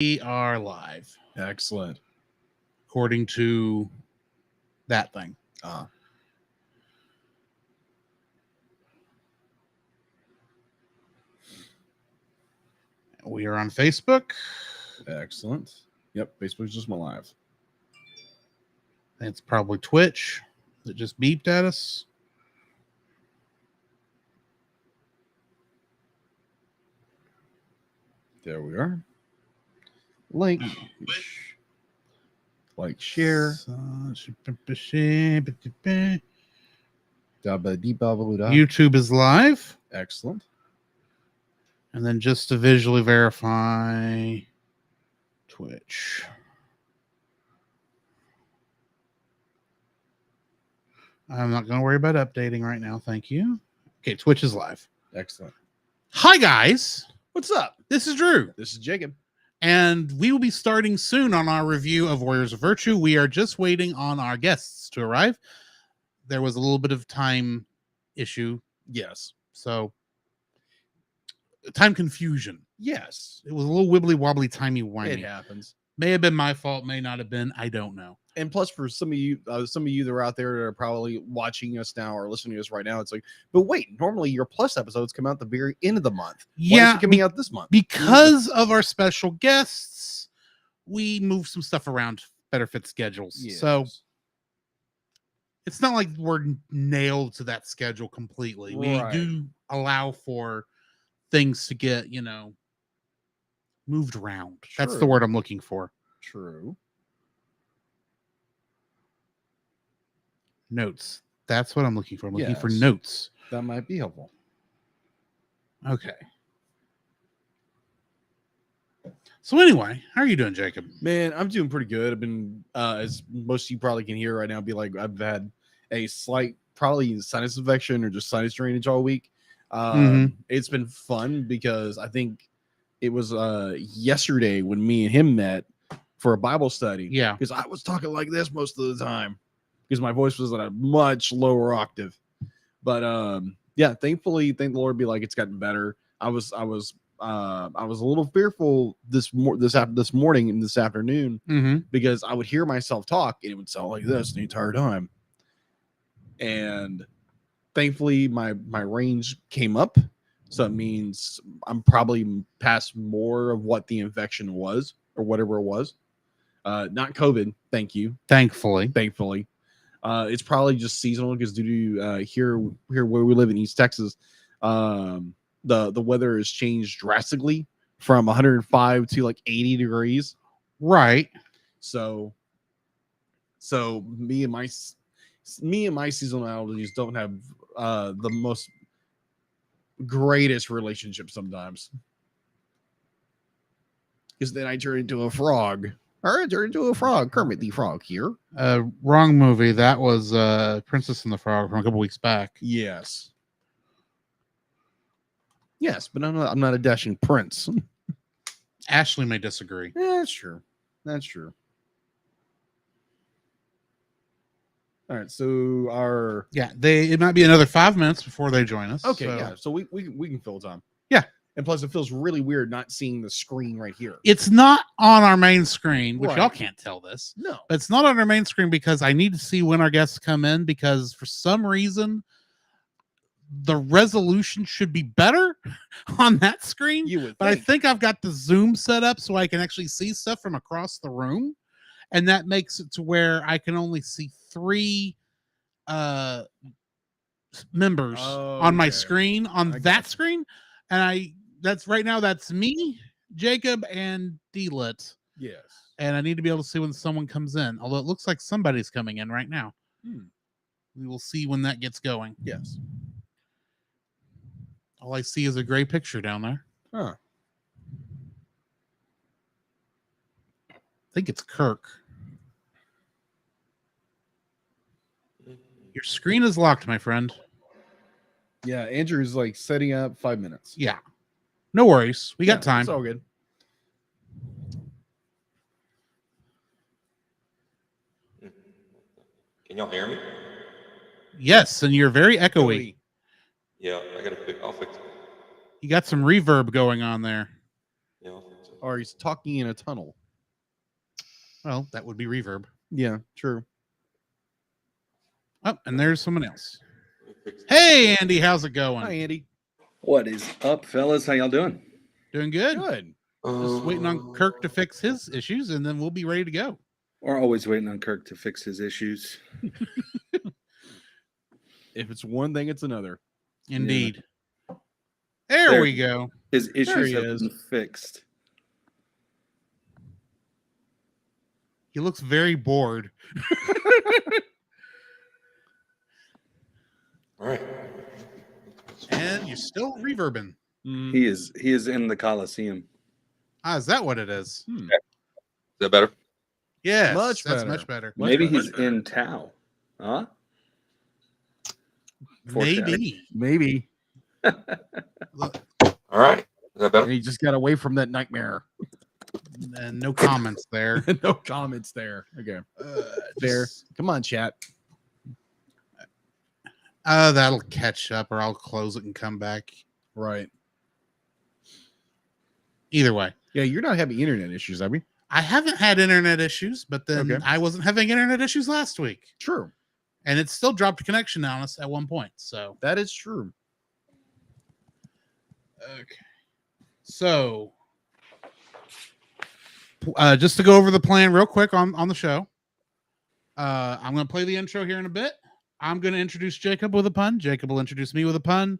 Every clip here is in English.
We are live, Excellent. according to that thing. We are on Facebook. Excellent. Yep, Facebook's just my live. It's probably Twitch that just beeped at us. There we are. Like, share. YouTube is live. Excellent. And then just to visually verify Twitch. I'm not going to worry about updating right now. Thank you. Okay, Twitch is live. Excellent. Hi, guys. What's up? This is Drew. This is Jacob. And we will be starting soon on our review of Warriors of Virtue. We are just waiting on our guests to arrive. There was a little bit of time issue. Yes. So, time confusion. Yes. It was a little wibbly wobbly, timey wimey. It happens. May have been my fault, may not have been. I don't know. And plus, for some of you that are out there that are probably watching us now or listening to us right now, it's like, but wait, normally your Plus episodes come out at the very end of the month. Why is it coming out this month? Because of our special guests, we move some stuff around, better fit schedules. Yes. So it's not like we're nailed to that schedule completely. Right. We do allow for things to get, moved around. That's the True. word I'm looking for. True. Notes. That's what I'm looking for. I'm looking for Yes. notes. That might be helpful. Okay. So anyway, how are you doing, Jacob? Man, I'm doing pretty good. I've been, as most of you probably can hear right now, be like, I've had a slight, probably sinus infection or just sinus drainage all week. It's been fun because I think it was yesterday when me and him met for a Bible study. Yeah. Because I was talking like this most of the time because my voice was at a much lower octave. But yeah, thankfully, thank the Lord, be like it's gotten better. I was a little fearful this morning and this afternoon because I would hear myself talk and it would sound like this the entire time. And thankfully, my range came up, so it means I'm probably past more of what the infection was or whatever it was. Not COVID, thank you. Thankfully. It's probably just seasonal because due to here where we live in East Texas, the weather has changed drastically from 105 to like 80 degrees. Right. So me and my seasonal allergies don't have the most greatest relationship sometimes. Because then I turn into a frog. Or I turn into a frog. Kermit the Frog here. Wrong movie. That was Princess and the Frog from a couple weeks back. Yes. Yes, but I'm not a dashing prince. Ashley may disagree. That's true. All right, so it might be another 5 minutes before they join us. okay, yeah. So we can fill time. Yeah. And plus it feels really weird not seeing the screen right here. It's not on our main screen, which Right. y'all can't tell this. No. But it's not on our main screen because I need to see when our guests come in because for some reason the resolution should be better on that screen. You would But I think. think I've got the Zoom set up so I can actually see stuff from across the room. And that makes it to where I can only see 3 members on my Okay. screen on I that gotcha. screen. And that's right now, that's me, Jacob, and D-Lit. Yes. And I need to be able to see when someone comes in. Although it looks like somebody's coming in right now. We will see when that gets going. Yes. All I see is a gray picture down there. Huh. I think it's Kirk. Your screen is locked, my friend. Yeah, Andrew's like setting up 5 minutes. Yeah. No worries. We got time. It's all good. Can y'all hear me? Yes, and you're very echoey. Yeah, I'll fix it. You got some reverb going on there. Yeah, I'll fix it. or he's talking in a tunnel. Well, that would be reverb. Yeah, true. Oh, and there's someone else. Hey, Andy, how's it going? Hi, Andy. What is up, fellas? How y'all doing? Doing good. Good. Just waiting on Kirk to fix his issues, and then we'll be ready to go. We're always waiting on Kirk to fix his issues. If it's one thing, it's another. Indeed. Yeah. There we go. His issues he have is. been fixed. He looks very bored. All right. And you're still reverbing. He is in the Coliseum. Ah, is that what it is? Is that better? Yes, Much that's better. much better. Maybe better. he's in Tau. Huh? Maybe. Maybe. Look, All right. Is that And better? he just got away from that nightmare. and no comments there. No comments there. Okay. There. Come on, chat. That'll catch up, or I'll close it and come back. Right. Either way. Yeah, you're not having internet issues, have you? I haven't had internet issues, but then Okay. I wasn't having internet issues last week. True. And it still dropped a connection on us at one point. So, That is true. okay. So, just to go over the plan real quick on the show, I'm going to play the intro here in a bit. I'm going to introduce Jacob with a pun. Jacob will introduce me with a pun.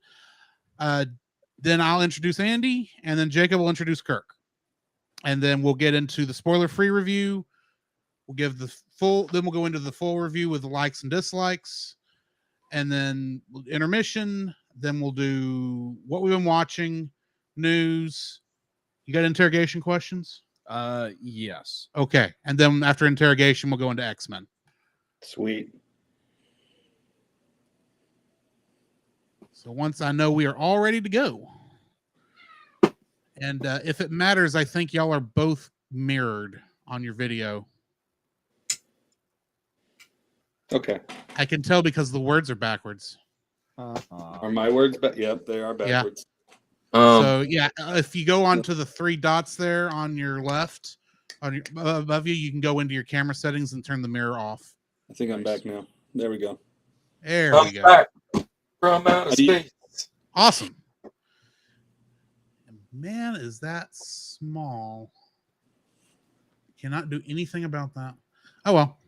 Then I'll introduce Andy, and then Jacob will introduce Kirk. And then we'll get into the spoiler-free review. We'll give the full, then we'll go into the full review with the likes and dislikes. And then intermission. Then we'll do what we've been watching, news. You got interrogation questions? Yes. Okay. And then after interrogation, we'll go into X-Men. Sweet. So once I know we are all ready to go. And if it matters, I think y'all are both mirrored on your video. Okay. I can tell because the words are backwards. Are my words? Yep, they are backwards. So yeah, if you go onto the three dots there on your left, on your, above you, you can go into your camera settings and turn the mirror off. I think I'm back now. There we go. There I'm we go. back from outer space. Awesome. Man, is that small. Cannot do anything about that. Oh well.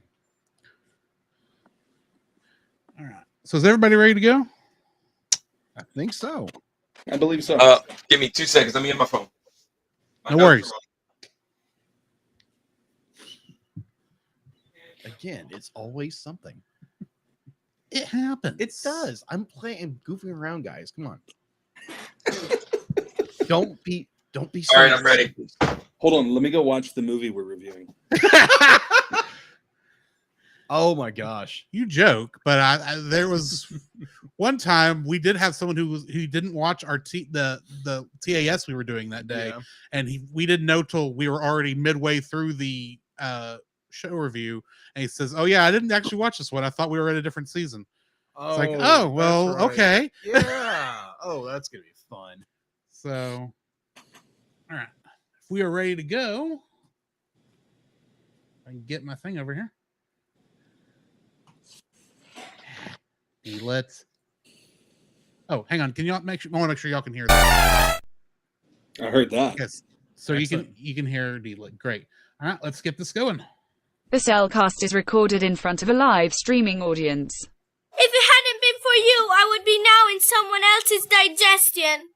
All right. So is everybody ready to go? I think so. I believe so. Give me 2 seconds. Let me get my phone. No worries. Again, it's always something. It happens. It does. I'm playing, goofing around, guys. Come on. Don't be. All right, I'm ready. Hold on. Let me go watch the movie we're reviewing. Oh my gosh. You joke, but I there was one time we did have someone who didn't watch our the TAS we were doing that day, Yeah. and we didn't know till we were already midway through the show review, and he says, "Oh yeah, I didn't actually watch this one. I thought we were at a different season." It's like, oh well, that's right. okay. Yeah. Oh, that's gonna be fun. So, all right, if we are ready to go, I can get my thing over here. Let's. Oh, hang on. Can y'all make sure? I want to make sure y'all can hear that. I heard that. Yes. So you can hear D-Lit. Great. All right, let's get this going. The Cellcast is recorded in front of a live streaming audience. If it hadn't been for you, I would be now in someone else's digestion.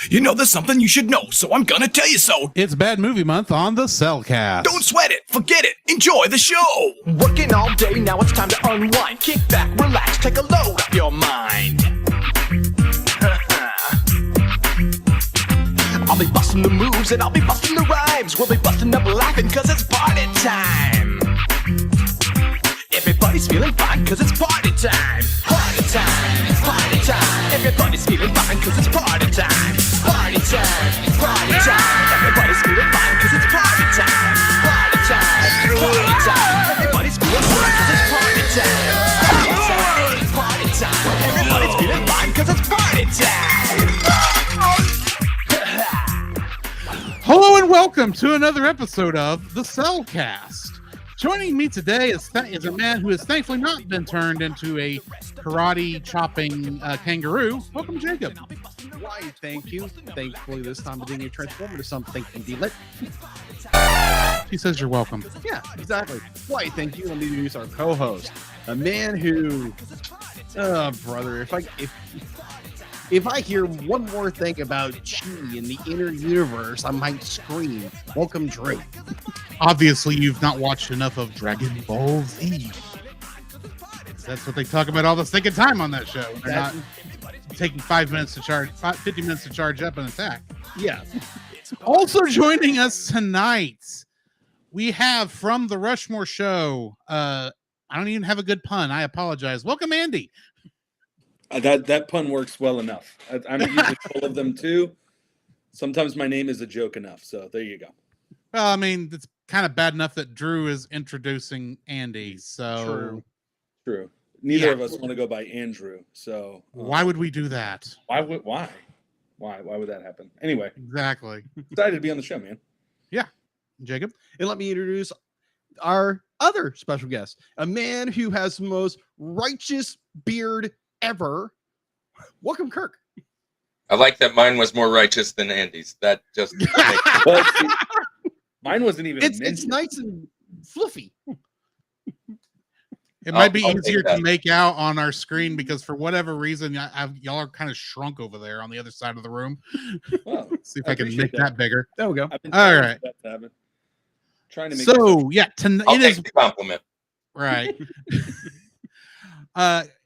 You know there's something you should know, so I'm gonna tell you so. It's Bad Movie Month on the Cellcast. Don't sweat it, forget it, enjoy the show. Working all day, now it's time to unwind. Kick back, relax, take a load off your mind. I'll be busting the moves and I'll be busting the rhymes. We'll be busting up laughing cause it's party time. Everybody's feeling fine cause it's party time. Party time, it's party time. Everybody's feeling fine cause it's party time. Party time, it's party time. Everybody's feeling fine cause it's party time. Party time, party time. Everybody's feeling fine cause it's party time. Party time, it's party time. Everybody's feeling fine cause it's party time. Hello and welcome Welcome to another episode of the Cellcast. Joining me today is a man who has thankfully not been turned into a karate chopping kangaroo. Welcome, Jacob. Why, thank you. Thankfully, this time it didn't transform into something indeed. He says you're welcome. Yeah, exactly. Why, thank you. Let me introduce our co-host, a man who, brother, if I hear one more thing about chi in the inner universe, I might scream. Welcome, Drew. Obviously, you've not watched enough of Dragon Ball Z. That's what they talk about all the stinking time on that show. They're not taking 5 minutes to charge, 50 minutes to charge up and attack. Yeah. Also joining us tonight, we have from the Rushmore Show. I don't even have a good pun. I apologize. Welcome, Andy. That pun works well enough. I'm usually full of them too. Sometimes my name is a joke enough. So there you go. Well, I mean, it's kind of bad enough that Drew is introducing Andy. So True. Neither of us want to go by Andrew. So why would we do that? Why would that happen? Anyway, Exactly. excited to be on the show, man. Yeah. Jacob. And let me introduce our other special guest, a man who has the most righteous beard ever. Welcome, Kirk. I like that mine was more righteous than Andy's. That just Well, see, mine wasn't even It's mentioned. nice and fluffy. It might be I'll easier take that. to make out on our screen because for whatever reason, y'all are kind of shrunk over there on the other side of the room. Well, See if I can appreciate make that bigger. There we go. I've been All trying right. that to happen. Trying to make So yeah, I'll it take is the compliment. right.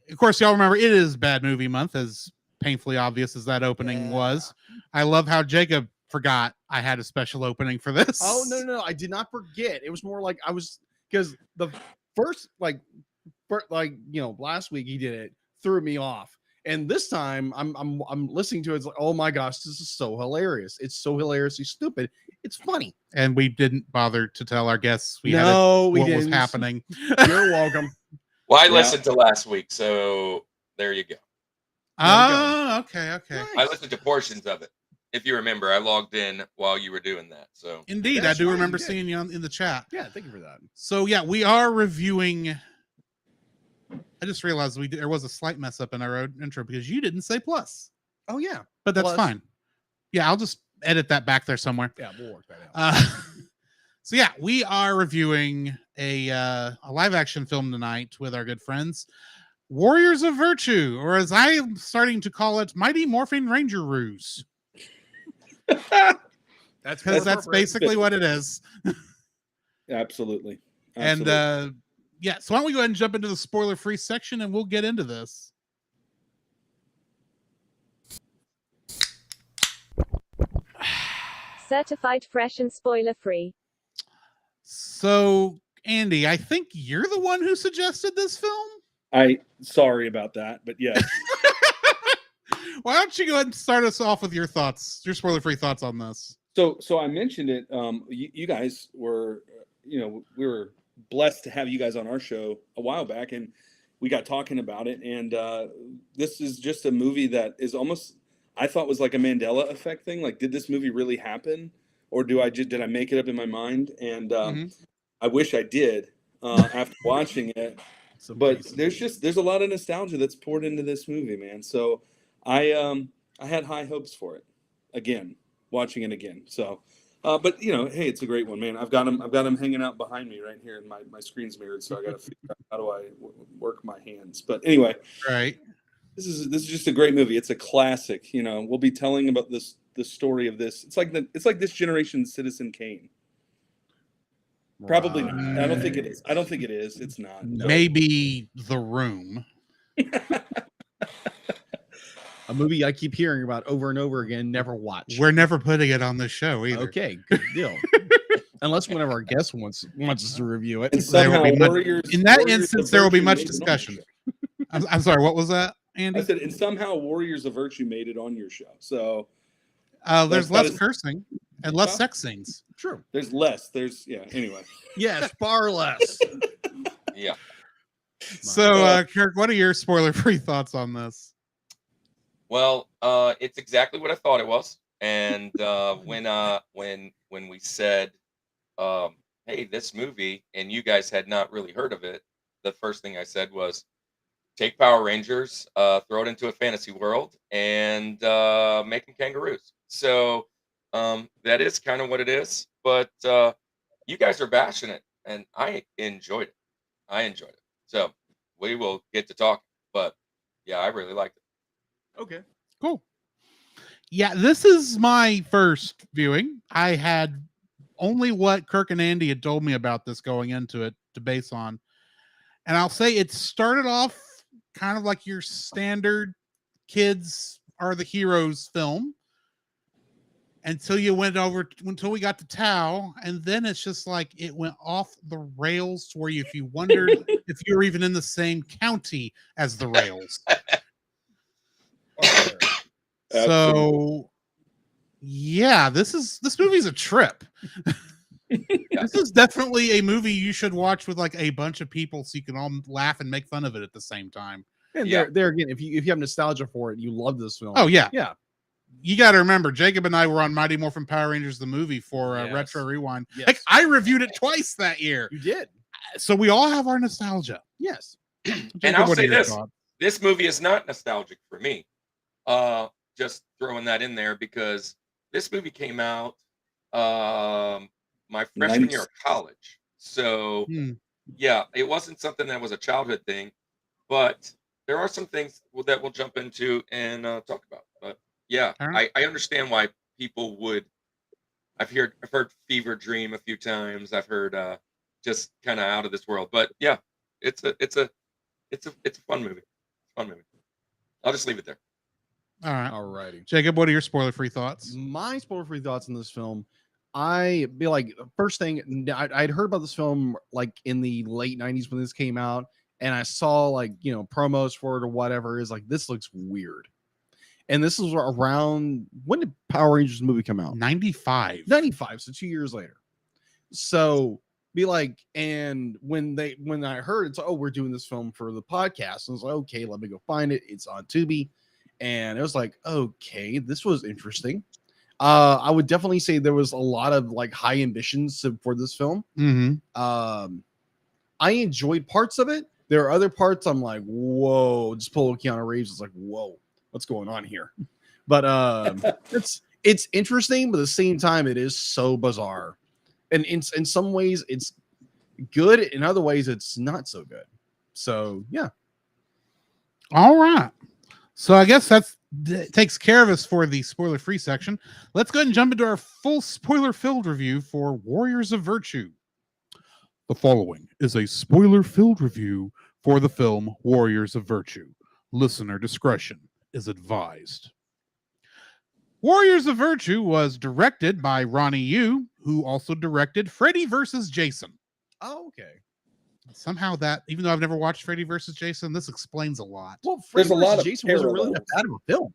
Of course, y'all remember it is Bad Movie Month, as painfully obvious as that opening was. I love how Jacob forgot I had a special opening for this. Oh no, I did not forget. It was more like I was because the first last week he did it, threw me off. And this time I'm listening to it, it's like, oh my gosh, this is so hilarious. It's so hilariously stupid. It's funny. And we didn't bother to tell our guests we what was didn't. happening. You're welcome. Well, I Yeah. listened to last week, so there you go. Oh, okay. I listened to portions of it. If you remember, I logged in while you were doing that. So Indeed, That's I do right, remember you did. seeing you in the chat. Yeah, thank you for that. So yeah, we are reviewing. I just realized there was a slight mess up in our intro because you didn't say plus, Oh yeah. but that's Plus. fine. Yeah, I'll just edit that back there somewhere. Yeah, we'll work that out. So yeah, we are reviewing a live action film tonight with our good friends, Warriors of Virtue, or as I am starting to call it, Mighty Morphin Ranger Roos, That's because that's basically what it is. Absolutely. And yeah, so why don't we go ahead and jump into the spoiler-free section and we'll get into this. Certified fresh and spoiler free. So, Andy, I think you're the one who suggested this film. Sorry about that, but yes. Why don't you go ahead and start us off with your thoughts, your spoiler-free thoughts on this? So I mentioned it. You guys were, we were blessed to have you guys on our show a while back, and we got talking about it. And this is just a movie that is almost, I thought was like a Mandela effect thing. Like, did this movie really happen, or did I make it up in my mind? And I wish I did after watching it. But there's a lot of nostalgia that's poured into this movie, man. So I had high hopes for it. Again, watching it again. So, but hey, it's a great one, man. I've got him hanging out behind me right here, and my screen's mirrored, so I got to figure out how do I work my hands. But anyway, right. This is just a great movie. It's a classic. We'll be telling about the story of this. It's like this generation's Citizen Kane. Probably not. I don't think it is. It's not. No. Maybe The Room. A movie I keep hearing about over and over again, never watch. We're never putting it on this show either. Okay, good deal. Unless one of our guests wants us to review it. And There will somehow be much- Warriors, in that Warriors instance, of there will be Virtue much made it on discussion. your show. I'm sorry, what was that, Andy? I said, and somehow Warriors of Virtue made it on your show. So There's that less is- cursing and less sex scenes. True. there's less. Anyway. Yes, far less. yeah. So, Kirk, what are your spoiler-free thoughts on this? Well, it's exactly what I thought it was. And when we said, hey, this movie, and you guys had not really heard of it, the first thing I said was, take Power Rangers, throw it into a fantasy world, and make them kangaroos. So that is kind of what it is. But you guys are bashing it, and I enjoyed it. So we will get to talk. But yeah, I really liked it. Okay. Cool. Yeah, this is my first viewing. I had only what Kirk and Andy had told me about this going into it to base on. And I'll say it started off kind of like your standard kids are the heroes film until we got to Tao, and then it's just like it went off the rails to where if you wondered if you were even in the same county as the rails. So yeah, this movie's a trip. This is definitely a movie you should watch with like a bunch of people so you can all laugh and make fun of it at the same time. And there again, if you have nostalgia for it, you love this film. Oh yeah. Yeah. You got to remember, Jacob and I were on Mighty Morphin Power Rangers the movie for Retro Rewind. Yes. Like, I reviewed it twice that year. You did. So we all have our nostalgia. Yes. Jacob, And I'll what are say your this: thoughts? this movie is not nostalgic for me. Just throwing that in there because this movie came out my freshman year of college. So yeah, it wasn't something that was a childhood thing, but there are some things that we'll jump into and talk about. But yeah, right. I understand why people would. I've heard Fever Dream a few times. I've heard just kind of out of this world. But yeah, it's a fun movie. Fun movie. I'll just leave it there. All right. Alrighty. Jacob, what are your spoiler-free thoughts? My spoiler-free thoughts on this film, first thing, I'd heard about this film like in the late 90s when this came out, and I saw promos for it or whatever. Is like, this looks weird. And this is around, when did Power Rangers movie come out? 95, so 2 years later. So and when I heard it's, we're doing this film for the podcast, I was like, okay, let me go find it. It's on Tubi. And it was like, okay, this was interesting. I would definitely say there was a lot of high ambitions for this film. Mm-hmm. I enjoyed parts of it. There are other parts I'm like, whoa, just pull Keanu Reeves. It's like, whoa, what's going on here? But it's interesting, but at the same time, it is so bizarre. And in some ways, it's good. In other ways, it's not so good. So yeah. All right. So I guess that takes care of us for the spoiler-free section. Let's go ahead and jump into our full spoiler-filled review for Warriors of Virtue. The following is a spoiler-filled review for the film Warriors of Virtue. Listener discretion is advised. Warriors of Virtue was directed by Ronnie Yu, who also directed Freddy vs. Jason. Oh, okay. Somehow that, even though I've never watched Freddy vs. Jason, this explains a lot. Well, Freddy vs. Jason wasn't really that bad of a film.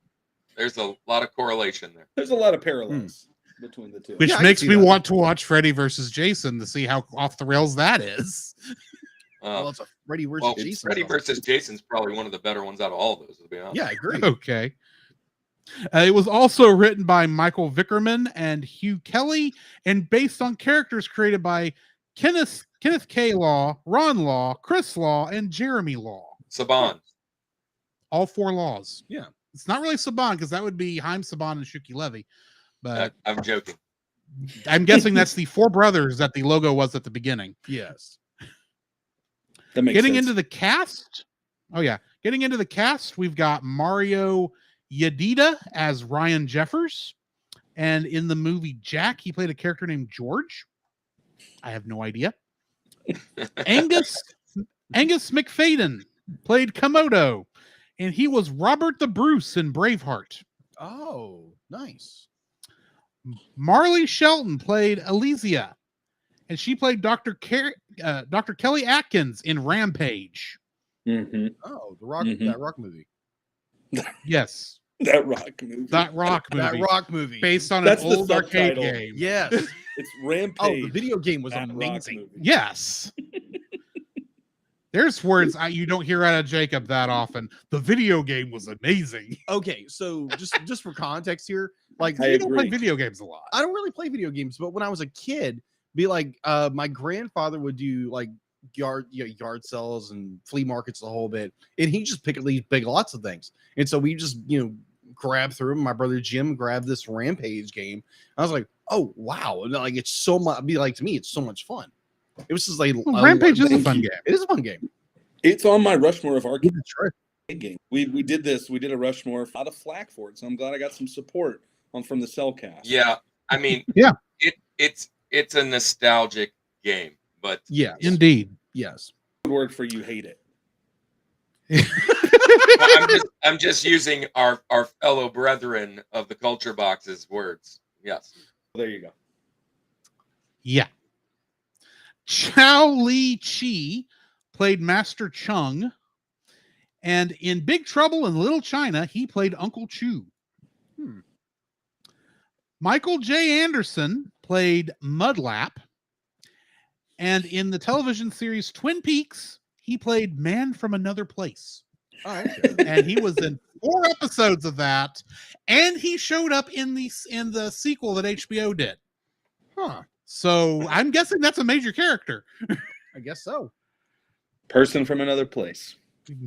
There's a lot of correlation there. There's a lot of parallels between the two. Which makes me want to watch Freddy vs. Jason to see how off the rails that is. Well, it's a Freddy vs. Jason. Freddy vs. Jason's probably one of the better ones out of all of those, to be honest. Yeah, I agree. Okay. It was also written by Michael Vickerman and Hugh Kelly and based on characters created by Kenneth K. Law, Ron Law, Chris Law, and Jeremy Law. Saban. All 4 Laws. Yeah. It's not really Saban because that would be Haim Saban and Shuki Levy. But I'm joking. I'm guessing that's the 4 brothers that the logo was at the beginning. Yes. That makes Getting sense. into the cast. Oh, yeah. Getting into the cast, we've got Mario Yedida as Ryan Jeffers. And in the movie Jack, he played a character named George. I have no idea. Angus McFadden played Komodo, and he was Robert the Bruce in Braveheart. Oh, nice. Marley Shelton played Elysia, and she played Dr. Kelly Atkins in Rampage. Mm-hmm. Oh, that rock movie. Yes. That rock movie. That rock movie. Based on an old arcade game. Yes. It's Rampage. Oh, the video game was amazing. Yes. There's words you don't hear out of Jacob that often. The video game was amazing. Okay, so just for context here, Like, I You don't play agree. video games a lot. I don't really play video games, but when I was a kid, my grandfather would do like yard sales and flea markets the whole bit, and he just picked these big lots of things. And so we just grab through them. My brother Jim grabbed this Rampage game. I was like, oh wow, and like it's so much. To me, it's so much fun. It was just like Rampage is a thank fun you. game. It is a fun game. It's on my Rushmore of arcade That's right. game. We did this. We did a Rushmore. A lot of flack for it, so I'm glad I got some support from the Cellcast. Yeah, I mean, Yeah. it's a nostalgic game, but Yes, Indeed. yes. Good word for you. Hate it. I'm just using our fellow brethren of the Culture Box's words. Yes. There you go. Yeah. Chow Li Chi played Master Chung. And in Big Trouble in Little China, he played Uncle Chu. Michael J. Anderson played Mudlap. And in the television series Twin Peaks, he played Man from Another Place. All right. And he was in 4 episodes of that. And he showed up in the sequel that HBO did. Huh. So I'm guessing that's a major character. I guess so. Person from another place.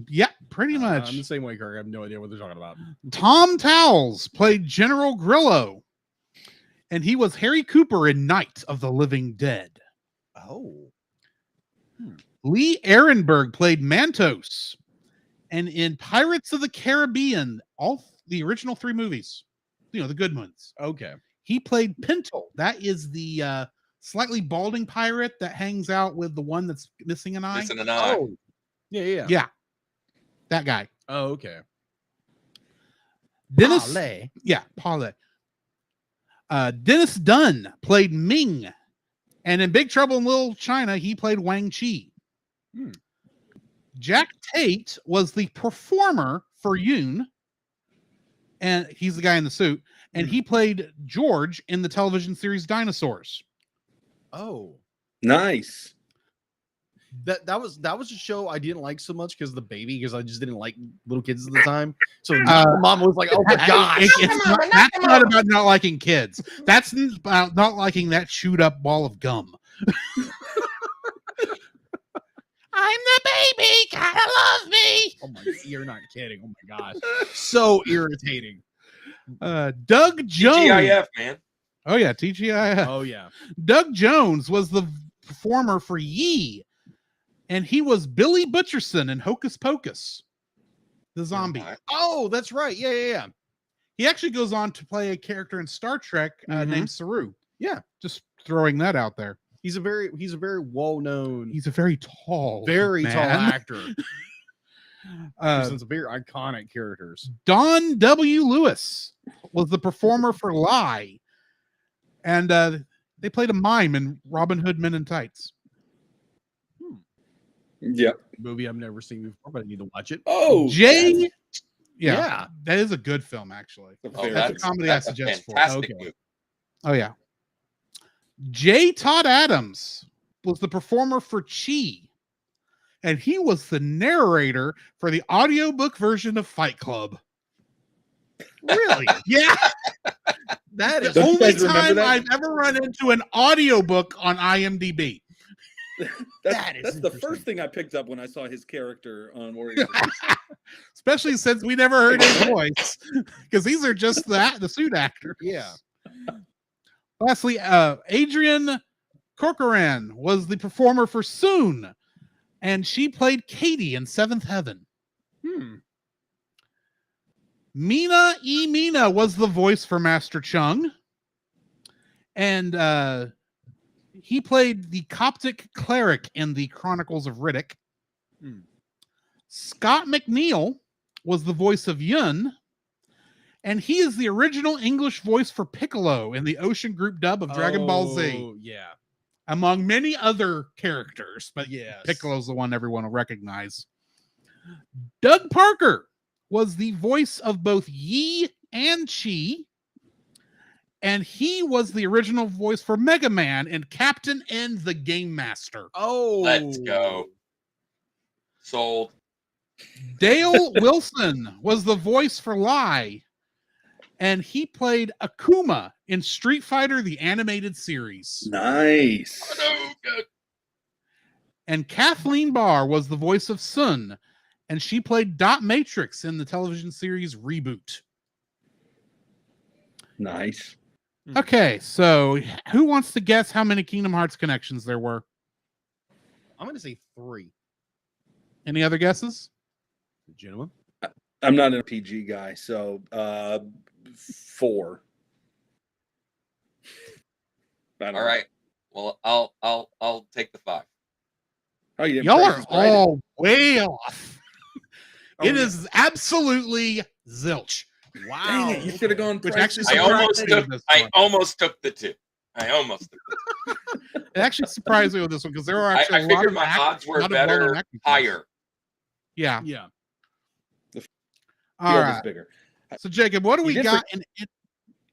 Yeah, pretty much. I'm the same way, Kirk. I have no idea what they're talking about. Tom Towles played General Grillo. And he was Harry Cooper in Night of the Living Dead. Oh. Lee Ehrenberg played Mantos. And in Pirates of the Caribbean, the original 3 movies, the good ones, Okay. he played Pintle. That is the slightly balding pirate that hangs out with the one that's missing an eye. Missing an eye. Oh. Yeah. Yeah. That guy. Oh, okay. Dennis. Parlay. Yeah, Parlay. Dennis Dunn played Ming. And in Big Trouble in Little China, he played Wang Chi. Jack Tate was the performer for Yoon. And he's the guy in the suit. And he played George in the television series Dinosaurs. Oh. Nice. That was a show I didn't like so much because I just didn't like little kids at the time. So mom was like, "Oh my gosh!" That's not about not liking kids. That's about not liking that chewed up ball of gum. I'm the baby, gotta love me. Oh my, you're not kidding. Oh my gosh, so irritating. Doug Jones. TGIF, man. Oh yeah, TGIF. Oh yeah. Doug Jones was the performer for Yi. And he was Billy Butcherson in Hocus Pocus, the zombie. Oh, that's right. Yeah. He actually goes on to play a character in Star Trek named Saru. Yeah. Just throwing that out there. He's a very well-known, He's a very tall actor. Uh, Some very iconic characters. Don W. Lewis was the performer for Lie. And they played a mime in Robin Hood Men in Tights. Yep. Movie I've never seen before, but I need to watch it. Oh, Jay. Yeah, that is a good film, actually. That's a comedy I suggest for. Fantastic Okay. movie. Oh, yeah. J. Todd Adams was the performer for Chi. And he was the narrator for the audiobook version of Fight Club. Really? Yeah. That is The Don't you only guys remember time that? I've ever run into an audiobook on IMDb. That is That's the interesting. first thing I picked up when I saw his character on Warriors. Especially since we never heard his voice. Because these are just the suit actors. Yeah. Lastly, Adrian Corcoran was the performer for Soon. And she played Katie in Seventh Heaven. Mina E. Mina was the voice for Master Chung. And he played the Coptic cleric in the Chronicles of Riddick. Scott McNeil was the voice of Yun. And he is the original English voice for Piccolo in the Ocean Group dub of Dragon Ball Z. Oh, yeah. Among many other characters, but Yes. Piccolo's the one everyone will recognize. Doug Parker was the voice of both Yi and Chi, and he was the original voice for Mega Man and Captain N the Game Master. Oh, Let's go. Sold. Dale Wilson was the voice for Lie, and he played Akuma in Street Fighter, the animated series. Nice. And Kathleen Barr was the voice of Sun, and she played Dot Matrix in the television series Reboot. Nice. Okay, so who wants to guess how many Kingdom Hearts connections there were? I'm going to say 3. Any other guesses? Gentlemen? I'm not an RPG guy, so 4. All right. Well, I'll take the 5. Oh, you didn't Y'all price are is right. all way off. Oh, It yeah. is absolutely zilch. Wow. Dang it, you should have gone Which price actually is I right. almost took the 2. I almost took the 2. It actually surprised me with this one because there were I actually a lot figured of my odds were lot of well-known better actors. higher. Yeah. Yeah. All Field is right. bigger. So Jacob, what do You we did got in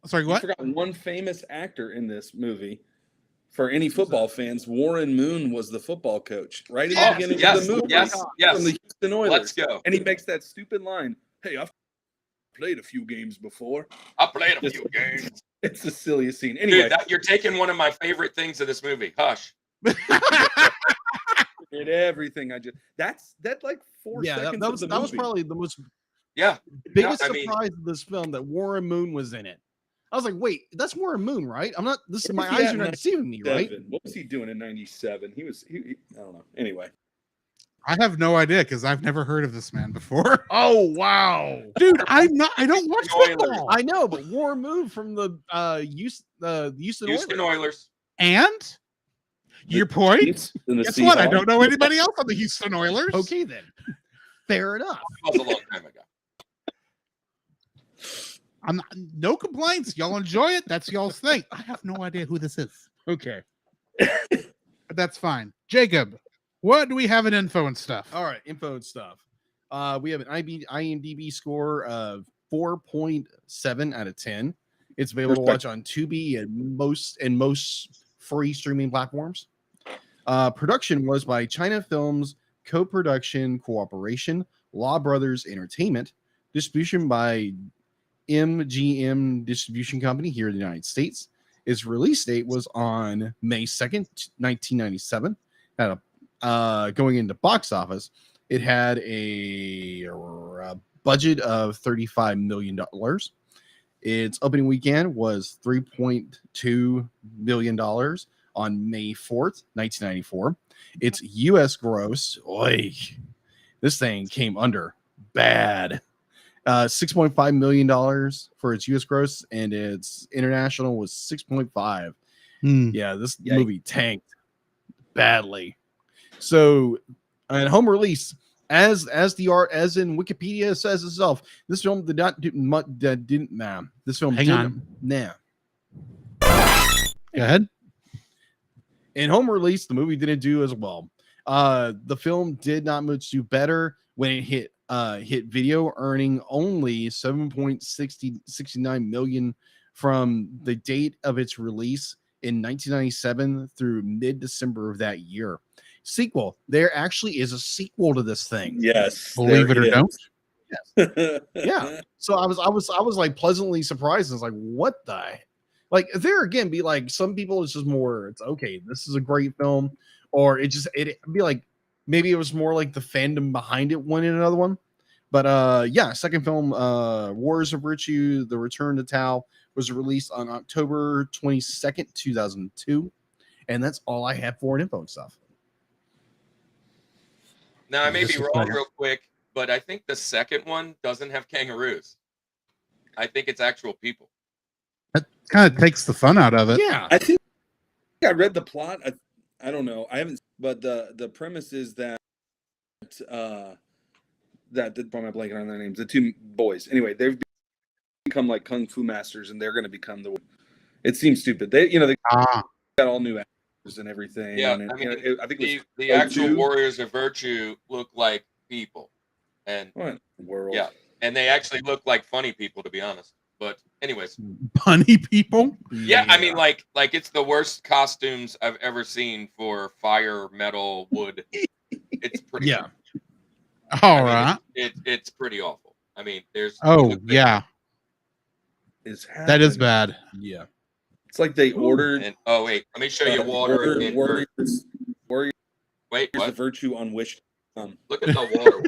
Sorry, You what? forgot one famous actor in this movie. For any football fans, Warren Moon was the football coach right in the beginning of the movie. yes. From the Houston Oilers. Let's go. And he makes that stupid line, "Hey, I've played a few games before." I played a few games. It's the silliest scene. Anyway, Dude, you're taking one of my favorite things of this movie. Hush. did everything I just that's like 4 Yeah, seconds that of was the that was movie. probably the most Yeah. biggest I mean- surprise of this film that Warren Moon was in it. I was like, wait, that's Warren Moon, right? I'm not. This is Where my was he eyes at are in not deceiving me, right? 97? What was he doing in 97? He I don't know. Anyway. I have no idea because I've never heard of this man before. Oh wow, Dude, I don't watch football. I know, but Warren Moon from the Houston Houston Oilers. Oilers. And your point? In the Guess what? I Seahawks. don't know anybody else on the Houston Oilers. Okay, then, fair enough. That was a long time ago. I'm not, no complaints. Y'all enjoy it. That's y'all's thing. I have no idea who this is. Okay, But that's fine. Jacob, what do we have in info and stuff? all right, info and stuff. We have an IMDb score of 4.7 out of 10. It's available to watch on Tubi and most free streaming platforms. Production was by China Films Co-Production Cooperation, Law Brothers Entertainment, distribution by MGM Distribution Company here in the United States. Its release date was on May 2nd, 1997. Going into box office, it had a budget of $35 million. Its opening weekend was $3.2 million on May 4th, 1994. Its U.S. gross, this thing came under bad. $6.5 million for its U.S. gross, and its international was 6.5. Yeah, this movie tanked badly. So, at home release, as in Wikipedia says itself, this film did not do much. This film Hang on. Nah. Go ahead. In home release, the movie didn't do as well. The film did not much do better when it hit video, earning only 7.69 million from the date of its release in 1997 through mid-December of that year. Sequel. There actually is a sequel to this thing. Yes. Believe it or don't. Yeah. So I was like pleasantly surprised. I was like, what the? Like there again, be like some people it's just more. It's okay. This is a great film, or it'd be like maybe it was more like the fandom behind it wanted another one. But yeah, second film, Wars of Virtue: The Return to Tao, was released on October 22nd, 2002, and that's all I have for info and stuff. Now I may be Just a wrong second. real quick, but I think the second one doesn't have kangaroos. I think it's actual people. That kind of takes the fun out of it. Yeah, I think I read the plot. I don't know. I haven't, but the premise is that that did my blanket on their names. The two boys. Anyway, they've become like kung fu masters, and they're going to become the. It seems stupid. They got all new actors and everything. Yeah, and I mean, I think it was the actual 02. warriors of virtue look like people, and What world? yeah, and they actually look like funny people, to be honest. But anyways, Bunny people. yeah, I mean, like it's the worst costumes I've ever seen for fire, metal, wood. It's pretty. yeah. All I mean, right. it's pretty awful. I mean, there's. Oh yeah. is happening? That is bad. Yeah. It's like they ordered. And oh wait, let me show you water. ordered in Warriors wait, the what? virtue on wish. Look at the water one.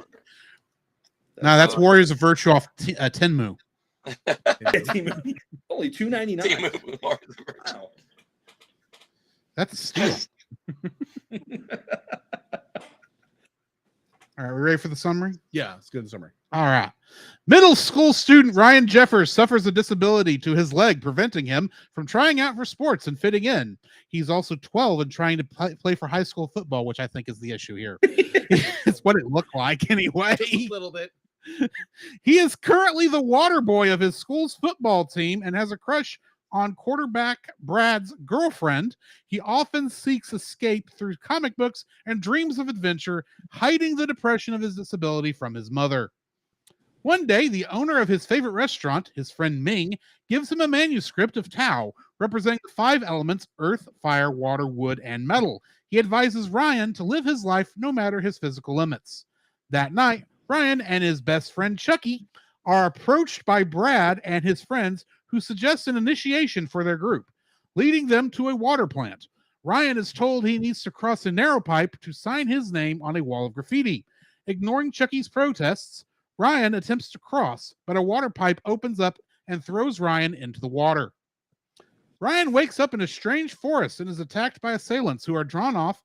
No, that's Warriors of Virtue off Tenmu. Only $2.99. Timu, Warriors of Virtue. Wow. That's a steal. All right, we ready for the summary? Yeah, it's good summary. All right. Middle school student Ryan Jeffers suffers a disability to his leg, preventing him from trying out for sports and fitting in. He's also 12 and trying to play for high school football, which I think is the issue here. It's what it looked like anyway. A little bit. He is currently the water boy of his school's football team and has a crush on quarterback Brad's girlfriend. He often seeks escape through comic books and dreams of adventure, hiding the depression of his disability from his mother. One day, the owner of his favorite restaurant, his friend Ming, gives him a manuscript of Tao, representing the 5 elements: earth, fire, water, wood, and metal. He advises Ryan to live his life no matter his physical limits. That night, Ryan and his best friend Chucky are approached by Brad and his friends, who suggest an initiation for their group, leading them to a water plant. Ryan is told he needs to cross a narrow pipe to sign his name on a wall of graffiti. Ignoring Chucky's protests, Ryan attempts to cross, but a water pipe opens up and throws Ryan into the water. Ryan wakes up in a strange forest and is attacked by assailants who are drawn off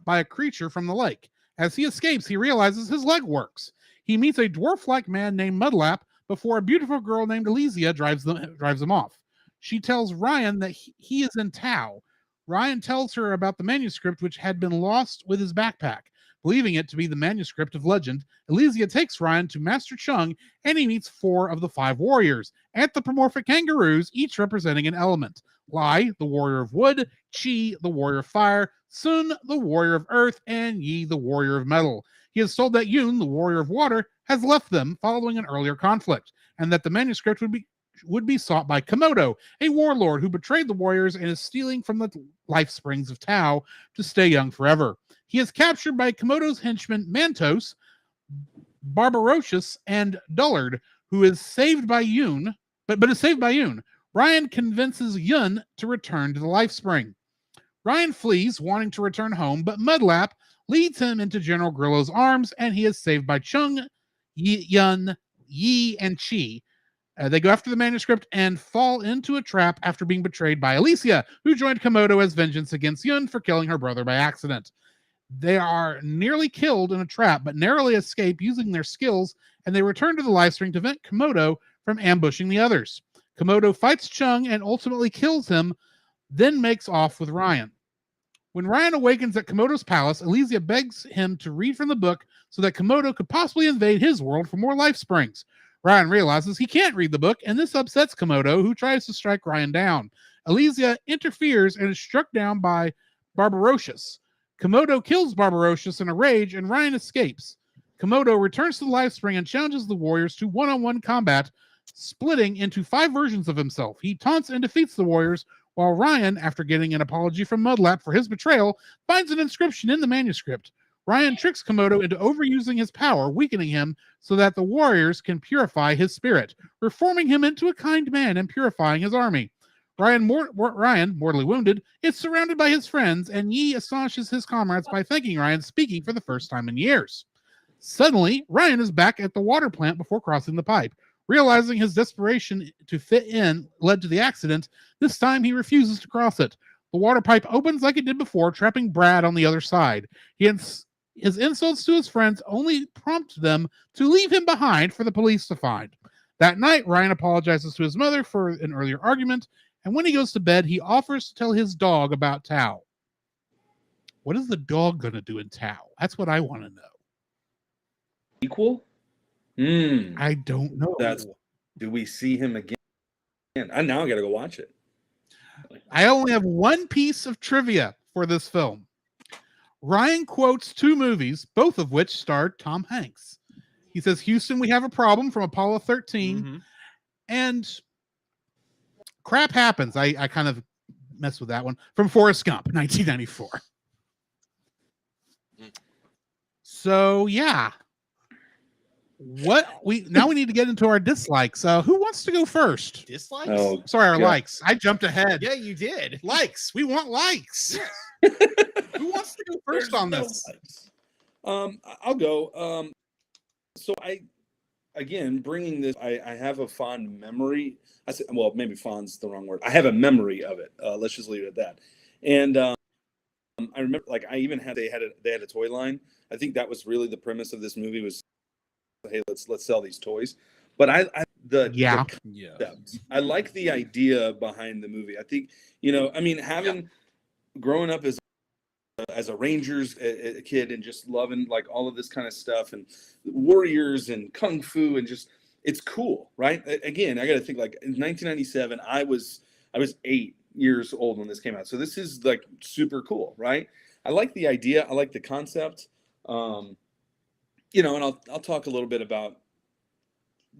by a creature from the lake. As he escapes, he realizes his leg works. He meets a dwarf-like man named Mudlap before a beautiful girl named Elysia drives him off. She tells Ryan that he is in Tao. Ryan tells her about the manuscript, which had been lost with his backpack. Believing it to be the manuscript of legend, Elysia takes Ryan to Master Chung, and he meets 4 of the 5 warriors, anthropomorphic kangaroos, each representing an element. Lai, the warrior of wood; Chi, the warrior of fire; Sun, the warrior of earth; and Yi, the warrior of metal. He is told that Yun, the warrior of water, has left them following an earlier conflict, and that the manuscript would be sought by Komodo, a warlord who betrayed the warriors and is stealing from the life springs of Tao to stay young forever. He is captured by Komodo's henchmen Mantos, Barbarocious, and Dullard, who is saved by Yun, but is saved by Yun. Ryan convinces Yun to return to the life spring. Ryan flees, wanting to return home, but Mudlap leads him into General Grillo's arms, and he is saved by Chung, Yun, Yi, and Chi. They go after the manuscript and fall into a trap after being betrayed by Elysia, who joined Komodo as vengeance against Yun for killing her brother by accident. They are nearly killed in a trap, but narrowly escape using their skills, and they return to the life spring to prevent Komodo from ambushing the others. Komodo fights Chung and ultimately kills him, then makes off with Ryan. When Ryan awakens at Komodo's palace, Elysia begs him to read from the book so that Komodo could possibly invade his world for more life springs. Ryan realizes he can't read the book, and this upsets Komodo, who tries to strike Ryan down. Elysia interferes and is struck down by Barbarocious. Komodo kills Barbarocious in a rage, and Ryan escapes. Komodo returns to the life spring and challenges the warriors to one-on-one combat, splitting into 5 versions of himself. He taunts and defeats the warriors, while Ryan, after getting an apology from Mudlap for his betrayal, finds an inscription in the manuscript. Ryan tricks Komodo into overusing his power, weakening him so that the warriors can purify his spirit, reforming him into a kind man and purifying his army. Ryan, mortally wounded, is surrounded by his friends, and Yi astonishes his comrades by thanking Ryan, speaking for the first time in years. Suddenly, Ryan is back at the water plant before crossing the pipe. Realizing his desperation to fit in led to the accident, this time he refuses to cross it. The water pipe opens like it did before, trapping Brad on the other side. His insults to his friends only prompt them to leave him behind for the police to find. That night, Ryan apologizes to his mother for an earlier argument, and when he goes to bed, he offers to tell his dog about Tao. What is the dog going to do in Tao? That's what I want to know. Equal? I don't know. Do we see him again? Now I got to go watch it. I only have one piece of trivia for this film. Ryan quotes 2 movies, both of which starred Tom Hanks. He says, "Houston, we have a problem" from Apollo 13. And crap happens. I kind of messed with that one. From Forrest Gump, 1994. So, yeah. we need to get into our dislikes. Who wants to go first? Dislikes? Oh, Sorry, our Yeah. likes. I jumped ahead. Yeah, you did. Likes. We want likes. Who wants to go first there's on no this? likes. I'll go. So again, bringing this, I have a fond memory. I said, well, maybe fond's the wrong word. I have a memory of it. Let's just leave it at that. And I remember, like, I even had they had a toy line. I think that was really the premise of this movie was, hey, let's sell these toys. But the Yeah. concept, I like the idea behind the movie. I think, I mean, growing up as a Rangers a kid and just loving like all of this kind of stuff and warriors and kung fu and just, it's cool, right? Again, I got to think, like, in 1997, I was 8 years old when this came out, so this is like super cool, right? I like the idea, I like the concept, and I'll talk a little bit about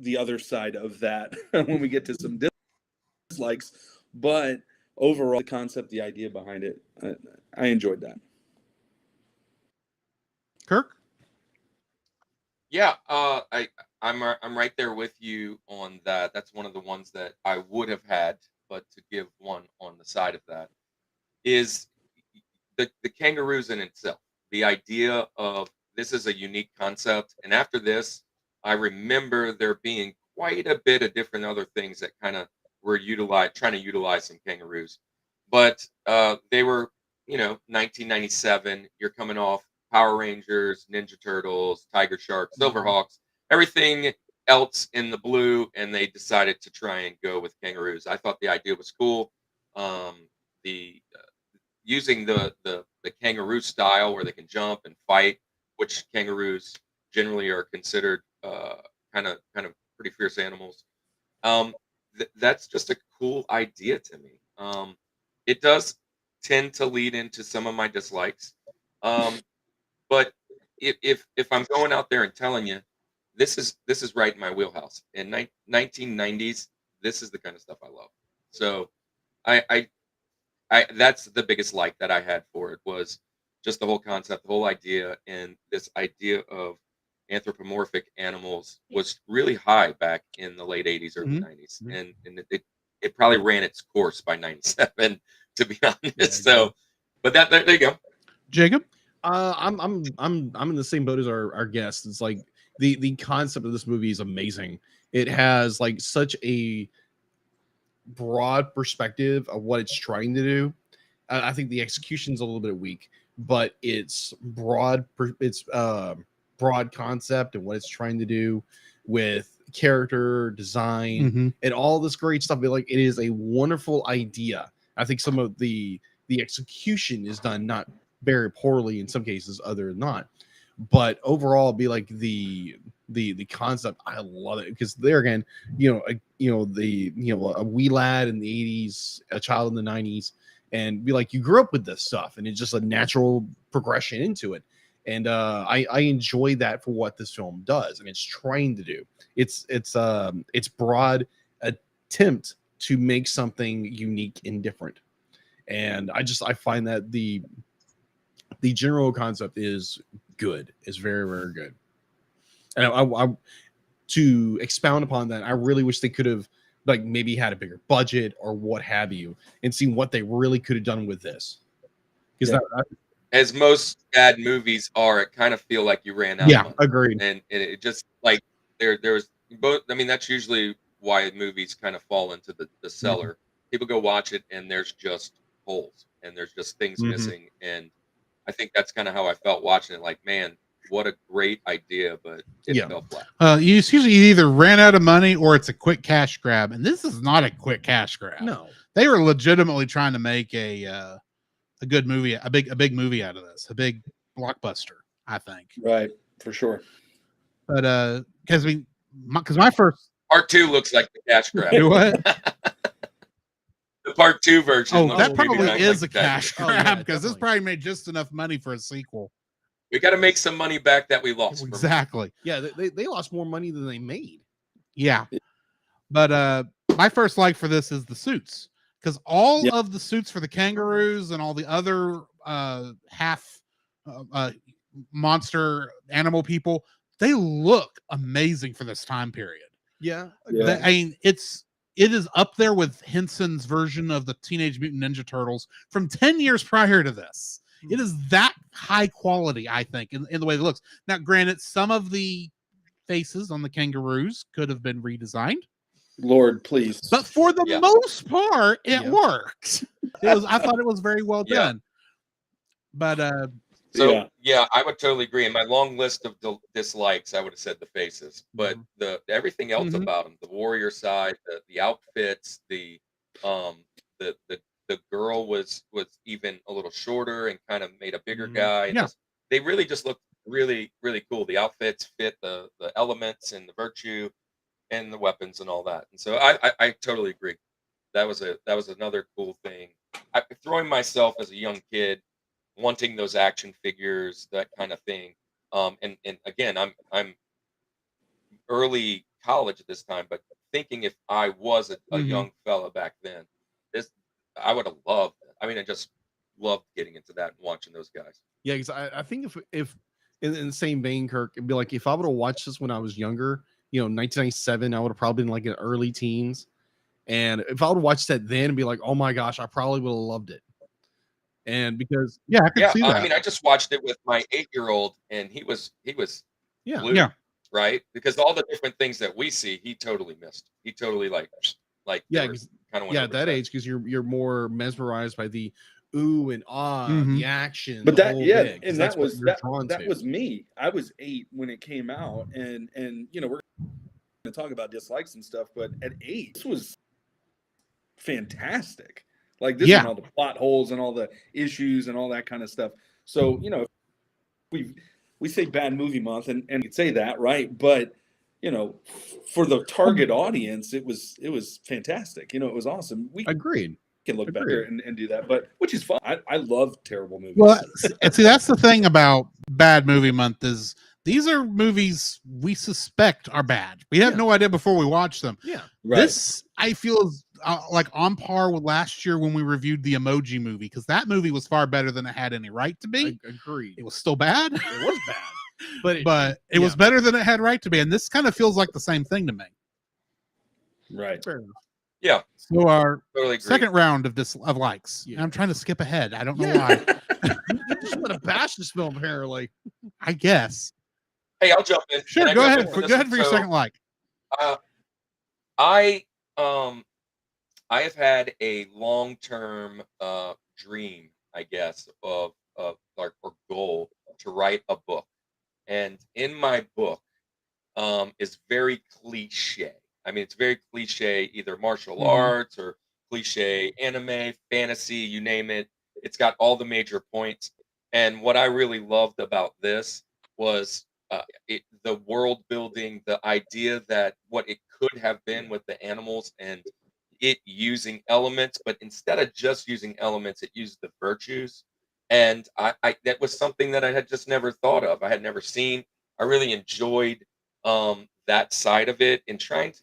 the other side of that when we get to some dislikes, but overall, the concept, the idea behind it, I enjoyed that. Kirk? Yeah, I'm right there with you on that. That's one of the ones that I would have had, but to give one on the side of that is the kangaroos in itself. The idea of this is a unique concept, and after this, I remember there being quite a bit of different other things that kind of were trying to utilize some kangaroos, but they were, 1997. You're coming off Power Rangers, Ninja Turtles, Tiger Shark, Silverhawks, everything else in the blue, and they decided to try and go with kangaroos. I thought the idea was cool. The using the kangaroo style where they can jump and fight, which kangaroos generally are considered kind of pretty fierce animals. That's just a cool idea to me. It does tend to lead into some of my dislikes. But if I'm going out there and telling you this is right in my wheelhouse in 1990s, this is the kind of stuff I love. So I that's the biggest like that I had for it, was just the whole concept, the whole idea, and this idea of anthropomorphic animals was really high back in the late 80s, early 90s, and it probably ran its course by 97, to be honest. So, but there you go. Jacob? I'm in the same boat as our guest. It's like the concept of this movie is amazing. It has like such a broad perspective of what it's trying to do. I think the execution's a little bit weak, but it's broad concept and what it's trying to do with character design and all this great stuff. Like, it is a wonderful idea. I think some of the execution is done not very poorly in some cases, other than not, but overall, be like the concept. I love it because there again, a wee lad in the 80s, a child in the 90s, and be like, you grew up with this stuff, and it's just a natural progression into it. And I enjoy that for what this film does, and it's trying to do. It's broad attempt to make something unique and different, and I find that the general concept is good. It's very, very good. And I to expound upon that, I really wish they could have like maybe had a bigger budget or what have you, and seen what they really could have done with this. Because as most bad movies are, it kind of feel like you ran out of money. Agreed. And it just like there's both. I mean, that's usually why movies kind of fall into the cellar. People go watch it and there's just holes and there's just things missing. And I think that's kind of how I felt watching it. Like, man, what a great idea, but it fell flat. You usually either ran out of money or it's a quick cash grab, and this is not a quick cash grab. No, they were legitimately trying to make a good movie, a big movie out of this, a big blockbuster, I think. Right, for sure. But because my first part 2 looks like the cash grab. What? The part 2 version. Oh, that probably is like a cash grab because this probably made just enough money for a sequel. We got to make some money back that we lost. Exactly. Yeah, they lost more money than they made. Yeah. But my first like for this is the suits, because all of the suits for the kangaroos and all the other half monster animal people, they look amazing for this time period. Yeah. Yeah. I mean, it is up there with Henson's version of the Teenage Mutant Ninja Turtles from 10 years prior to this. It is that high quality, I think, in the way it looks. Now, granted, some of the faces on the kangaroos could have been redesigned, Lord, please. but for the Yeah. most part, it Yeah. worked. I thought it was very well Yeah. done. But So yeah, I would totally agree. In my long list of dislikes, I would have said the faces, but the everything else Mhm. about them, the warrior side, the outfits, the girl was even a little shorter and kind of made a bigger guy. And Yeah. they really just looked really, really cool. The outfits fit the elements and the virtue and the weapons and all that. And so I totally agree. That was another cool thing. Throwing myself as a young kid, wanting those action figures, that kind of thing. And again, I'm early college at this time, but thinking if I was a Mhm. young fella back then, this I would have loved it. I mean, I just loved getting into that and watching those guys. Yeah, because I think if in the same vein, Kirk, it'd be like if I would have watched this when I was younger, 1997, I would have probably been like in early teens. And if I would have watched that then and be like, oh my gosh, I probably would have loved it. And because yeah, I can see that. I mean, I just watched it with my 8-year-old, and he was yeah, glued, Yeah. right? Because all the different things that we see, he totally missed. He totally like yeah, kind of yeah, at that age, because you're more mesmerized by the ooh and ah, Mhm. the action. But the that, whole yeah, bit, 'cause and that's that what was you're drawn that to. was me. I was 8 when it came out, and we're going to talk about dislikes and stuff, but at 8, this was fantastic. Like this Yeah. and all the plot holes and all the issues and all that kind of stuff. So we say bad movie month, and we could say that, right? But for the target audience, it was fantastic. It was awesome. We Agreed. can look back Agreed. and do that, but which is fun. I love terrible movies. Well, and see, that's the thing about Bad Movie Month is these are movies we suspect are bad. We have Yeah. no idea before we watch them. Yeah. Right. This, I feel, is like on par with last year when we reviewed the Emoji Movie, because that movie was far better than it had any right to be. Agreed. It was still bad, It was bad, but it was better than it had right to be. And this kind of feels like the same thing to me. Right. fair enough. Yeah, So our totally agree. second round of likes. Yeah. And I'm trying to skip ahead. I don't know Yeah. why. You just want to bash this film, apparently. I guess. Hey, I'll jump in. Sure, Can I go jump ahead. in for Go this ahead one? for your So, second like. I have had a long-term dream, I guess, of or goal to write a book, and in my book is very cliche. I mean, it's very cliche, either martial Mhm. arts or cliche anime, fantasy, you name it. It's got all the major points. And what I really loved about this was the world building, the idea that what it could have been with the animals and it using elements, but instead of just using elements, it used the virtues. And I that was something that I had just never thought of. I had never seen. I really enjoyed that side of it, and trying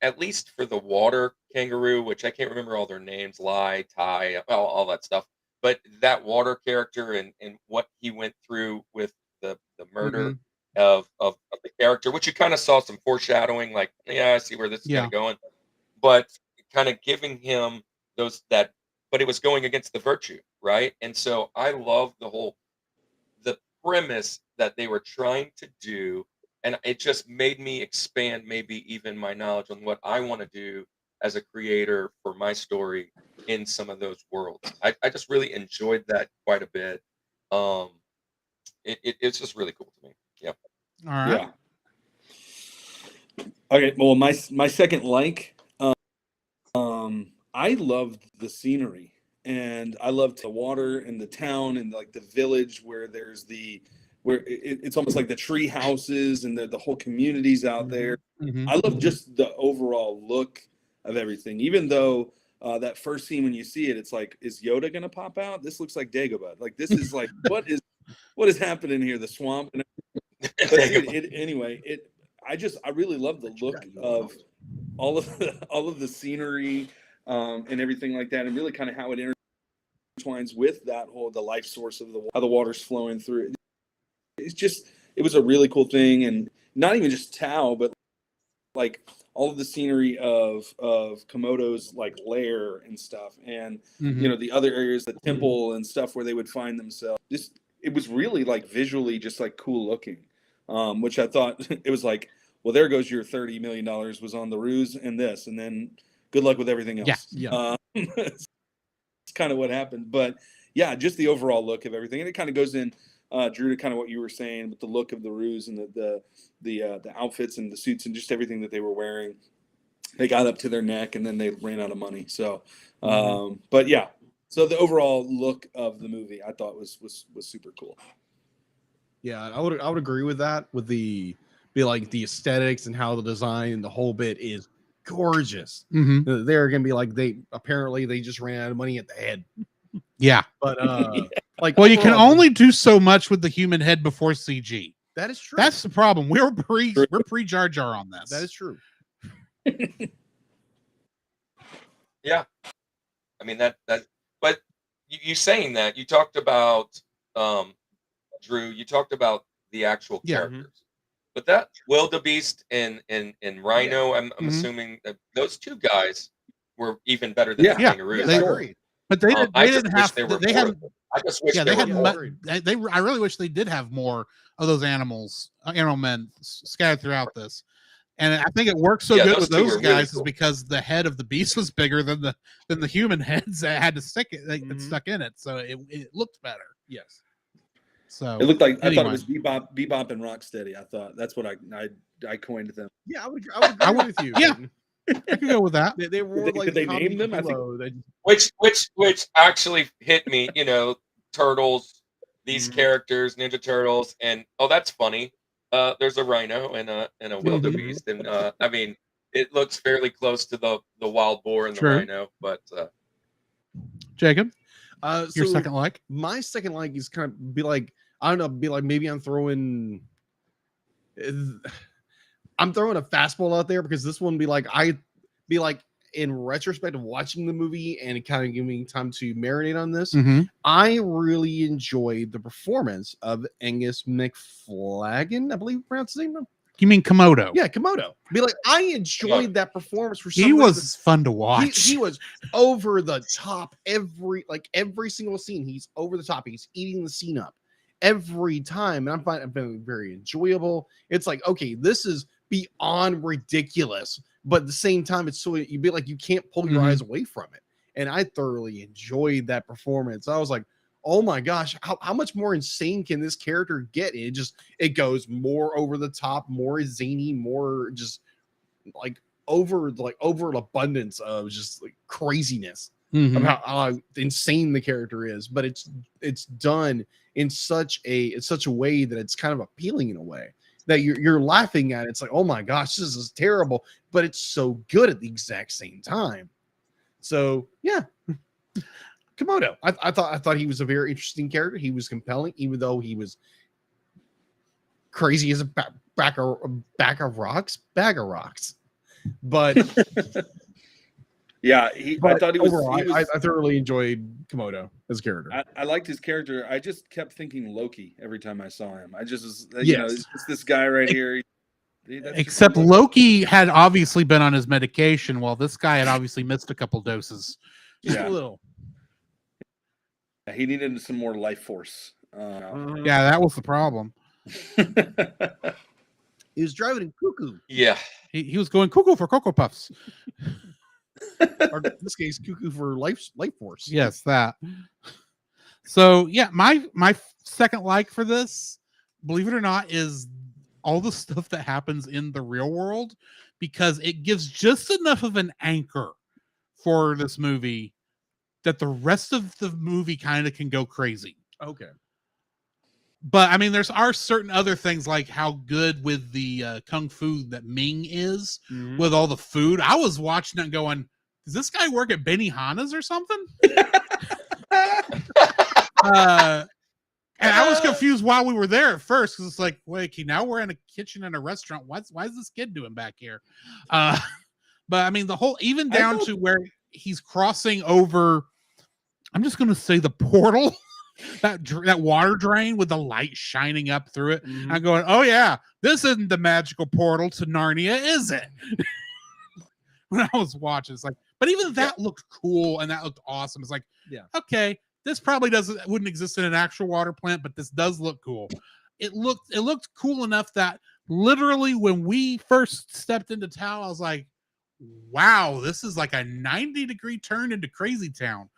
at least for the water kangaroo, which I can't remember all their names, Lai, Tai, all that stuff. But that water character and what he went through with the murder of the character, which you kind of saw some foreshadowing, like, yeah, I see where this is Yeah. gonna go, but kind of giving him but it was going against the virtue, right? And so I love the premise that they were trying to do, and it just made me expand maybe even my knowledge on what I want to do as a creator for my story in some of those worlds. I just really enjoyed that quite a bit. It's just really cool to me. Yeah. All right. Yeah. Okay. Well, my second like, I loved the scenery, and I loved the water and the town and like the village where there's it's almost like the tree houses and the whole communities out there. Mhm. I love just the overall look of everything. Even though that first scene when you see it, it's like, is Yoda gonna pop out? This looks like Dagobah. Like this is like what is happening here? The swamp. And but dude, I really love the look of all of the scenery and everything like that, and really kind of how it intertwines with that the life source of how the water's flowing through. It's just it was a really cool thing, and not even just Tao, but like all of the scenery of Komodo's like lair and stuff, and you know, the other areas, the temple and stuff where they would find themselves. Just it was really like visually just like cool looking, which I thought it was like, well, there goes your $30 million was on the ruse and this, and then good luck with everything else. It's kind of what happened, but yeah, just the overall look of everything, and it kind of goes in. Drew, to kind of what you were saying with the look of the ruse and the outfits and the suits and just everything that they were wearing. They got up to their neck and then they ran out of money. So, but yeah, so the overall look of the movie I thought was super cool. Yeah, I would agree with that. With the the aesthetics and how the design and the whole bit is gorgeous. They're gonna be like they just ran out of money at the head. Yeah, but like, well, you can only do so much with the human head before CG. That is true. That's the problem. We're pre Jar Jar on this. That is true. Yeah, I mean that. But you saying that, you talked about Drew. You talked about the actual characters, but that wildebeest and Rhino. I'm assuming that those two guys were even better than the kangaroos. They agreed. But they didn't have. They had. I just wish they had. I really wish they did have more of those animal men scattered throughout this. And I think it worked so good with those guys is because the head of the beast was bigger than the human heads that had to stick it that stuck in it, so it looked better. Yes. So it looked like I thought it was Bebop and Rocksteady. I thought that's what I coined them. Yeah, I would agree with you. Yeah. I could go with that. They were like, did they name them? I think which actually hit me. You know, turtles, these characters, Ninja Turtles, and that's funny. There's a rhino and a wildebeest, and I mean, it looks fairly close to the wild boar and the rhino. But Jacob, so your second like? My second like is kind of be like, I don't know, be like maybe I'm throwing a fastball out there, because this one I'd be like in retrospect of watching the movie and kind of giving me time to marinate on this. I really enjoyed the performance of Angus McFlagan, I believe you pronounce his name. You mean Komodo? Yeah, Komodo. Be like, I enjoyed that performance for some reason. He was fun to watch. He was over the top every single scene. He's over the top. He's eating the scene up every time. And I'm finding very enjoyable. It's like, okay, this is beyond ridiculous, but at the same time, it's so you'd be like, you can't pull your eyes away from it. And I thoroughly enjoyed that performance. I was like, oh my gosh, how much more insane can this character get? It goes more over the top, more zany, more just like over an abundance of just like craziness of how insane the character is. But it's done in such a way that it's kind of appealing in a way that you're laughing at. It's like, oh my gosh, this is terrible, but it's so good at the exact same time. So yeah. Komodo. I thought he was a very interesting character. He was compelling, even though he was crazy as a bag of rocks. But yeah, I thought he was. Overall, I thoroughly enjoyed Komodo as a character. I liked his character. I just kept thinking Loki every time I saw him. I just was, you know, it's just this guy right here. Except Loki had obviously been on his medication, while this guy had obviously missed a couple doses. Just a little. He needed some more life force. Yeah, that was the problem. He was driving him cuckoo. Yeah, he was going cuckoo for Cocoa Puffs. Or in this case, cuckoo for life force. Yes, that. So yeah, my second like for this, believe it or not, is all the stuff that happens in the real world, because it gives just enough of an anchor for this movie that the rest of the movie kind of can go crazy. Okay. But I mean, are certain other things, like how good with the kung fu that Ming is with all the food. I was watching it and going, does this guy work at Benihana's or something? And I was confused while we were there at first, because it's like, wait, now we're in a kitchen in a restaurant. Why is this kid doing back here? But I mean, the whole, even down to where he's crossing over, I'm just going to say the portal that water drain with the light shining up through it. Mhm. I'm going, oh yeah, this isn't the magical portal to Narnia, is it? When I was watching, it's like, but even that looked cool and that looked awesome. It's like, Yeah. okay, this probably wouldn't exist in an actual water plant, but this does look cool. It looked cool enough that literally when we first stepped into town, I was like, wow, this is like a 90-degree turn into Crazy Town.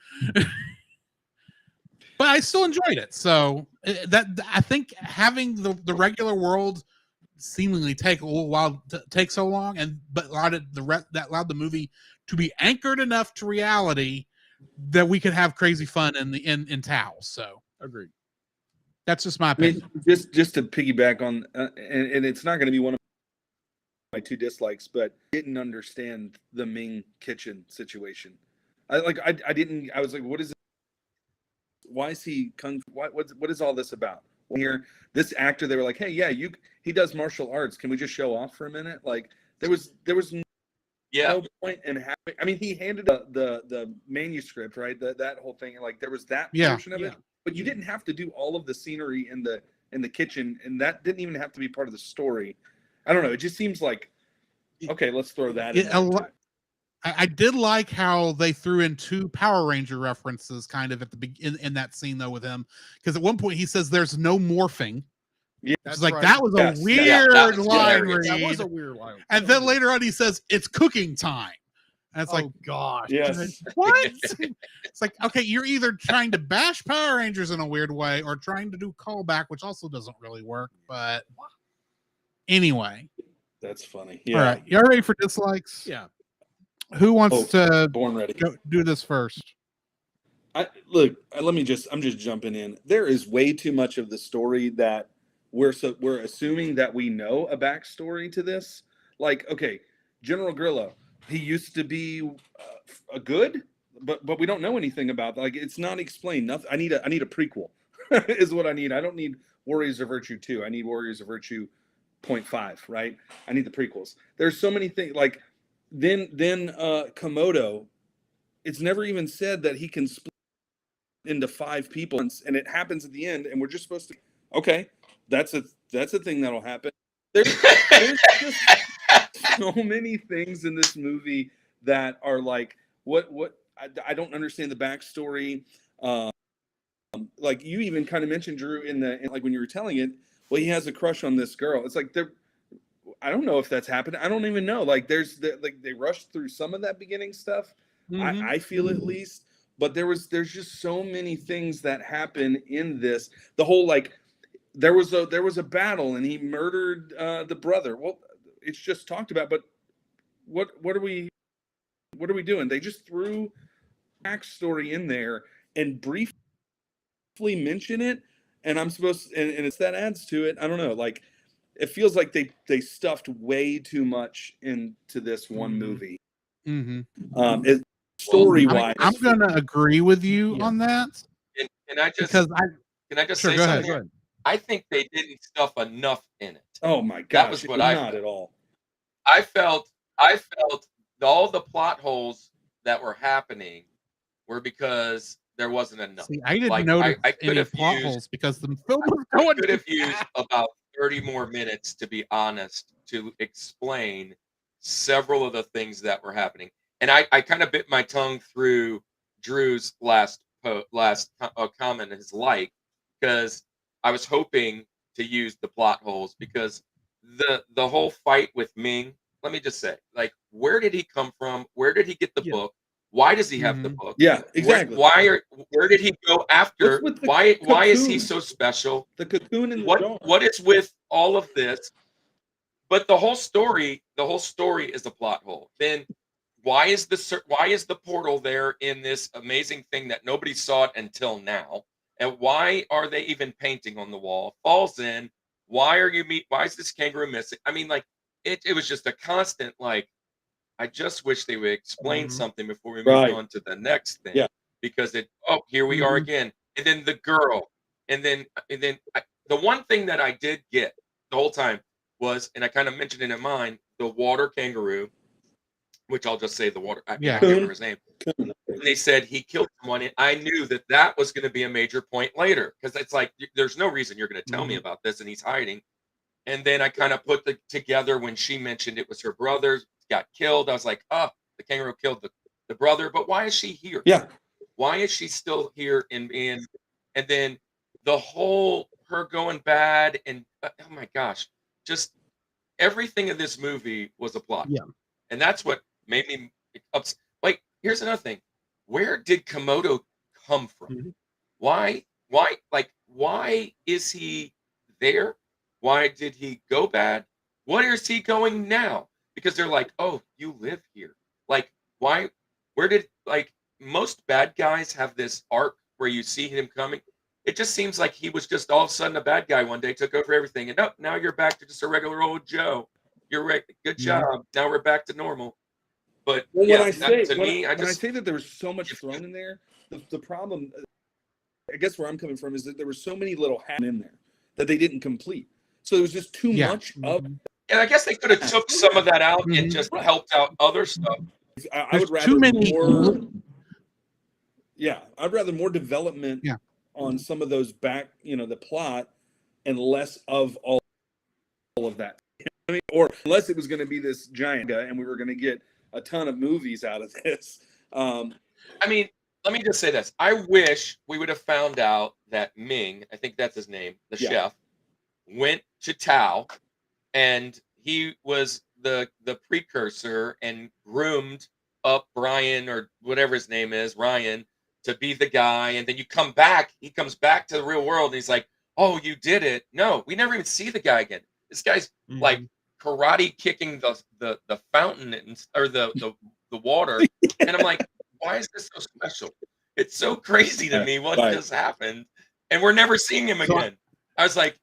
But I still enjoyed it. So that I think having the regular world seemingly take a little while to take so long, but that allowed the movie to be anchored enough to reality that we could have crazy fun in Tao. So Agreed. that's just my I opinion. mean, just to piggyback on, and it's not going to be one of my 2 dislikes, but I didn't understand the Ming kitchen situation. I was like, what is it? Why is he kung? What is all this about? Here, this actor, they were like, hey, yeah, he does martial arts. Can we just show off for a minute? Like, there was no point in having. I mean, he handed the manuscript, right? That whole thing, like there was that portion of it, but you didn't have to do all of the scenery in the kitchen, and that didn't even have to be part of the story. I don't know. It just seems like, okay, let's throw that in there. I did like how they threw in 2 Power Ranger references kind of at the beginning in that scene though with him, because at one point he says there's no morphing. Yeah, it's like right. that was a weird line read. That was a weird line. And then later on he says it's cooking time. And it's like, gosh. Yes. what? It's like, okay, you're either trying to bash Power Rangers in a weird way or trying to do callback, which also doesn't really work. But anyway. That's funny. Yeah. All right. Y'all ready for dislikes? Yeah. Who wants to born ready? Do this first? I'm just jumping in. There is way too much of the story that we're assuming that we know a backstory to this. Like, okay, General Grillo, he used to be a good, but we don't know anything about that. Like, it's not explained. Nothing. I need a prequel is what I need. I don't need Warriors of Virtue 2. I need Warriors of Virtue 0.5, right? I need the prequels. There's so many things. Like, then Komodo, it's never even said that he can split into 5 people, and it happens at the end, and we're just supposed to, okay, that's a thing that'll happen. There's just so many things in this movie that are like, what I don't understand the backstory. Like you even kind of mentioned, Drew, in like when you were telling it, well, he has a crush on this girl. It's like I don't know if that's happened. I don't even know. Like they rushed through some of that beginning stuff. Mm-hmm. I feel at least, but there's just so many things that happen in this. The whole, like, there was a battle and he murdered the brother. Well, it's just talked about, but what are we doing? They just threw backstory in there and briefly mention it, and I'm supposed and it's that adds to it. I don't know, like it feels like they stuffed way too much into this one movie. Mm-hmm. Story wise, I'm gonna agree with you on that. Can I just sure, say something? Ahead. I think they didn't stuff enough in it. Oh my gosh, that was what I not felt. At all. I felt all the plot holes that were happening were because there wasn't enough. See, I didn't notice any plot holes because the film was going. I could have used about 30 more minutes, to be honest, to explain several of the things that were happening. And I kind of bit my tongue through Drew's last comment, his like, because I was hoping to use the plot holes, because the whole fight with Ming, let me just say, like, where did he come from? Where did he get the book? Why does he have the book? Yeah, exactly. Where did he go after? Why is he so special? The cocoon and the what is with all of this? But the whole story is a plot hole. Then why is the portal there in this amazing thing that nobody saw it until now? And why are they even painting on the wall? Falls in. Why is this kangaroo missing? I mean, like, it was just a constant, like, I just wish they would explain something before we move on to the next thing. Yeah. Because here we are again. And then the girl. And then the one thing that I did get the whole time was, and I kind of mentioned it in mine, the water kangaroo, which I'll just say the water. I can't remember his name. they said he killed someone, I knew that was going to be a major point later, because it's like there's no reason you're going to tell me about this, and he's hiding. And then I kind of put together when she mentioned it was her brother got killed. I was like, oh, the kangaroo killed the brother, but why is she here? Yeah. Why is she still here? And then the whole her going bad and oh my gosh, just everything in this movie was a plot. Yeah. And that's what made me upset. Like, here's another thing. Where did Komodo come from? Why is he there? Why did he go bad? What is he going now? Because they're like, oh, you live here. Like, why? Where did, like, most bad guys have this arc where you see him coming? It just seems like he was just all of a sudden a bad guy one day, took over everything, and now you're back to just a regular old Joe. You're right. Good job. Now we're back to normal. But Well, yeah, when I say I that there was so much thrown in there, the problem, I guess where I'm coming from, is that there were so many little hats in there that they didn't complete. So there was just too much of. And I guess they could have took some of that out and just helped out other stuff. I would rather too many. more. Yeah, I'd rather more development Yeah. on some of those back, the plot, and less of all of that. I mean, or unless it was going to be this giant guy, and we were going to get a ton of movies out of this. I mean, let me just say this. I wish we would have found out that Ming, I think that's his name, the chef, went to Tao, and he was the precursor and groomed up Brian, or whatever his name is, Ryan, to be the guy. And then he comes back to the real world, and he's like, oh, you did it. No, we never even see the guy again. This guy's like karate kicking the fountain or the water. And I'm like, why is this so special? It's so crazy to me what just happened. And we're never seeing him again. I was like,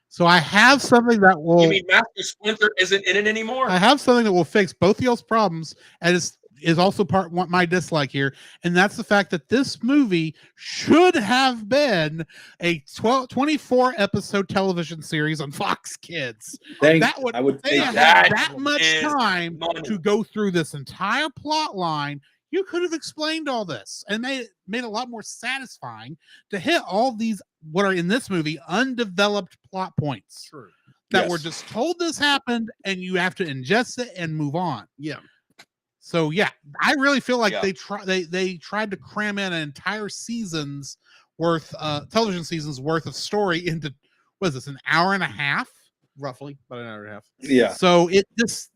So I have something that will. you mean Master Splinter isn't in it anymore? I have something that will fix both of y'all's problems, and is also part one my dislike here, and that's the fact that this movie should have been a 24 episode television series on Fox Kids. They had that much time to go through this entire plot line. You could have explained all this and made it a lot more satisfying to hit all these what are in this movie undeveloped plot points that were just told this happened, and you have to ingest it and move on. Yeah. So yeah, I really feel like they tried to cram in an entire season's worth, television season's worth of story into what is this, an hour and a half, roughly about an hour and a half. Yeah. So it just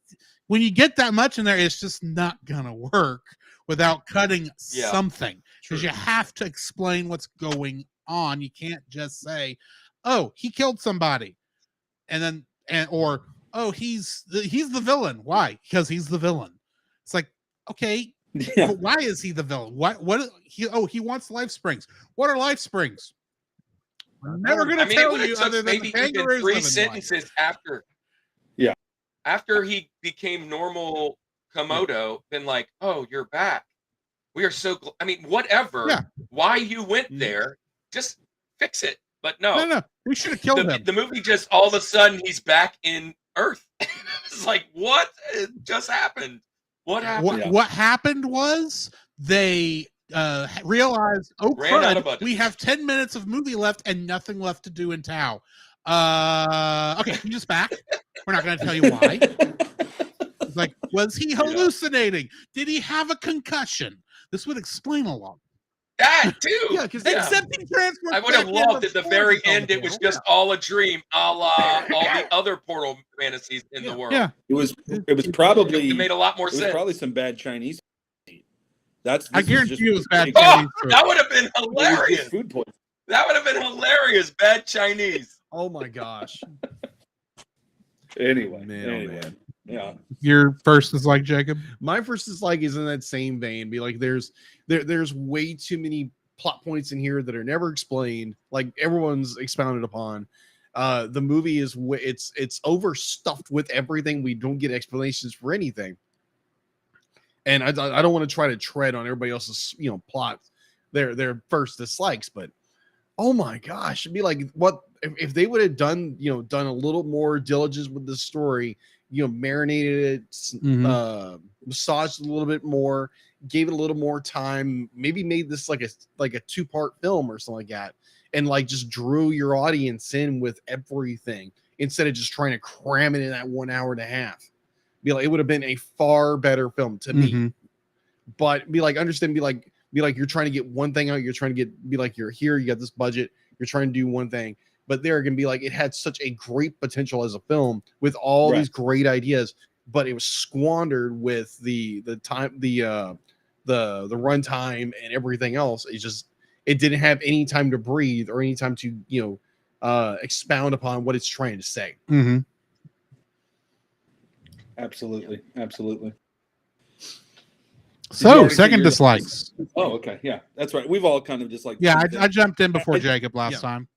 when you get that much in there, it's just not gonna work without cutting something, because you have to explain what's going on. You can't just say, "Oh, he killed somebody," or "Oh, he's the villain." Why? Because he's the villain. It's like, okay, but why is he the villain? He wants life springs. What are life springs? I'm never going to tell you other than maybe even 3 sentences after. Yeah. After he became normal Komodo, then like, oh, you're back. We are so I mean, whatever. Yeah. Why you went there, just fix it. But no. We should have killed him. The movie just all of a sudden he's back in Earth. It's like, what just happened? What happened? What happened was they realized, oh, we have 10 minutes of movie left and nothing left to do in Tao. Okay, he's just back. We're not going to tell you why. It's like, was he hallucinating? Did he have a concussion? This would explain a lot. That too. Yeah, because accepting transfer. I would have loved at the very end. It was just all a dream, a la all the other Portal fantasies in the world. Yeah, it was probably. It made a lot more sense. It was probably some bad Chinese. I guarantee you it was bad Chinese. That would have been hilarious. Food poisoning. That would have been hilarious. Bad Chinese. Oh my gosh. Anyway. Man. Yeah. Your first is like Jacob. My first is like is in that same vein. Be like, there's way too many plot points in here that are never explained. Like everyone's expounded upon. The movie is it's overstuffed with everything. We don't get explanations for anything. And I don't want to try to tread on everybody else's plot, their first dislikes, but oh my gosh, it'd be like what if they would have done a little more diligence with the story. marinated it, Mhm. massaged it a little bit more, gave it a little more time, maybe made this like a 2-part film or something like that, and like just drew your audience in with everything instead of just trying to cram it in that 1 hour and a half. Be like, it would have been a far better film to me. Mhm. But be like, understand, be like you're trying to get one thing out, you're trying to be like, you're here, you got this budget, you're trying to do one thing, but they're gonna be like, it had such a great potential as a film with all these great ideas, but it was squandered with the time, the runtime and everything else. It didn't have any time to breathe or any time to expound upon what it's trying to say. Mhm. Absolutely. Absolutely. So, already say second your- dislikes. Oh, okay. Yeah, that's right. We've all kind of disliked. Yeah, some I things. jumped in before I- Jacob last time.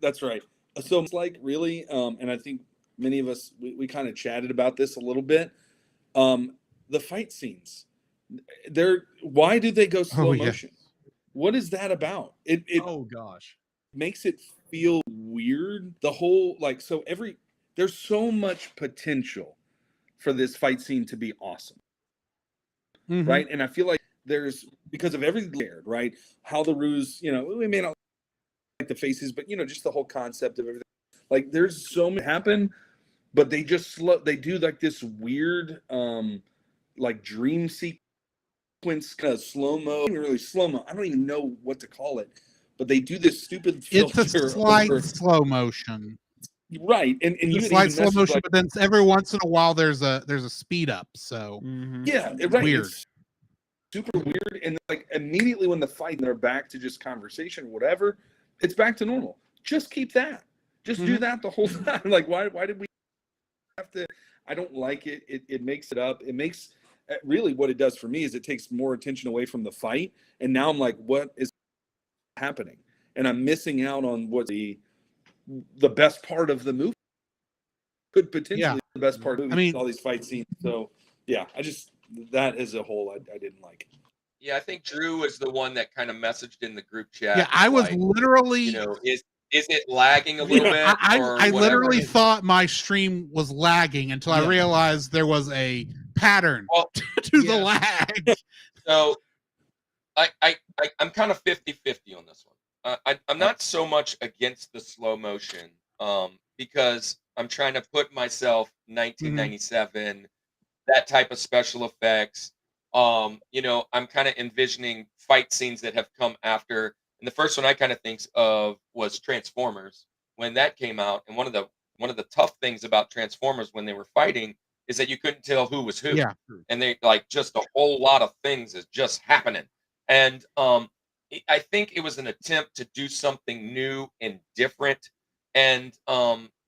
That's right. So it's like really, and I think many of us we kind of chatted about this a little bit. The fight scenes, why do they go slow yeah. motion? What is that about? It Oh gosh. makes it feel weird. The whole there's so much potential for this fight scene to be awesome, Mhm. right? And I feel like there's, because of everything there, right? How the ruse, we may not like the faces, but just the whole concept of everything. Like there's so many happen, but they just they do like this weird like dream sequence, kind of slow-mo, not really slow-mo. I don't even know what to call it, but they do this stupid filter. It's a slight over- slow motion. right. And It's you a slight slow motion, like, but then every once in a while there's a speed up. So yeah, right. weird. It's super weird. And like immediately when the fight and they're back to just conversation or whatever, it's back to normal. Just keep that. Just do that the whole time. Like why did we have to? I don't like it. It makes it up. It makes really what it does for me is it takes more attention away from the fight. And now I'm like, what is happening? And I'm missing out on what the best part of the movie could potentially be the best part of the movie. I mean, all these fight scenes. So yeah, that as a whole, I didn't like. Yeah, I think Drew was the one that kind of messaged in the group chat. Yeah, I was like, literally. is it lagging a little bit? I literally thought my stream was lagging until I realized there was a pattern to the lag. So I'm kind of 50-50 on this one. I'm not so much against the slow motion because I'm trying to put myself 1997, that type of special effects. I'm kind of envisioning fight scenes that have come after. And the first one I kind of think of was Transformers when that came out. And one of the tough things about Transformers when they were fighting is that you couldn't tell who was who. Yeah. And they like just a whole lot of things is just happening. And I think it was an attempt to do something new and different. And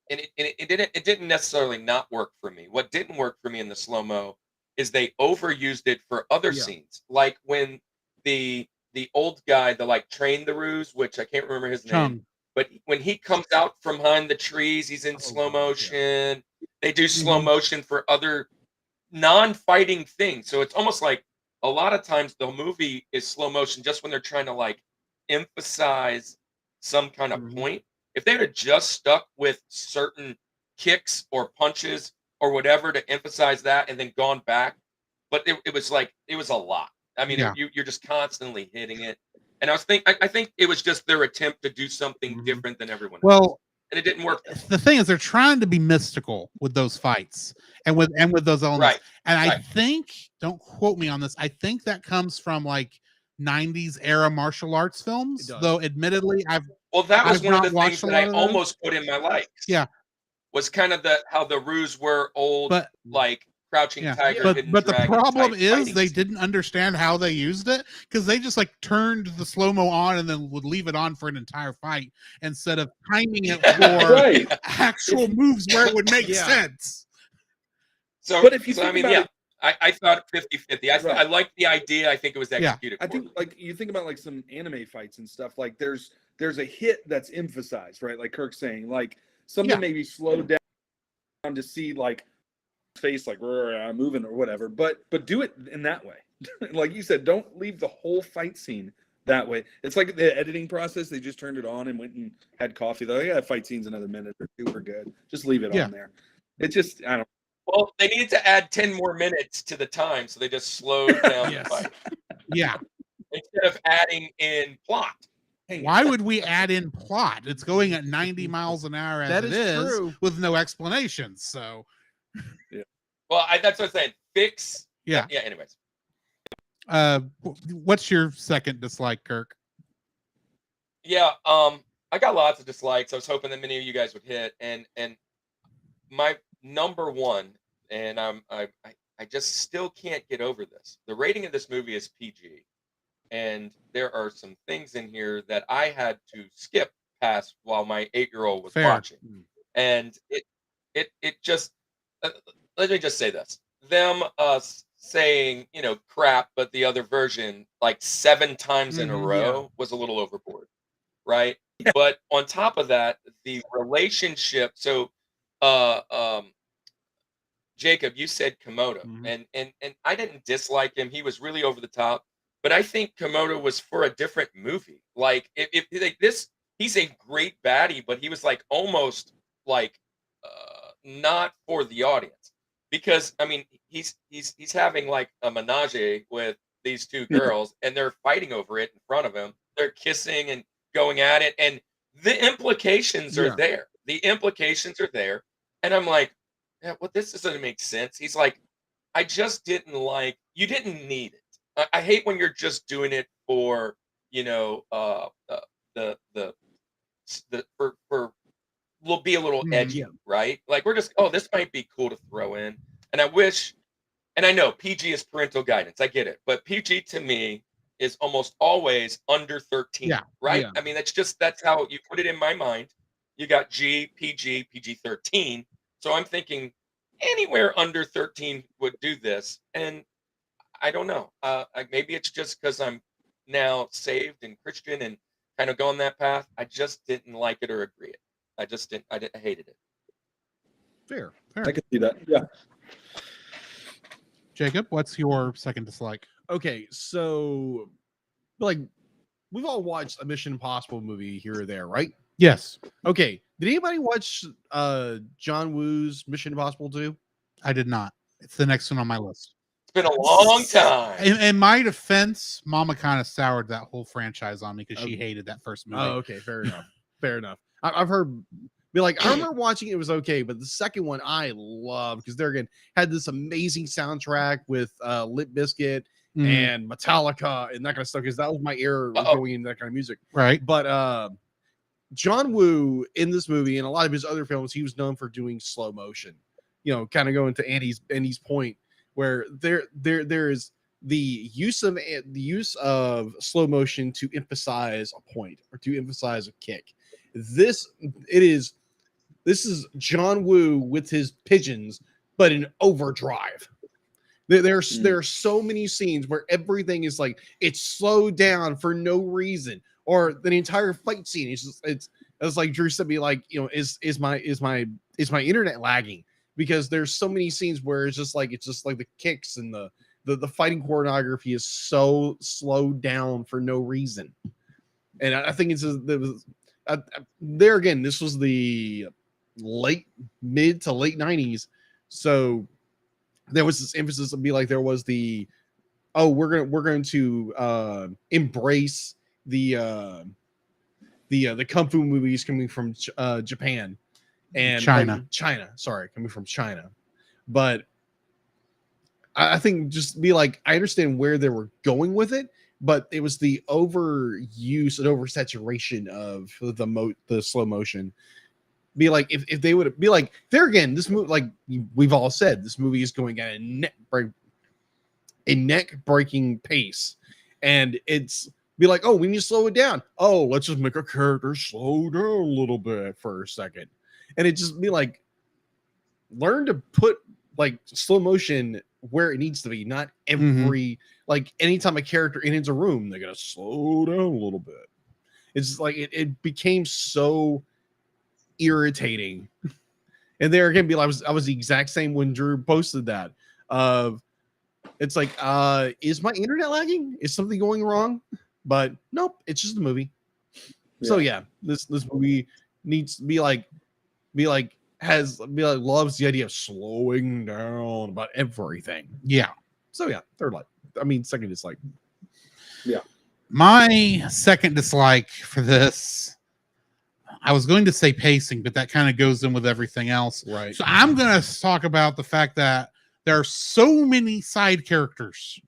it didn't necessarily not work for me. What didn't work for me in the slow-mo is they overused it for other scenes. Like when the old guy, trained the ruse, which I can't remember his name, but when he comes out from behind the trees, he's in slow motion. They do slow motion for other non-fighting things. So it's almost like a lot of times the movie is slow motion just when they're trying to like emphasize some kind of point. If they had just stuck with certain kicks or punches or whatever to emphasize that and then gone back, but it was a lot. I mean, you're just constantly hitting it. And I think it was just their attempt to do something different than everyone else. And it didn't work. The thing is, they're trying to be mystical with those fights and with those elements. And I think, don't quote me on this, I think that comes from like 90s era martial arts films. Though admittedly, that was one of the things that I almost put in my likes. Yeah. Was kind of how the ruse were old, but like Crouching Tiger, Hidden but the Dragon problem type is fighting they scene. didn't understand how they used it because they just like turned the slow-mo on and then would leave it on for an entire fight instead of timing it for actual moves where it would make sense. So, but if you I thought 50-50. I liked the idea. I think it was executed. I think like you think about like some anime fights and stuff, like there's a hit that's emphasized, right? Like Kirk's saying, like something maybe slowed down to see like face like moving or whatever, but do it in that way. Like you said, don't leave the whole fight scene that way. It's like the editing process. They just turned it on and went and had coffee. They're like, fight scene's another minute or two. We're good. Just leave it on there. It just I don't. Well, they needed to add 10 more minutes to the time, so they just slowed down the Yes. fight Yeah. instead of adding in plot. Why would we add in plot? It's going at 90 miles an hour as That it is is true. with no explanations. So Well, that's what I'm saying. Fix. yeah. Yeah. Anyways, What's your second dislike, Kirk? yeah. I got lots of dislikes. I was hoping that many of you guys would hit, and my number one, and I just still can't get over this. The rating of this movie is PG, and there are some things in here that I had to skip past while my 8-year-old was Fair. watching, and it just let me just say this: them saying crap, but the other version like 7 times in a Mhm, row was a little overboard, right? But on top of that, the relationship. So, Jacob, you said Komodo, Mhm. and I didn't dislike him. He was really over the top, but I think Komodo was for a different movie. Like if like this, he's a great baddie, but he was like almost like not for the audience because I mean he's having like a menage with these two girls and they're fighting over it in front of him. They're kissing and going at it, and the implications are Yeah. there. The implications are there, and I'm like, yeah, well, this doesn't make sense. He's like, I just didn't like. You didn't need it. I hate when you're just doing it for the for will be a little edgy, Yeah. right? Like we're just, oh, this might be cool to throw in. And I wish, and I know PG is parental guidance. I get it, but PG to me is almost always under 13, Yeah, right? yeah. I mean, that's how you put it in my mind. You got G, PG, PG 13. So I'm thinking anywhere under 13 would do this, and I don't know. Maybe it's just because I'm now saved and Christian and kind of going that path. I just didn't like it or agree it. I just didn't. I hated it. Fair. I can see that. Yeah. Jacob, what's your second dislike? Okay, so like we've all watched a Mission Impossible movie here or there, right? Yes, Okay. Did anybody watch John Woo's Mission Impossible 2? I did not. It's the next one on my list. It's been a long time. In my defense, Mama kind of soured that whole franchise on me because she Okay. hated that first movie. Oh, okay, fair enough. Fair enough. I've heard be like, I remember watching it, it was okay, but the second one I loved because there again had this amazing soundtrack with Limp Bizkit Mhm. and Metallica and that kind of stuff because that was my era Uh-oh. going into that kind of music. Right. But John Woo in this movie and a lot of his other films, he was known for doing slow motion. You know, kind of going to Andy's point where there is the use of slow motion to emphasize a point or to emphasize a kick. This is John Woo with his pigeons, but in overdrive. There are so many scenes where everything is like it's slowed down for no reason, or the entire fight scene is just it's like Drew said, be like, you know, is my internet lagging? Because there's so many scenes where it's just like the kicks and the fighting choreography is so slowed down for no reason. And I think there again, this was the mid to late 90s, so there was this emphasis to be like there was the we're going to embrace the kung fu movies coming from Japan and China. coming from China. But I think just be like, I understand where they were going with it, but it was the overuse and oversaturation of the slow motion. Be like, if they would be like, there again, this movie, like we've all said, this movie is going at a neck breaking pace, and it's be like, oh, we need to slow it down. Oh, let's just make a character slow down a little bit for a second, and it just be like, learn to put like slow motion where it needs to be, not every like anytime a character enters a room, they gotta slow down a little bit. It's just like it became so irritating. And there again, I was the exact same when Drew posted that. It's like, is my internet lagging? Is something going wrong? But nope, it's just a movie. So yeah, this movie needs to be like loves the idea of slowing down about everything. Yeah. So yeah, third like. I mean, second dislike. My second dislike for this, I was going to say pacing, but that kind of goes in with everything else. Right. So I'm going to talk about the fact that there are so many side characters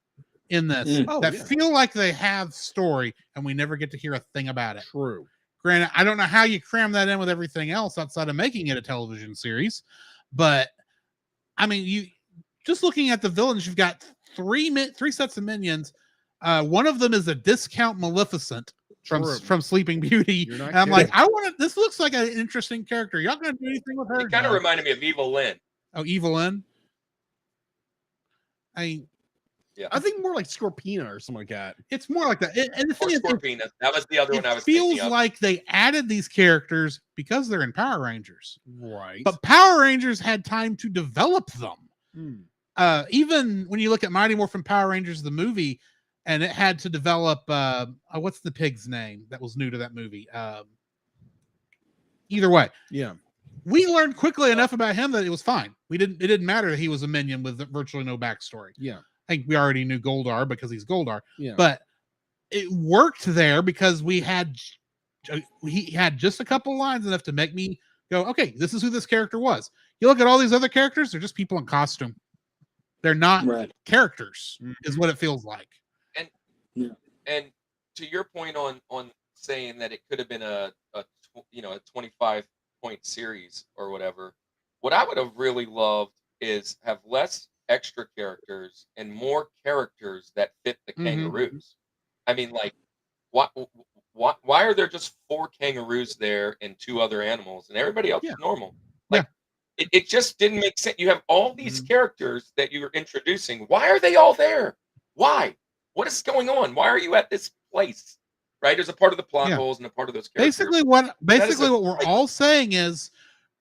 in this that feel like they have story, and we never get to hear a thing about it. True. Granted, I don't know how you cram that in with everything else outside of making it a television series, but I mean, you just looking at the villains, you've got three sets of minions. One of them is a discount Maleficent from Sleeping Beauty. And I'm like, this looks like an interesting character. Y'all gonna do anything with her? It kind of reminded me of Evil Lynn. Oh, Evil Lynn. I think more like Scorpina or something like that. It's more like that. And the thing is, Scorpina. That was the other one I was thinking of. It feels like they added these characters because they're in Power Rangers. Right. But Power Rangers had time to develop them. Even when you look at Mighty Morphin Power Rangers, the movie, and it had to develop what's the pig's name that was new to that movie? Either way. Yeah. We learned quickly enough about him that it was fine. It didn't matter that he was a minion with virtually no backstory. Yeah. I think we already knew Goldar because he's Goldar. Yeah. But it worked there because he had just a couple lines enough to make me go, okay, this is who this character was. You look at all these other characters, they're just people in costume. They're not characters, is what it feels like. And to your point on saying that it could have been a 25-point series or whatever, what I would have really loved is have less extra characters and more characters that fit the kangaroos. I mean, like, why are there just 4 kangaroos there and 2 other animals and everybody else is normal? Like, it just didn't make sense. You have all these characters that you're introducing. Why are they all there? Why? What is going on? Why are you at this place? Right? There's a part of the plot holes and a part of those characters. Basically, what we're all saying is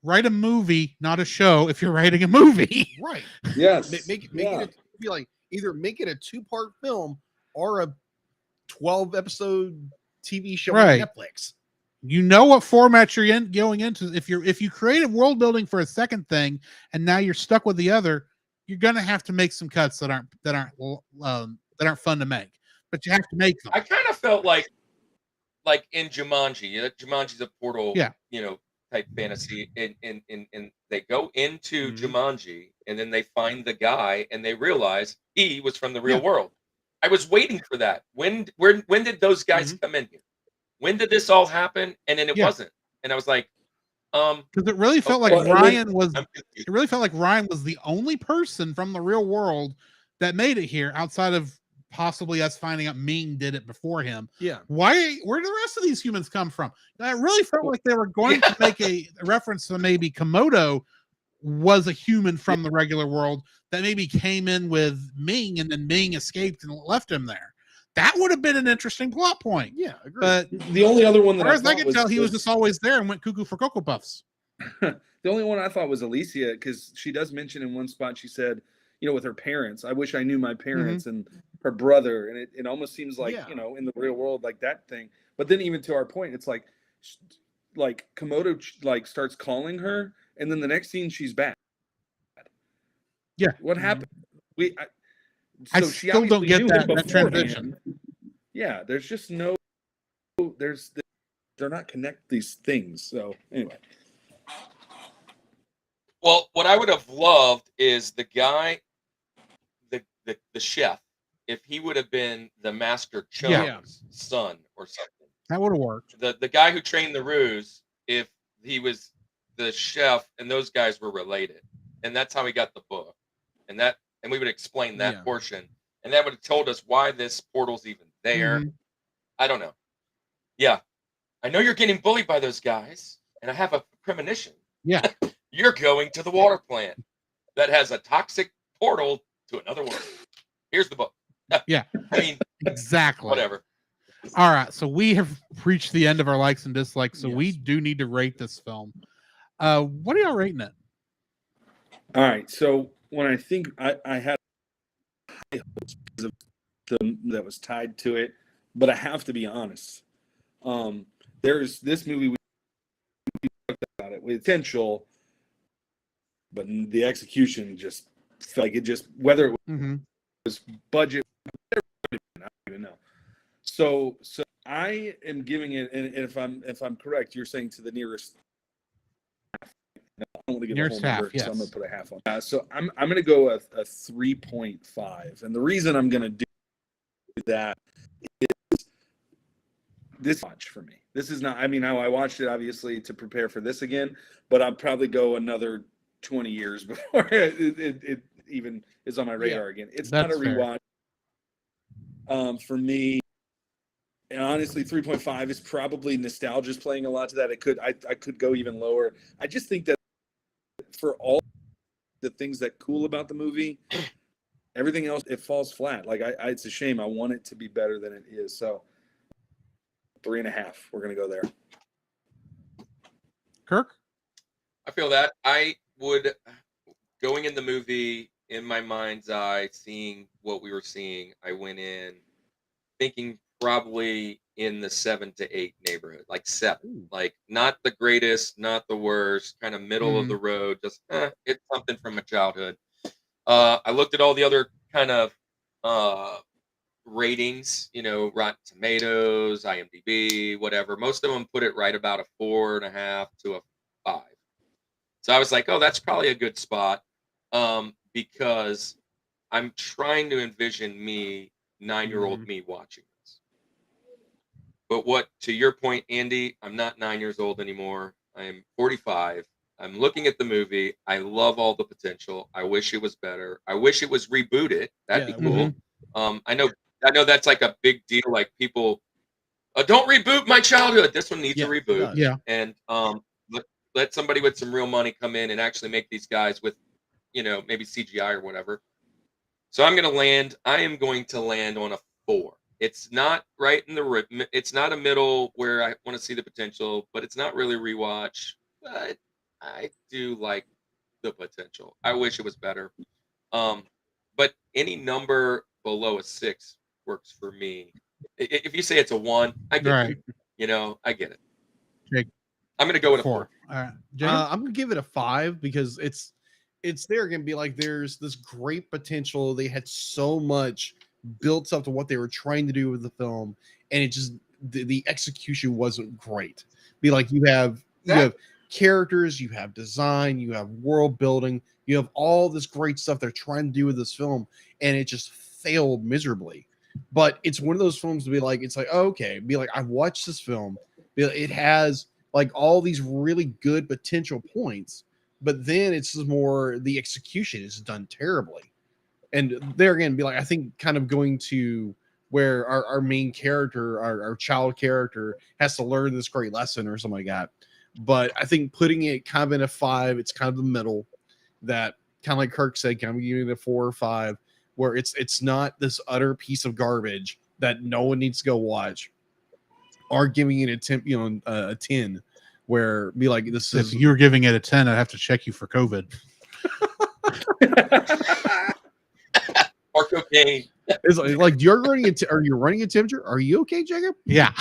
write a movie, not a show, if you're writing a movie. Right. Yes. Make it be like either make it a 2-part film or a 12-episode TV show on Netflix. You know what format you're going into. If you create a world building for a second thing and now you're stuck with the other, you're gonna have to make some cuts that aren't fun to make. But you have to make them. I kind of felt like in Jumanji. Jumanji's a portal, type fantasy, and they go into Jumanji and then they find the guy and they realize he was from the real world. I was waiting for that. When did those guys come in here? When did this all happen? And then it wasn't. And I was like, because it really felt like Ryan was. It really felt like Ryan was the only person from the real world that made it here, outside of possibly us finding out Ming did it before him. Yeah. Where did the rest of these humans come from? It really felt like they were going to make a reference to maybe Komodo was a human from the regular world that maybe came in with Ming and then Ming escaped and left him there. That would have been an interesting plot point. Yeah, agreed. But the only other one that I can tell, he was just always there and went cuckoo for Cocoa Puffs. The only one I thought was Alicia, because she does mention in one spot, she said, with her parents, I wish I knew my parents and her brother. And it almost seems like, in the real world, like that thing. But then even to our point, it's like Komodo starts calling her. And then the next scene, she's back. Yeah. What happened? I still don't get that transition. Yeah. There's just no, they're not connect these things. So anyway. Well, what I would have loved is the guy, the chef, if he would have been the Master Chung's son or something. That would have worked. The guy who trained the Roos, if he was the chef and those guys were related. And that's how he got the book. And we would explain that portion. And that would have told us why this portal's even there. I don't know. Yeah. I know you're getting bullied by those guys, and I have a premonition. Yeah. You're going to the water plant that has a toxic portal to another world. Here's the book. Yeah. I mean, exactly. Whatever. All right. So we have reached the end of our likes and dislikes. So we do need to rate this film. What are y'all rating it? All right. So when I think I had high hopes because of that was tied to it, but I have to be honest. There's this movie we talked about it with potential but the execution just felt like it just, whether it Mm-hmm. was budget, I don't even know. So I am giving it, and if I'm correct, you're saying to the nearest. I don't want to give Nearest a whole number, half, yes. so I'm going to put a half on. So I'm going to go a 3.5, and the reason I'm going to do that is this watch for me. This is not. I mean, I watched it obviously to prepare for this again, but I'll probably go another 20 years before it even is on my radar again. It's not a rewatch. For me, and honestly, 3.5 is probably nostalgia's playing a lot to that. I could go even lower. I just think that for all the things that cool about the movie, everything else, it falls flat. Like it's a shame. I want it to be better than it is. So 3.5. We're gonna go there. Kirk? I feel that. I would, going in the movie, in my mind's eye, seeing what we were seeing, I went in thinking probably in the 7 to 8 neighborhood, like 7, like not the greatest, not the worst, kind of middle of the road, just it's something from my childhood. I looked at all the other kind of ratings, Rotten Tomatoes, IMDb, whatever. Most of them put it right about a 4.5 to a 5. So I was like, oh, that's probably a good spot, because I'm trying to envision me, 9-year-old me, watching this. But what, to your point, Andy, I'm not 9 years old anymore. I'm 45. I'm looking at the movie. I love all the potential. I wish it was better. I wish it was rebooted. That'd be cool. I know that's like a big deal. Like people, don't reboot my childhood. This one needs a reboot. Yeah. And let somebody with some real money come in and actually make these guys with, maybe CGI or whatever. So I am going to land on a 4. It's not right in the it's not a middle where I want to see the potential, but it's not really rewatch. But I do like the potential. I wish it was better. But any number below a 6 works for me. If you say it's a 1, I get it. I get it. Jake, I'm going to go with a 4. All right. I'm gonna give it a 5 because it's there gonna be like there's this great potential. They had so much built up to what they were trying to do with the film, and it just the execution wasn't great. Be like you have characters, you have design, you have world building, you have all this great stuff they're trying to do with this film, and it just failed miserably. But it's one of those films to be like, it's like, oh, okay, be like, I've watched this film. It has like all these really good potential points, but then it's just more the execution is done terribly. And there again, be like, I think kind of going to where our main character, our child character, has to learn this great lesson or something like that. But I think putting it kind of in a 5, it's kind of the middle, that kind of like Kirk said, kind of giving it a 4 or 5, where it's not this utter piece of garbage that no one needs to go watch, or giving it a 10, where be like, this if is. you were giving it a 10, I'd have to check you for COVID. Or cocaine. It's like you're running are you running a temperature? Are you okay, Jacob? Yeah.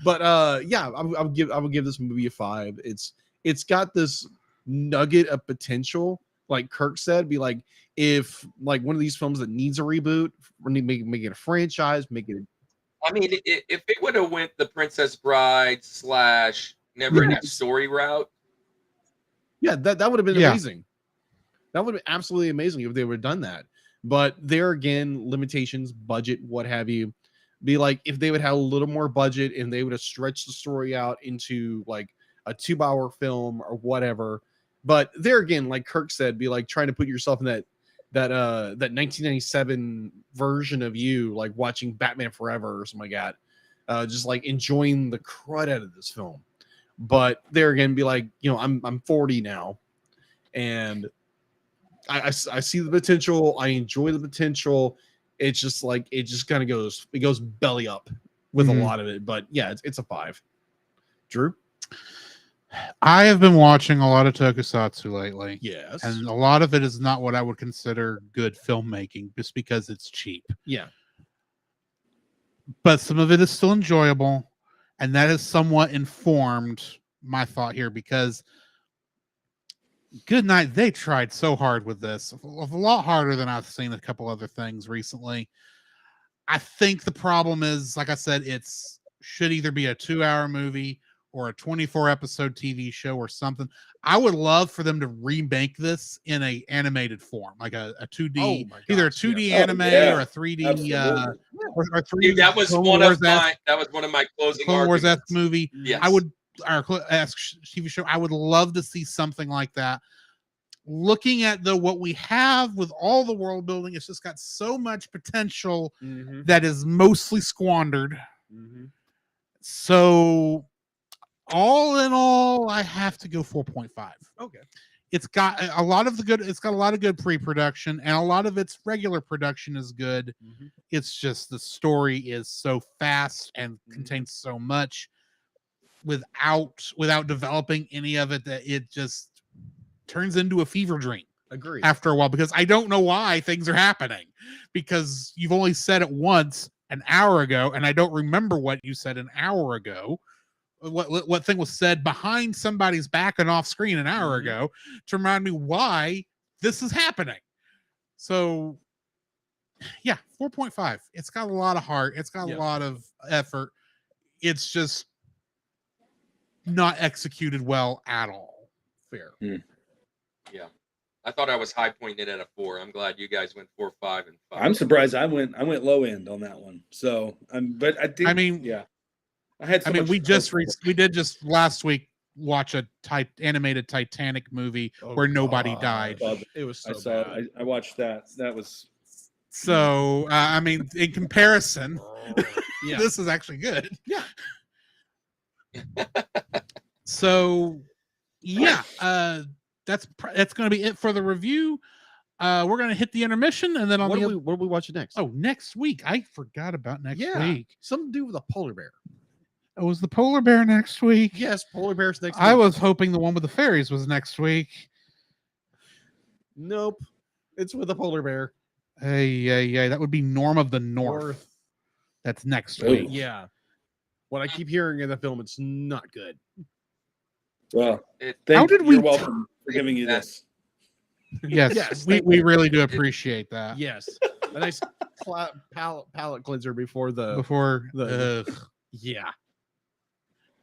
But I would give this movie a 5. It's got this nugget of potential, like Kirk said. Be like, if like one of these films that needs a reboot, make it a franchise, make it. I mean, if it would have went the Princess Bride / Never Ending Story route, yeah, that would have been amazing. That would have been absolutely amazing if they would have done that. But there again, limitations, budget, what have you. Be like, if they would have a little more budget and they would have stretched the story out into like a 2-hour film or whatever. But there again, like Kirk said, be like trying to put yourself in that 1997 version of you, like watching Batman Forever or something like that. Just like enjoying the crud out of this film. But there again, be like, I'm 40 now, and I see the potential. I enjoy the potential. It's just like it just kind of goes belly up with a lot of it. But yeah, it's a 5. Drew, I have been watching a lot of tokusatsu lately. Yes, and a lot of it is not what I would consider good filmmaking, just because it's cheap. Yeah, but some of it is still enjoyable, and that has somewhat informed my thought here, because Good night. They tried so hard with this, a lot harder than I've seen a couple other things recently. I think the problem is, like I said, should either be a 2-hour movie or a 24-episode TV show or something. I would love for them to remake this in a animated form, like a 2D, either a 2D anime or a 3D, or 3D. Dude, that was one of my closing Clone Wars arguments. movie. Yes. I would, or TV show. I would love to see something like that. Looking at what we have with all the world building, it's just got so much potential that is mostly squandered. So, all in all, I have to go 4.5. Okay. It's got a lot of good pre-production, and a lot of its regular production is good. It's just the story is so fast and contains so much without developing any of it, that it just turns into a fever dream. Agreed. After a while, because I don't know why things are happening, because you've only said it once an hour ago, and I don't remember what you said an hour ago. What thing was said behind somebody's back and off screen an hour ago to remind me why this is happening. So, yeah, 4.5. It's got a lot of heart. It's got a lot of effort. It's just not executed well at all. Fair. Yeah. I thought I was high pointing it at a 4. I'm glad you guys went 4, 5, and 5. I'm surprised I went low end on that one. So but I think we did just last week watch a animated Titanic movie where nobody died. It was so bad. I watched that. That was so. I mean, in comparison, this is actually good. Yeah. So, yeah, that's going to be it for the review. We're going to hit the intermission, and then what are we watching next? Oh, next week. I forgot about next week. Something to do with a polar bear. Oh, was the polar bear next week? Yes, polar bear's next week. I was hoping the one with the fairies was next week. Nope. It's with a polar bear. Hey, that would be Norm of the North. That's next week. Yeah. What I keep hearing in the film, it's not good. Well, you're welcome for giving you this. Yes, we really do appreciate that. Yes. A nice palate cleanser before the yeah.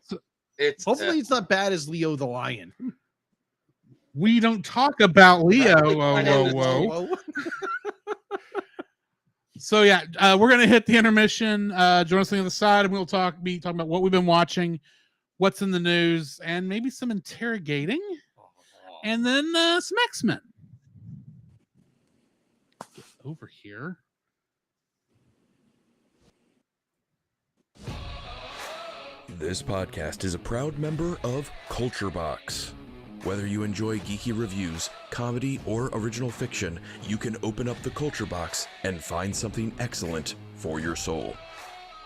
So, hopefully it's not bad as Leo the Lion. We don't talk about Leo. Whoa. So yeah, we're gonna hit the intermission. Join us on the other side, and we'll be talking about what we've been watching, what's in the news, and maybe some interrogating, and then some X-Men. Get over here. This podcast is a proud member of Culture Box. Whether you enjoy geeky reviews, comedy, or original fiction, you can open up the Culture Box and find something excellent for your soul.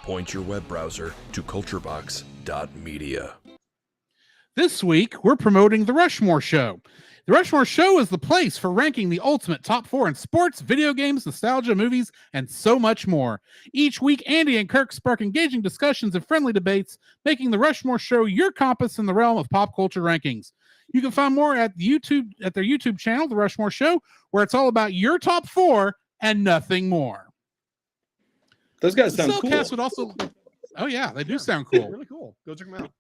Point your web browser to culturebox.media. This week, we're promoting The Rushmore Show. The Rushmore Show is the place for ranking the ultimate top 4 in sports, video games, nostalgia, movies, and so much more. Each week, Andy and Kirk spark engaging discussions and friendly debates, making The Rushmore Show your compass in the realm of pop culture rankings. You can find more at their YouTube channel, The Rushmore Show, where it's all about your top 4 and nothing more. Those guys sound cool. Would also, oh yeah, they do sound cool. Really cool. Go check them out.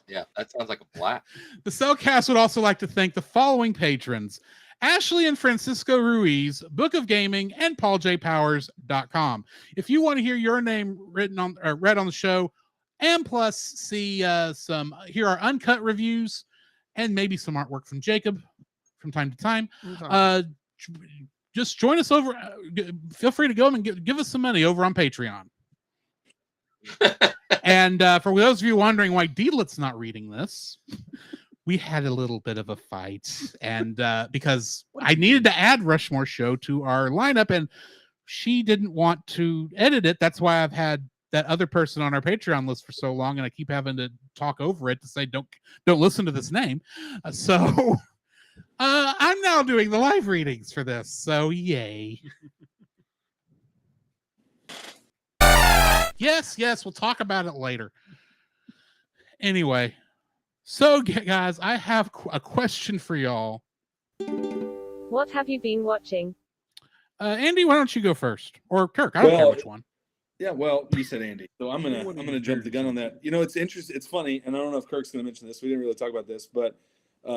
Yeah, that sounds like a blast. The Cellcast would also like to thank the following patrons: Ashley and Francisco Ruiz, Book of Gaming, and PaulJPowers.com. If you want to hear your name read on the show, and plus hear our uncut reviews and maybe some artwork from Jacob from time to time, just join us over. Feel free to go and give us some money over on Patreon. And for those of you wondering why Deedlet's not reading this, we had a little bit of a fight, and because I needed to add Rushmore Show to our lineup, and she didn't want to edit it. That's why I've had that other person on our Patreon list for so long, and I keep having to talk over it to say don't listen to this name. So I'm now doing the live readings for this. So yay. Yes, we'll talk about it later. Anyway, So, guys, I have a question for y'all. What have you been watching? Andy, why don't you go first? Or Kirk, I don't care which one. Yeah, well, you said Andy, so I'm gonna jump the gun on that. You know, it's interesting. It's funny, and I don't know if Kirk's gonna mention this. We didn't really talk about this, but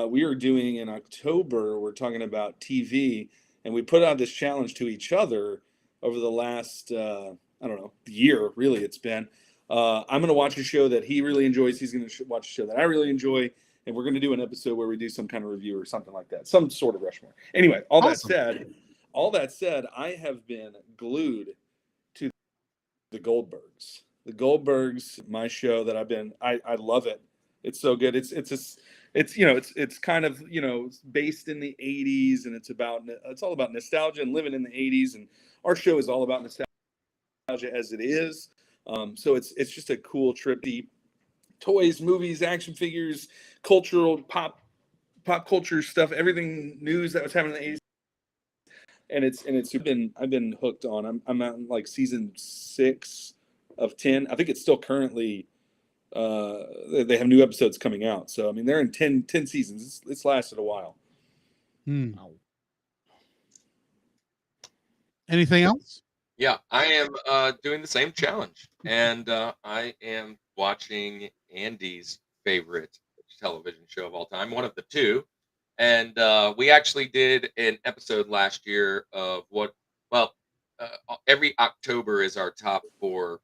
we are doing in October. We're talking about TV, and we put out this challenge to each other over the last I don't know year. Really, it's been. I'm gonna watch a show that he really enjoys. He's gonna watch a show that I really enjoy, and we're gonna do an episode where we do some kind of review or something like that, some sort of Rushmore. Anyway, all that said, I have been glued to the Goldbergs. The Goldbergs, my show that I love it. It's so good. It's kind of, it's based in the 80s, and it's all about nostalgia and living in the 80s, and our show is all about nostalgia as it is. So it's just a cool trip. The toys, movies, action figures, cultural pop culture stuff, everything news that was happening in the 80s. And I've been hooked on. I'm at like season 6 of 10. I think it's still currently they have new episodes coming out. So I mean they're in 10 seasons. It's lasted a while. Anything else? Yeah, I am doing the same challenge, and I am watching Andy's favorite television show of all time, one of the two. And we actually did an episode last year of every October is our top 4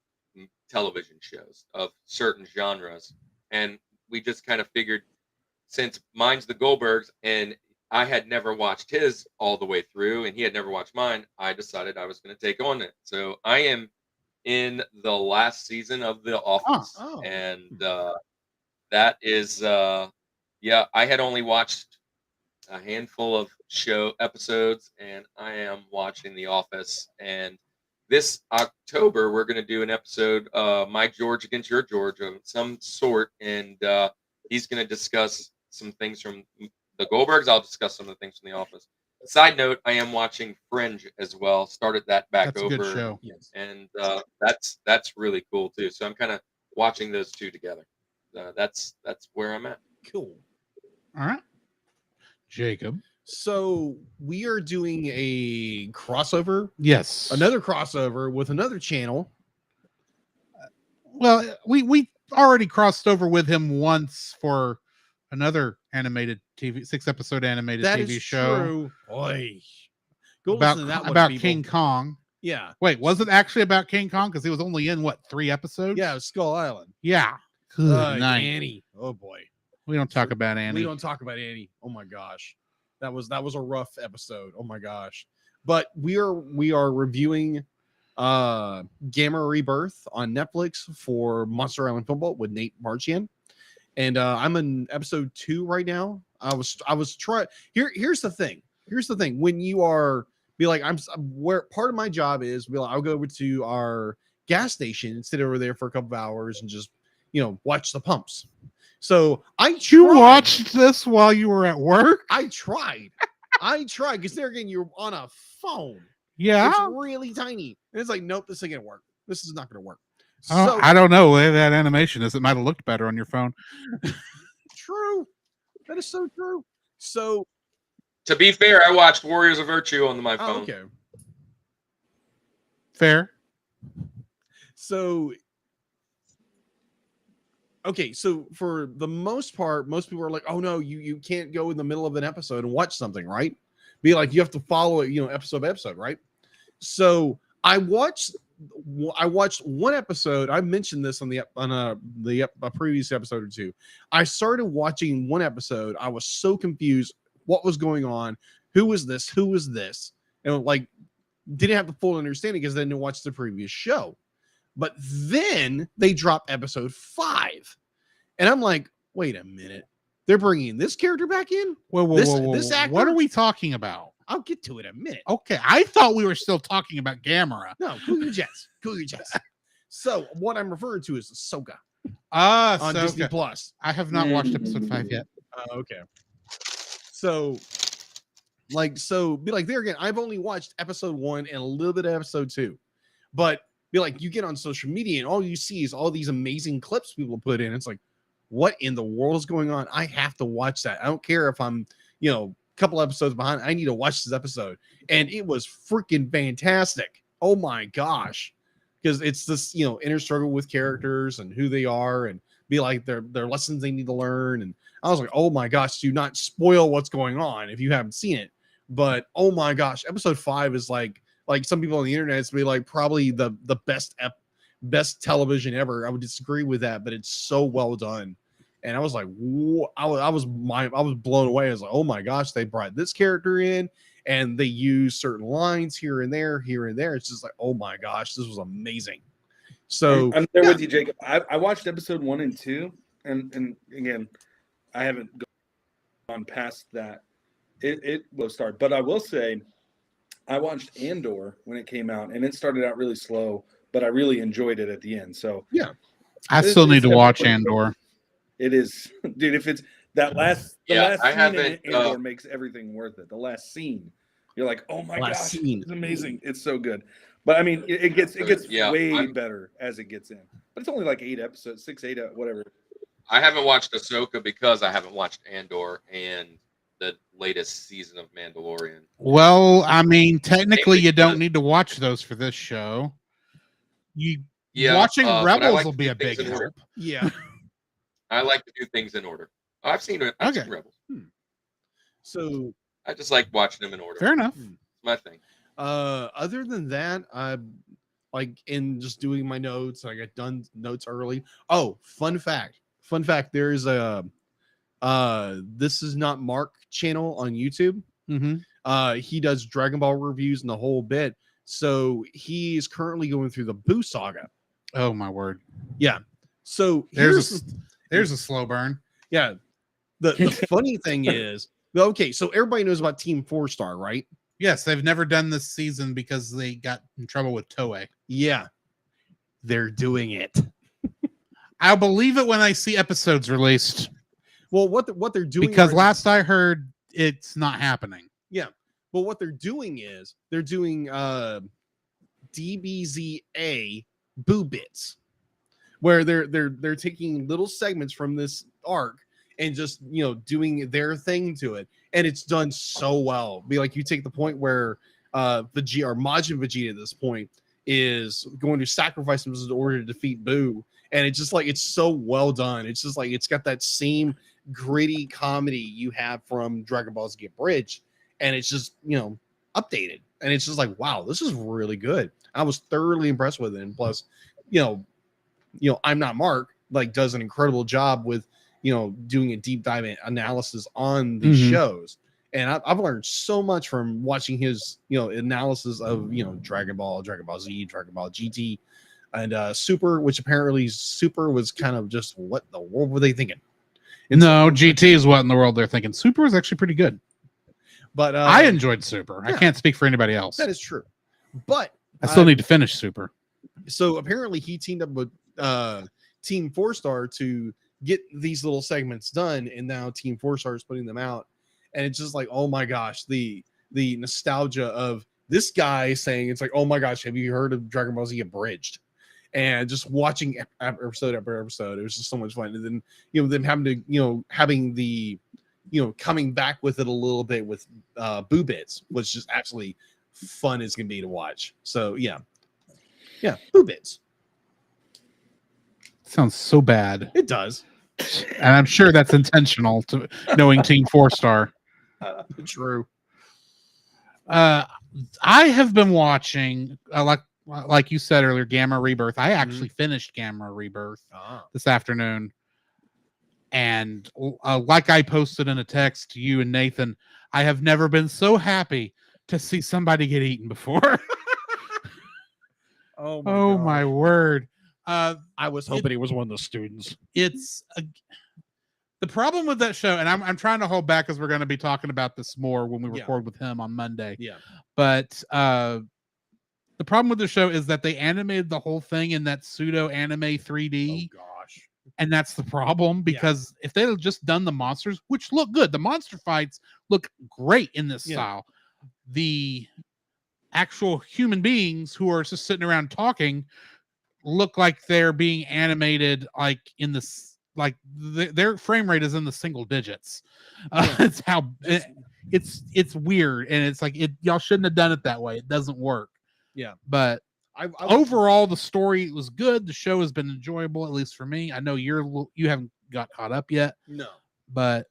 television shows of certain genres. And we just kind of figured, since mine's the Goldbergs and I had never watched his all the way through and he had never watched mine, I decided I was going to take on it. So I am in the last season of The Office. And that is, I had only watched a handful of show episodes, and I am watching The Office. And this October, we're going to do an episode, My George Against Your George, of some sort, and he's going to discuss some things from the Goldbergs. I'll discuss some of the things from The Office. Side note, I am watching Fringe as well. Started that back That's over, a good show. And that's really cool too. So I'm kind of watching those two together. That's where I'm at. Cool. All right. Jacob. So we are doing a crossover. Yes. Another crossover with another channel. Well, we already crossed over with him once for another animated TV 6-episode animated That TV is show. True. Boy. Go About, listen to that one, about people. King Kong. Yeah. Wait, was it actually about King Kong? Because he was only in 3 episodes? Yeah, Skull Island. Yeah. Good night. Annie. Oh boy. We don't talk about Annie. We don't talk about Annie. Oh my gosh. That was a rough episode. Oh my gosh. But we are reviewing Gamma Rebirth on Netflix for Monster Island Football with Nate Marchian. And I'm in episode 2 right now. I was trying. Here's the thing. When you are where part of my job is, I'll go over to our gas station and sit over there for a couple of hours and just watch the pumps. So you watched this while you were at work? I tried because there again, you're on a phone. Yeah, it's really tiny, and it's like, nope, this ain't gonna work. This is not gonna work. So, I don't know where that animation is. It might have looked better on your phone. True, that is so true. So, to be fair, I watched Warriors of Virtue on my phone. Okay, fair. So for the most part, most people are like, oh no, you can't go in the middle of an episode and watch something, right? Be like, you have to follow it, episode by episode, right? So I watched one episode. I mentioned this on the previous episode or two. I started watching one episode. I was so confused. What was going on? Who was this? Who was this? And didn't have the full understanding because I didn't watch the previous show. But then they drop episode 5. And I'm like, wait a minute. They're bringing this character back in? Whoa, this actor? What are we talking about? I'll get to it in a minute. Okay, I thought we were still talking about Gamera. No, cool your jets. So what I'm referring to is Ahsoka. On Disney Plus. I have not watched episode 5 yet. Okay. So there again, I've only watched episode 1 and a little bit of episode 2. But you get on social media and all you see is all these amazing clips people put in. It's like, what in the world is going on? I have to watch that. I don't care if I'm, a couple episodes behind. I need to watch this episode. And it was freaking fantastic. Oh my gosh. Because it's this, inner struggle with characters and who they are and be like their lessons they need to learn. And I was like, oh my gosh, do not spoil what's going on if you haven't seen it. But oh my gosh, episode 5 is like some people on the internet, it's be like probably the best television ever. I would disagree with that, but it's so well done. And I was like, I was blown away. I was like, oh my gosh, they brought this character in and they use certain lines here and there. It's just like, oh my gosh, this was amazing. So I'm there with you, Jacob. I watched episode 1 and 2, and again, I haven't gone past that. It will start, but I will say, I watched Andor when it came out, and it started out really slow, but I really enjoyed it at the end. So yeah, I still need to watch Andor. It is, dude. If it's that last, the last scene in Andor makes everything worth it. The last scene, you're like, oh my gosh, it's amazing. It's so good. But I mean, it gets way better as it gets in. But it's only like 8 episodes, 6, 8, whatever. I haven't watched Ahsoka because I haven't watched Andor and the latest season of Mandalorian. Well, I mean, technically, you don't need to watch those for this show. Watching Rebels will be a big help. Yeah. I like to do things in order. I've seen Rebels. So I just like watching them in order. Fair enough. It's my thing. Other than that, I like in just doing my notes. I got done notes early. Oh, fun fact. There's a This Is Not Mark channel on YouTube. Mm-hmm. He does Dragon Ball reviews and the whole bit. So he's currently going through the Boo saga. Oh my word. Yeah. So there's a slow burn. Yeah. The funny thing is, okay, so everybody knows about Team 4-Star, right? Yes, they've never done this season because they got in trouble with Toei. Yeah. They're doing it. I'll believe it when I see episodes released. Well, what they're doing, because last I heard, it's not happening. Yeah. Well, what they're doing is they're doing DBZA Boo Bits, where they're taking little segments from this arc and just doing their thing to it, and it's done so well. Be like, you take the point where Vegeta or Majin Vegeta at this point is going to sacrifice himself in order to defeat Boo, and it's just like, it's so well done. It's just like, it's got that same gritty comedy you have from Dragon Ball Z Abridged, and it's just updated, and it's just like, wow, this is really good. I was thoroughly impressed with it, and plus, I'm Not Mark does an incredible job with doing a deep dive analysis on these shows, and I've learned so much from watching his analysis of Dragon Ball Z, Dragon Ball GT, and Super, which apparently Super was kind of just, what the world were they thinking? No, GT is what in the world they're thinking. Super is actually pretty good. But I enjoyed Super. Yeah, I can't speak for anybody else. That is true. But I still need to finish Super. So apparently he teamed up with Team 4-Star to get these little segments done, and now Team 4-Star is putting them out. And it's just like, oh my gosh, the nostalgia of this guy saying, it's like, oh my gosh, have you heard of Dragon Ball Z Abridged? And just watching episode after episode, it was just so much fun. And then them having to having the coming back with it a little bit with Boo Bits was just absolutely fun as can be to watch. So yeah, Boo Bits. Sounds so bad. It does, and I'm sure that's intentional. To knowing Team 4-Star. True. I have been watching like you said earlier, Gamma Rebirth. I actually finished Gamma Rebirth this afternoon. And like I posted in a text to you and Nathan, I have never been so happy to see somebody get eaten before. Oh my word. I was hoping it was one of the students. It's the problem with that show, and I'm trying to hold back because we're going to be talking about this more when we record with him on Monday. Yeah. But the problem with the show is that they animated the whole thing in that pseudo anime 3D. Oh gosh. And that's the problem, because if they had just done the monsters, which look good, the monster fights look great in this style. The actual human beings who are just sitting around talking look like they're being animated like in this like their frame rate is in the single digits. It's how it's weird, and it's like y'all shouldn't have done it that way. It doesn't work. Yeah, but overall the story was good. The show has been enjoyable, at least for me. I know you haven't got caught up yet. No, but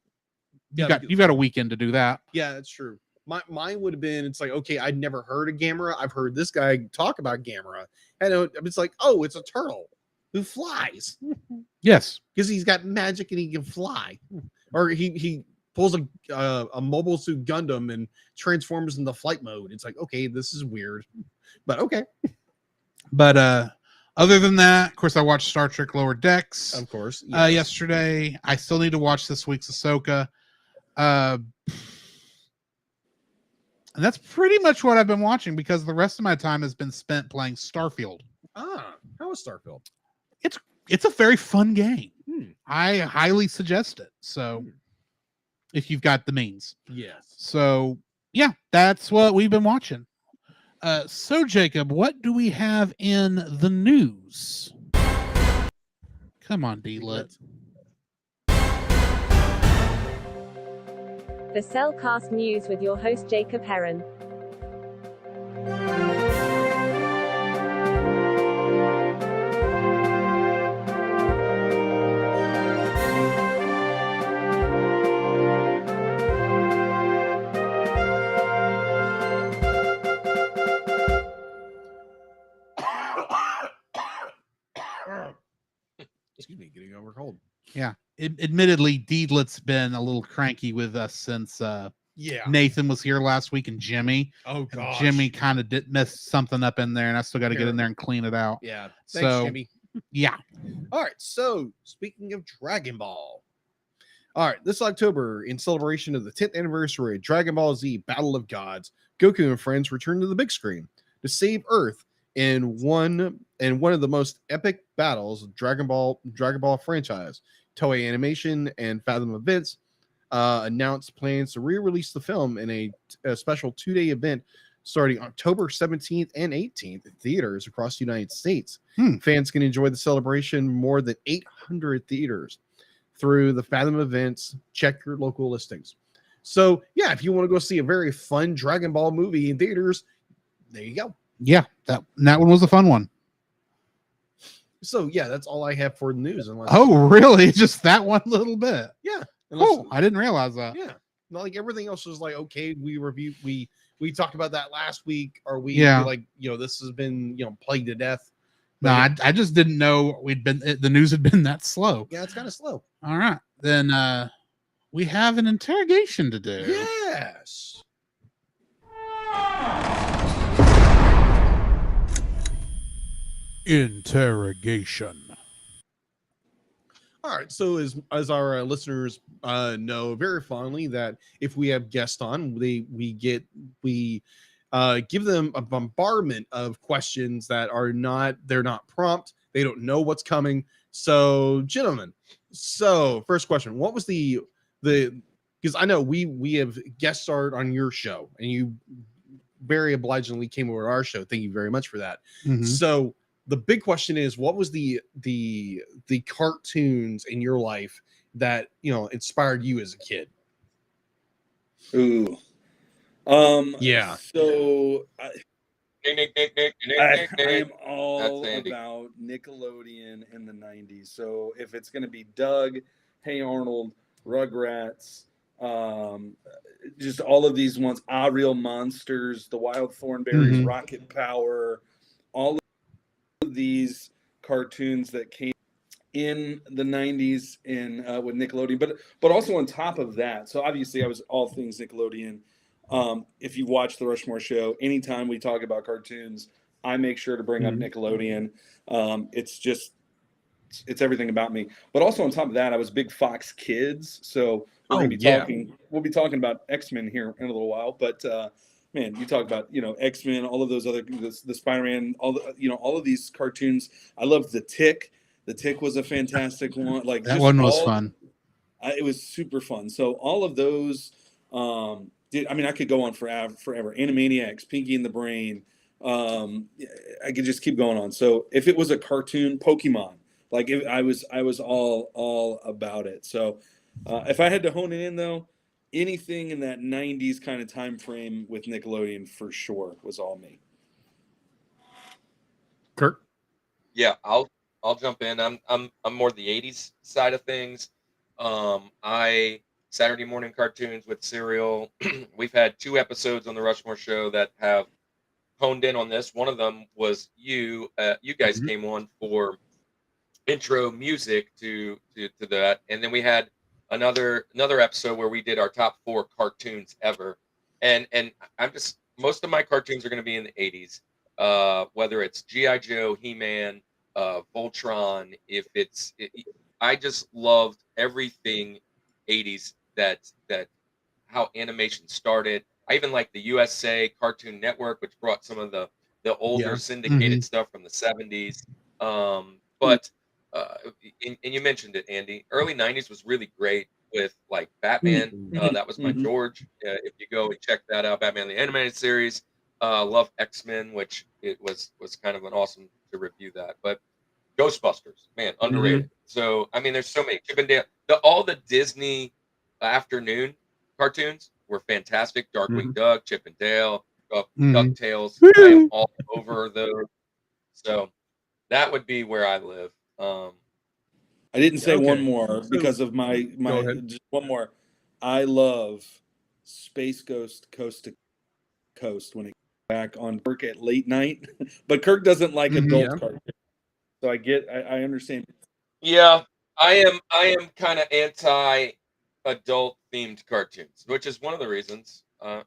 you've got a weekend to do that. Yeah, that's true. Mine would have been, it's like, okay, I'd never heard of Gamera. I've heard this guy talk about Gamera, and it's like, oh, it's a turtle who flies. Yes, because he's got magic and he can fly, or he pulls a mobile suit Gundam and transforms into flight mode. It's like, okay, this is weird, but okay. But other than that, of course, I watched Star Trek Lower Decks, of course, yesterday. I still need to watch this week's Ahsoka. And that's pretty much what I've been watching, because the rest of my time has been spent playing Starfield. How is Starfield? It's a very fun game. I highly suggest it. So if you've got the means. Yes. So yeah, that's what we've been watching. So Jacob, what do we have in the news? Come on, D-Lit. The Cellcast News with your host Jacob Heron. Excuse me, getting over cold. Yeah. Admittedly, D-Lit's been a little cranky with us since Nathan was here last week, and Jimmy. Oh gosh. Jimmy kind of did mess something up in there, and I still got to get in there and clean it out. Yeah. Thanks, Jimmy. Yeah. All right. So speaking of Dragon Ball. All right, this October, in celebration of the 10th anniversary of Dragon Ball Z Battle of Gods, Goku and friends return to the big screen to save Earth in one of the most epic battles of Dragon Ball franchise. Toei Animation and Fathom Events announced plans to re-release the film in a special 2-day event starting October 17th and 18th in theaters across the United States. Fans can enjoy the celebration more than 800 theaters through the Fathom Events. Check your local listings. So yeah, if you want to go see a very fun Dragon Ball movie in theaters, there you go. Yeah, that one was a fun one. So yeah, that's all I have for the news. Oh, really? Just that one little bit? Yeah. Oh, I didn't realize that. Yeah. Not like everything else was like, okay, we talked about that last week, or this has been plagued to death. No, I just didn't know the news had been that slow. Yeah, it's kind of slow. All right, then we have an interrogation to do. Yes. Interrogation. All right. So as our listeners know very fondly, that if we have guests on, we give them a bombardment of questions that they're not prompt. They don't know what's coming. So, gentlemen, first question: what was the because I know we have guest starred on your show, and you very obligingly came over to our show. Thank you very much for that. Mm-hmm. So the big question is, what was the cartoons in your life that inspired you as a kid? Ooh. Yeah. So I am all That's about Nickelodeon in the 90s. So if it's going to be Doug, Hey Arnold, Rugrats, just all of these ones, Ah Real Monsters, The Wild Thornberries, Rocket Power, all of these cartoons that came in the 90s in with Nickelodeon, but also on top of that. So obviously I was all things Nickelodeon. If you watch the Rushmore Show, anytime we talk about cartoons, I make sure to bring up Nickelodeon. It's everything about me. But also on top of that, I was big Fox Kids. So we'll be talking about X-Men here in a little while. But man, you talk about X-Men, all of those other the Spider-Man, all of these cartoons. I loved The Tick. The Tick was a fantastic one. Like that one was fun. It was super fun. So all of those. I could go on forever. Animaniacs, Pinky and the Brain. I could just keep going on. So if it was a cartoon, Pokemon, Like I was all about it. So if I had to hone it in though, anything in that 90s kind of time frame with Nickelodeon for sure was all me. Kirk? Yeah, I'll jump in. I'm more the '80s side of things. I Saturday morning cartoons with cereal. We've had 2 episodes on the Rushmore Show that have honed in on this. One of them was you. You guys Mhm. came on for intro music to that, and then we had another episode where we did our top 4 cartoons ever. And I'm just most of my cartoons are going to be in the '80s. Whether it's GI Joe, He-Man, Voltron. If I just loved everything '80s that how animation started. I even like the USA Cartoon Network, which brought some of the older Yeah. syndicated Mhm. stuff from the '70s. But and you mentioned it, Andy. Early '90s was really great with like Batman. That was my Mhm. George. If you go and check that out, Batman the animated series. Love X-Men, which it was kind of an awesome to review that. But Ghostbusters, man, underrated. So I mean, there's so many. Chip and Dale, all the Disney afternoon cartoons were fantastic. Darkwing Mhm. Duck, Chip and Dale, Mhm. DuckTales. I am Woo! all over those. So that would be where I live. I didn't say one Okay. more So because of go my ahead. just one more. I love Space Ghost Coast to Coast when it came back on Kirk at late night, but Kirk doesn't like Mhm. adult Yeah. cartoons, so I understand. Yeah, I am kind of anti adult themed cartoons, which is one of the reasons I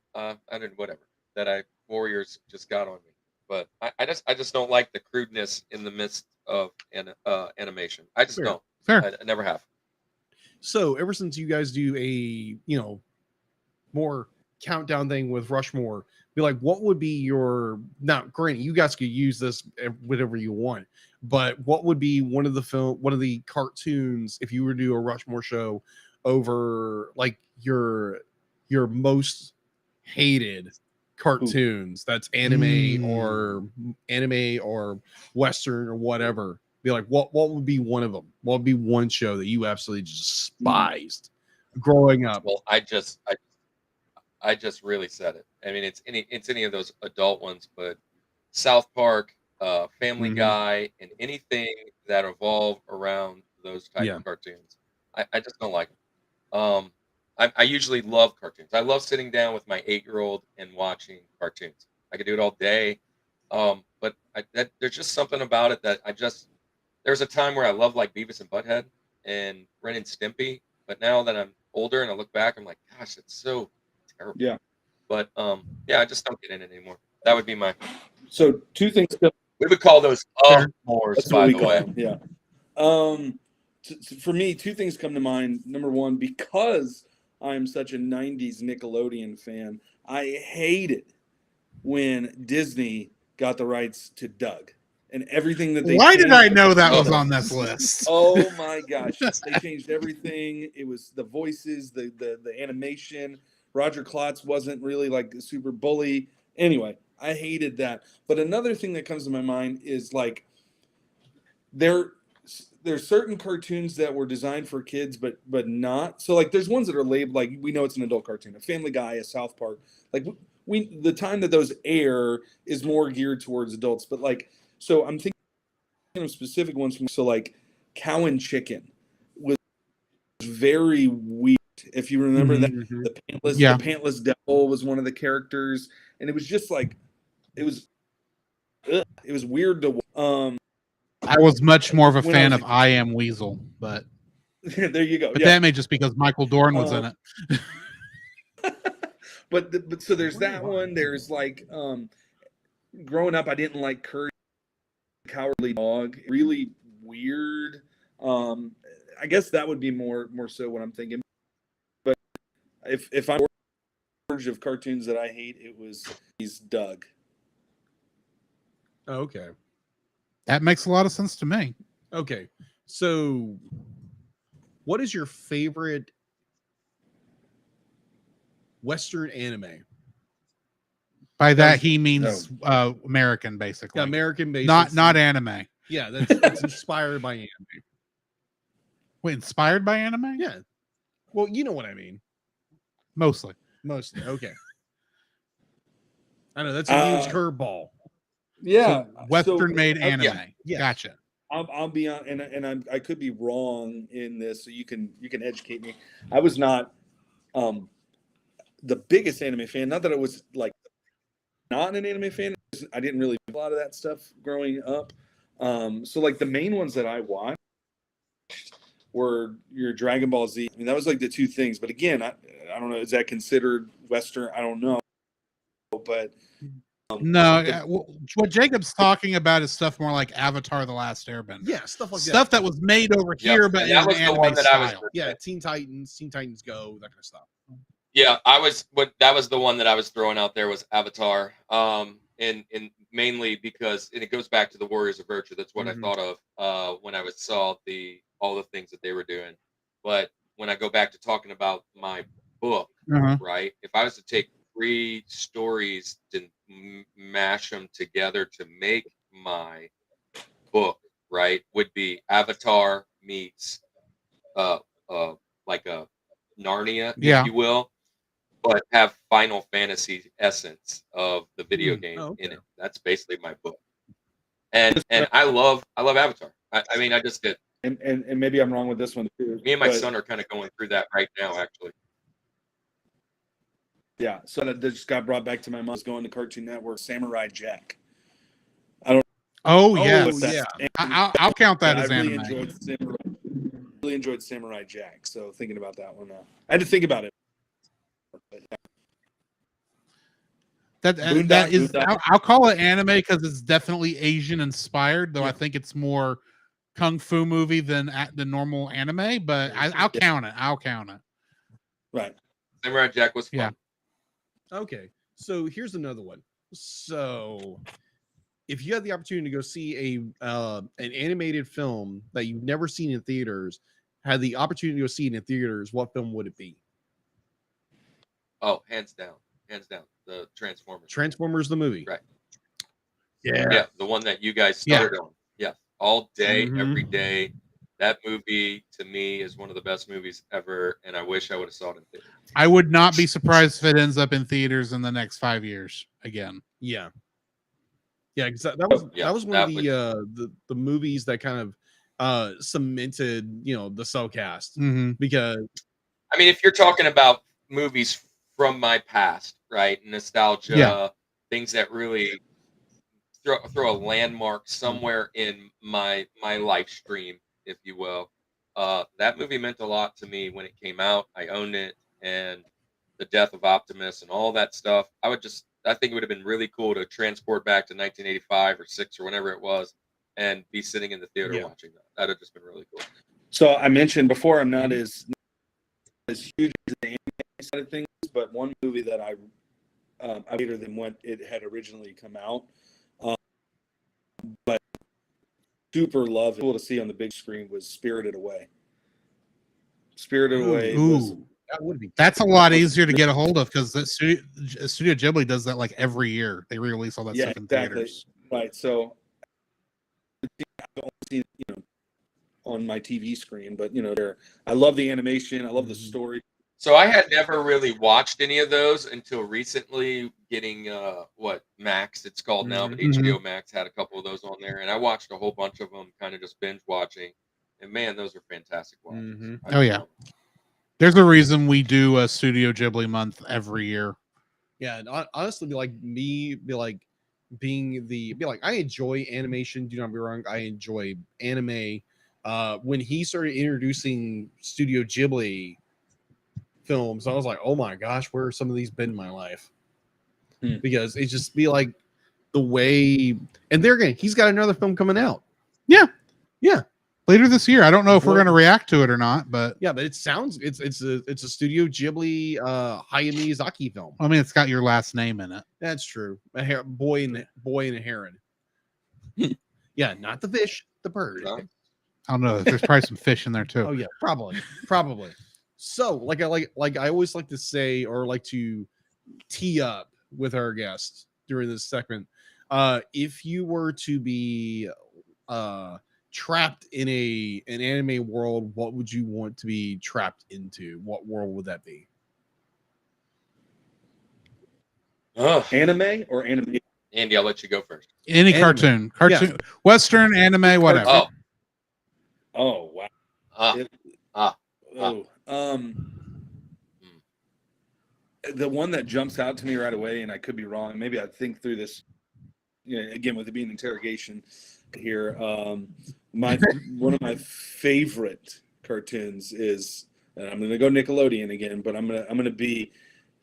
did whatever that I Warriors just got on me. But I just don't like the crudeness in the midst of animation. I just Fair. don't. Fair. I never have. So ever since you guys do a, more countdown thing with Rushmore, be like, what would be your, now granted, you guys could use this whatever you want, but what would be one of the cartoons if you were to do a Rushmore show over like your most hated cartoons that's anime or Western or whatever? Be like, what would be one of them? What would be one show that you absolutely just despised growing up? Well, I just really said it. I mean, it's any of those adult ones, but South Park, Family Mhm. Guy, and anything that evolve around those type Yeah. of cartoons. I just don't like them. I usually love cartoons. I love sitting down with my 8-year-old and watching cartoons. I could do it all day. But there's just something about it that there's a time where I loved like Beavis and Butthead and Ren and Stimpy. But now that I'm older and I look back, I'm like, gosh, it's so terrible. Yeah. But yeah, I just don't get in it anymore. That would be my. So 2 things. We would call those Fair. mores, That's what by we the call way. them. Yeah. For me, 2 things come to mind. Number one, because I'm such a '90s Nickelodeon fan, I hated when Disney got the rights to Doug and everything that they Why did changed. I know that was Oh. on this list? Oh my gosh, they changed everything. It was the voices, the animation. Roger Klotz wasn't really like a super bully. Anyway, I hated that. But another thing that comes to my mind is like there's certain cartoons that were designed for kids but not. So like there's ones that are labeled like we know it's an adult cartoon, a Family Guy, a South Park. Like we the time that those air is more geared towards adults. But like so I'm thinking of specific ones from so like Cow and Chicken was very weird. If you remember that Mhm. Yeah. the pantless devil was one of the characters, and it was just like it was weird to I was much more of a when I fan was of a I Am Weasel, but there you go. but Yeah. that may just because Michael Dorn was in it. But so there's that one. There's like growing up I didn't like Courage the Cowardly Dog. Really weird. I guess that would be more so what I'm thinking. But if I'm of cartoons that I hate, it was he's Doug. Okay. That makes a lot of sense to me. Okay. So what is your favorite Western anime? By that he means No. American, basically. Yeah, American based. Not anime. Yeah, it's inspired by anime. Wait, inspired by anime? Yeah. Well, you know what I mean. Mostly. Mostly. Okay. I know that's a huge curveball. Yeah, Western made so, anime. Yes. Gotcha. I'll be on, I could be wrong in this, so you can educate me. I was not the biggest anime fan. Not that I was like not an anime fan. I didn't really do a lot of that stuff growing up. So like the main ones that I watched were your Dragon Ball Z. I mean, that was like the two things. But again, I don't know. Is that considered Western? I don't know. But no, what Jacob's talking about is stuff more like Avatar: The Last Airbender. Yeah, stuff like Stuff that was made over here, but and in that an was the anime one that I was. style. Yeah, Teen Titans Go, that kind of stuff. Yeah, that was the one that I was throwing out there was Avatar. And mainly because, and it goes back to the Warriors of Virtue. That's what I thought of when I saw all the things that they were doing. But when I go back to talking about my book, right? If I was to take 3 stories to mash them together to make my book, right, would be Avatar meets like a Narnia, if you will, but have Final Fantasy essence of the video game in it. That's basically my book. And I love Avatar. I mean, I just did. And maybe I'm wrong with this one too. Me and my son are kind of going through that right now, actually. Yeah, so that just got brought back to my mind. I was going to Cartoon Network, Samurai Jack. Oh yeah, yeah. I'll count that as really anime. Really enjoyed Samurai Jack. So thinking about that one, I had to think about it. But, yeah. That is, I'll call it anime because it's definitely Asian inspired, though I think it's more kung fu movie than the normal anime. But I'll count it. I'll count it. Right. Samurai Jack was fun. Yeah. Okay, so here's another one. So, if you had the opportunity to go see an animated film that you've never seen in theaters, had the opportunity to go see it in theaters, what film would it be? Oh, hands down, the Transformers. Transformers the movie, right? Yeah, the one that you guys started on. Yeah, all day, every day. That movie to me is one of the best movies ever, and I wish I would have saw it in theaters. I would not be surprised if it ends up in theaters in the next 5 years again. Yeah, because that was one of the movies that kind of cemented the cell cast because I mean, if you're talking about movies from my past, right, nostalgia, things that really throw a landmark somewhere in my life stream, if you will. That movie meant a lot to me when it came out. I owned it, and the death of Optimus and all that stuff. I think it would have been really cool to transport back to 1985 or 6 or whenever it was, and be sitting in the theater watching that. That'd have just been really cool. So I mentioned before, I'm not as huge as the anime side of things, but one movie that I later than when it had originally come out, but super loved, cool to see on the big screen was Spirited Away. Spirited Away was. That's a lot easier to get a hold of because Studio Ghibli does that like every year. They re-release all that stuff in theaters. Right. So I've only seen it, on my TV screen, but I love the animation. I love the story. So I had never really watched any of those until recently getting Max it's called now, but HBO Max had a couple of those on there, and I watched a whole bunch of them, kind of just binge watching. And man, those are fantastic watches. Oh yeah. There's a reason we do a Studio Ghibli month every year. Yeah, and honestly, I enjoy animation. Do not get me wrong, I enjoy anime. When he started introducing Studio Ghibli films, I was like, oh my gosh, where are some of these been in my life? Because it just be like the way, and there again, he's got another film coming out. Yeah. Later this year. I don't know if we're going to react to it or not, but but it sounds it's a Studio Ghibli Hayao Miyazaki film. I mean, it's got your last name in it. That's true. A boy and a heron. Yeah, not the fish, the bird. I don't know. There's probably some fish in there too. Oh yeah, probably. So, like I always like to say, or like to tee up with our guests during this segment. If you were to be trapped in an anime world, what would you want to be trapped into? What world would that be? Anime or anime? Andy, I'll let you go first. Any Anime. cartoon, Western, anime, whatever. Oh wow. The one that jumps out to me right away, and I could be wrong. Maybe I think through this. Again, with it being interrogation here. One of my favorite cartoons is, and I'm going to go Nickelodeon again, but I'm gonna be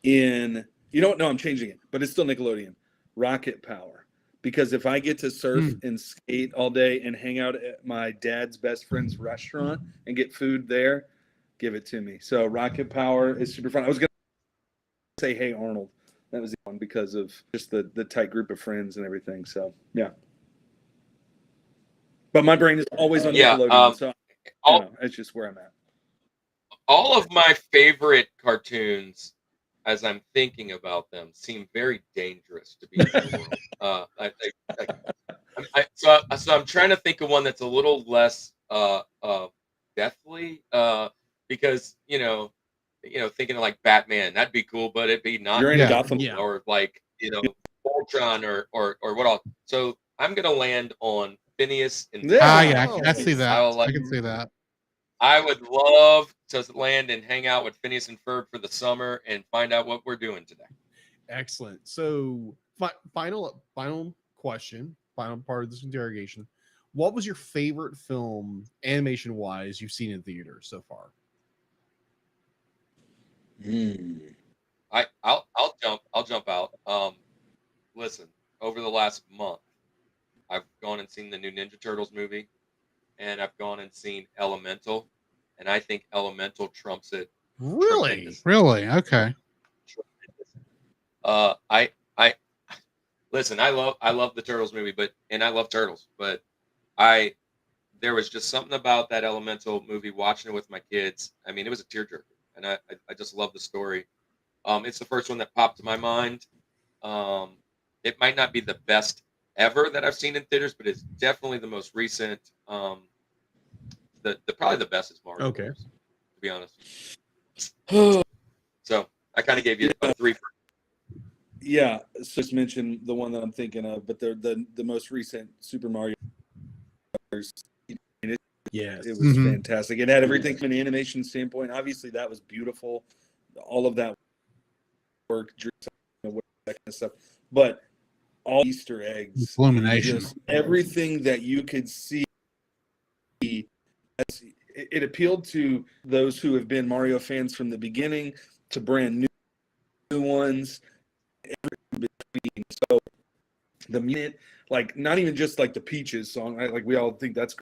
in. No, I'm changing it, but it's still Nickelodeon. Rocket Power, because if I get to surf and skate all day and hang out at my dad's best friend's restaurant and get food there, give it to me. So Rocket Power is super fun. I was gonna say Hey Arnold. That was the one because of just the tight group of friends and everything. So yeah. But my brain is always on Nickelodeon, so it's just where I'm at. All of my favorite cartoons, as I'm thinking about them, seem very dangerous to be in the world. So I'm trying to think of one that's a little less deathly, because thinking of like Batman, that'd be cool, but it'd be not. You're in Gotham, or like Voltron or what else. So I'm gonna land on Phineas and I see that. I can see that. I would love to land and hang out with Phineas and Ferb for the summer and find out what we're doing today. Excellent. So, final question, final part of this interrogation. What was your favorite film, animation-wise, you've seen in theaters so far? I'll jump out. Listen, over the last month, I've gone and seen the new Ninja Turtles movie, and I've gone and seen Elemental, and I think Elemental trumps it. Really? Okay. I listen. I love the Turtles movie, and I love turtles, but there was just something about that Elemental movie. Watching it with my kids, I mean, it was a tearjerker, and I just love the story. It's the first one that popped to my mind. It might not be the best ever that I've seen in theaters, but it's definitely the most recent. Probably the best is Mario. Okay. Wars, to be honest. So I kind of gave you a 3. Yeah, so just mention the one that I'm thinking of, but the most recent Super Mario. Yes, it was fantastic. It had everything from an animation standpoint. Obviously, that was beautiful. All of that work, that kind of stuff, but all Easter eggs, illumination, everything that you could see. It appealed to those who have been Mario fans from the beginning to brand new ones. So the minute, like, not even just like the Peaches song, right? Like we all think that's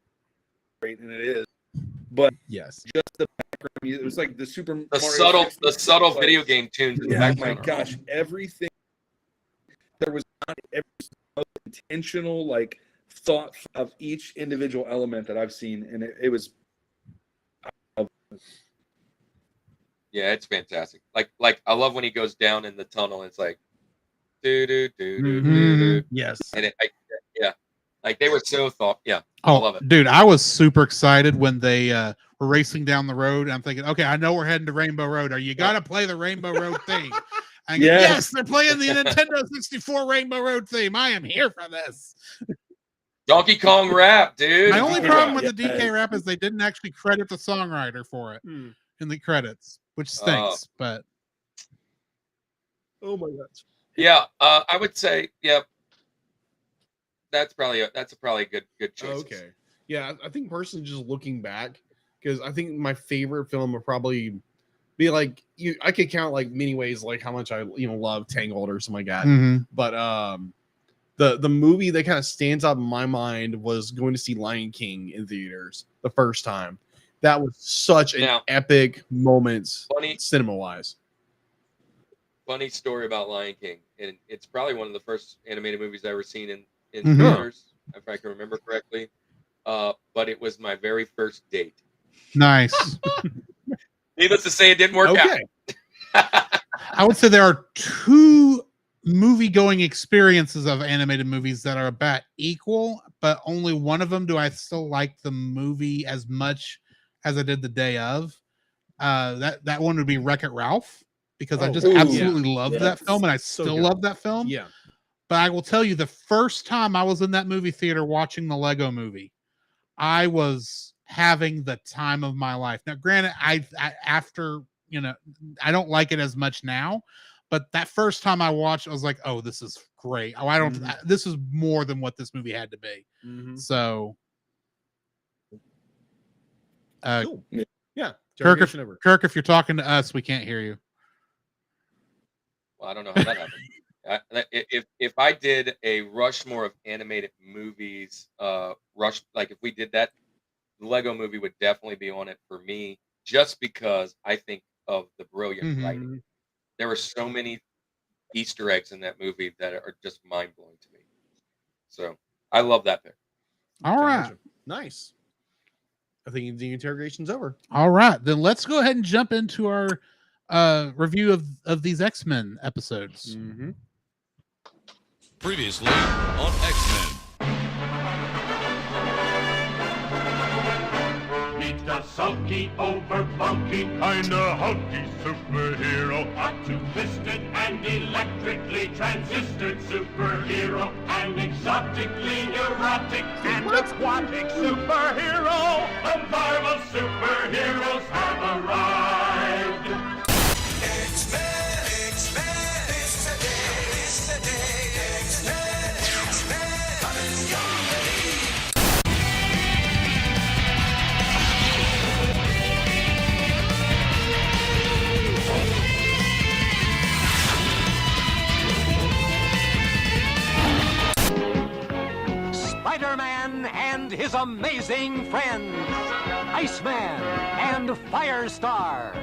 great, and it is. But yes, just the background music. It was like the subtle video game tunes in the background. Oh my gosh, everything. There was not every intentional like thought of each individual element that I've seen, and it was. Yeah, it's fantastic. Like I love when he goes down in the tunnel. And it's like, do. Yes, and like they were so thought. Yeah, I love it, dude. I was super excited when they were racing down the road. And I'm thinking, okay, I know we're heading to Rainbow Road. Are you gotta play the Rainbow Road theme? And yes, they're playing the Nintendo 64 Rainbow Road theme. I am here for this. Donkey Kong rap, dude. My only problem with the DK rap is they didn't actually credit the songwriter for it in the credits, which stinks. But oh my gosh. Yeah, I would say, that's probably a good choice. Okay, yeah, I think personally, just looking back, because I think my favorite film would probably be like I could count like many ways, like how much I love Tangled or something like that. But the movie that kind of stands out in my mind was going to see Lion King in theaters the first time. That was such an epic moment, cinema wise. Funny story about Lion King, and it's probably one of the first animated movies I've ever seen in theaters, if I can remember correctly. But it was my very first date. Nice. Needless to say, it didn't work out. I would say there are 2 movie-going experiences of animated movies that are about equal, but only one of them do I still like the movie as much as I did the day of. That one would be Wreck-It Ralph, because I just absolutely loved that film, and I still love that film. Yeah. But I will tell you, the first time I was in that movie theater watching the Lego movie, I was having the time of my life. Now, granted, I after, you know, I don't like it as much now, but that first time I watched, I was like, oh, this is great. Oh, I don't, this is more than what this movie had to be. So, Cool. Yeah. Kirk, if you're talking to us, we can't hear you. Well, I don't know how that happened. If I did a Rushmore of animated movies, like if we did that, the Lego movie would definitely be on it for me, just because I think of the brilliant writing. There were so many Easter eggs in that movie that are just mind blowing to me. So I love that pick. All right. Nice. I think the interrogation's over. All right. Then let's go ahead and jump into our review of these X-Men episodes. Previously on X-Men. Meet the sulky, over funky, kinda hulky superhero. A two-fisted and electrically transistored superhero. An exotically erotic and aquatic superhero. The Marvel superheroes have arrived. X-Men, X-Men, it's the day, X-Men, X-Men, coming your way. Spider-Man and his amazing friends, Iceman and Firestar.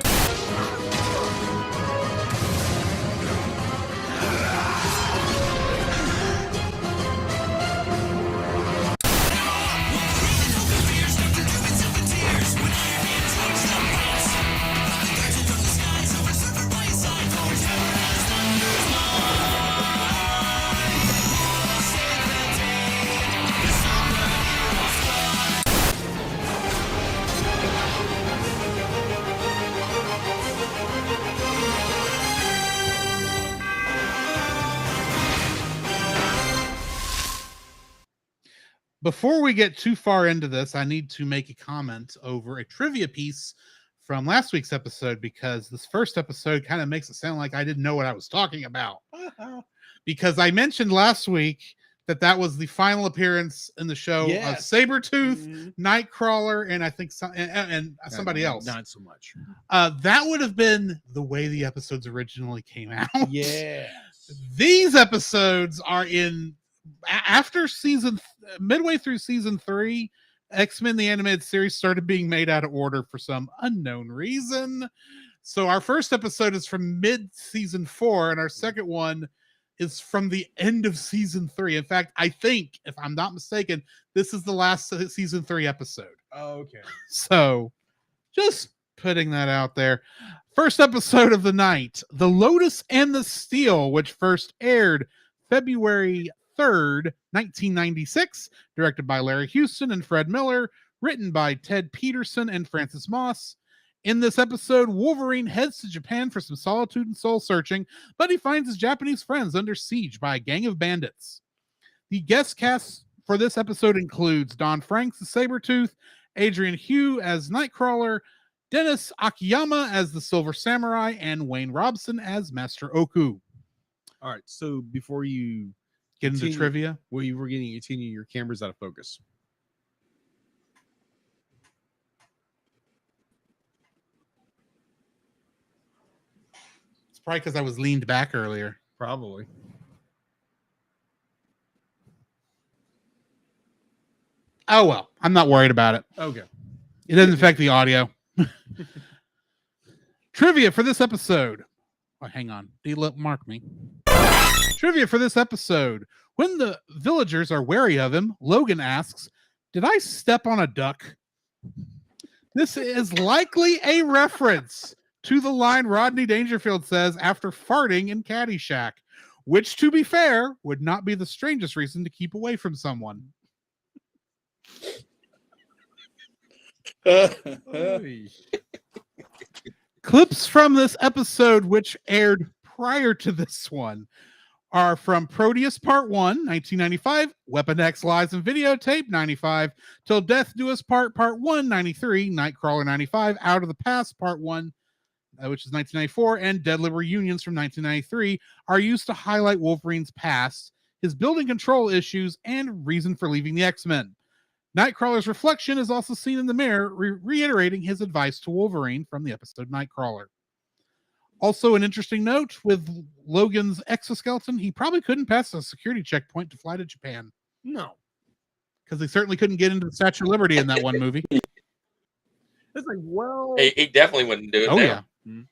Before we get too far into this, I need to make a comment over a trivia piece from last week's episode, because this first episode kind of makes it sound like I didn't know what I was talking about. Because I mentioned last week that was the final appearance in the show of Sabretooth, Nightcrawler, and I think somebody else. Not so much. That would have been the way the episodes originally came out. Yes. These episodes are in after midway through season 3. X-Men the animated series started being made out of order for some unknown reason. So our first episode is from mid season 4, and our second one is from the end of season 3. In fact, I think, if I'm not mistaken, this is the last season 3 episode. Oh, okay. So just putting that out there. First episode of the night, The Lotus and the Steel, which first aired February 3rd, 1996, directed by Larry Houston and Fred Miller, written by Ted Peterson and Francis Moss. In this episode, Wolverine heads to Japan for some solitude and soul searching, but he finds his Japanese friends under siege by a gang of bandits. The guest cast for this episode includes Don Franks as Sabretooth, Adrian Hugh as Nightcrawler, Dennis Akiyama as the Silver Samurai, and Wayne Robson as Master Oku. All right, so before you get into trivia, well, you were getting your camera's out of focus. It's probably because I was leaned back earlier. Probably. Oh well, I'm not worried about it. Okay. It doesn't affect the audio. Trivia for this episode. Oh, hang on. Mark me. Trivia for this episode. When the villagers are wary of him, Logan asks, "Did I step on a duck?" This is likely a reference to the line Rodney Dangerfield says after farting in Caddyshack, which, to be fair, would not be the strangest reason to keep away from someone. Clips from this episode, which aired prior to this one, are from Proteus Part 1, 1995, Weapon X Lies and Videotape, 95, Till Death Do Us Part 1, 93, Nightcrawler, 95, Out of the Past Part 1, which is 1994, and Deadly Reunions from 1993, are used to highlight Wolverine's past, his building control issues, and reason for leaving the X-Men. Nightcrawler's reflection is also seen in the mirror, reiterating his advice to Wolverine from the episode Nightcrawler. Also, an interesting note, with Logan's exoskeleton, he probably couldn't pass a security checkpoint to fly to Japan. No. Because they certainly couldn't get into the Statue of Liberty in that one movie. It's like, well... He definitely wouldn't do it. Oh, now. yeah.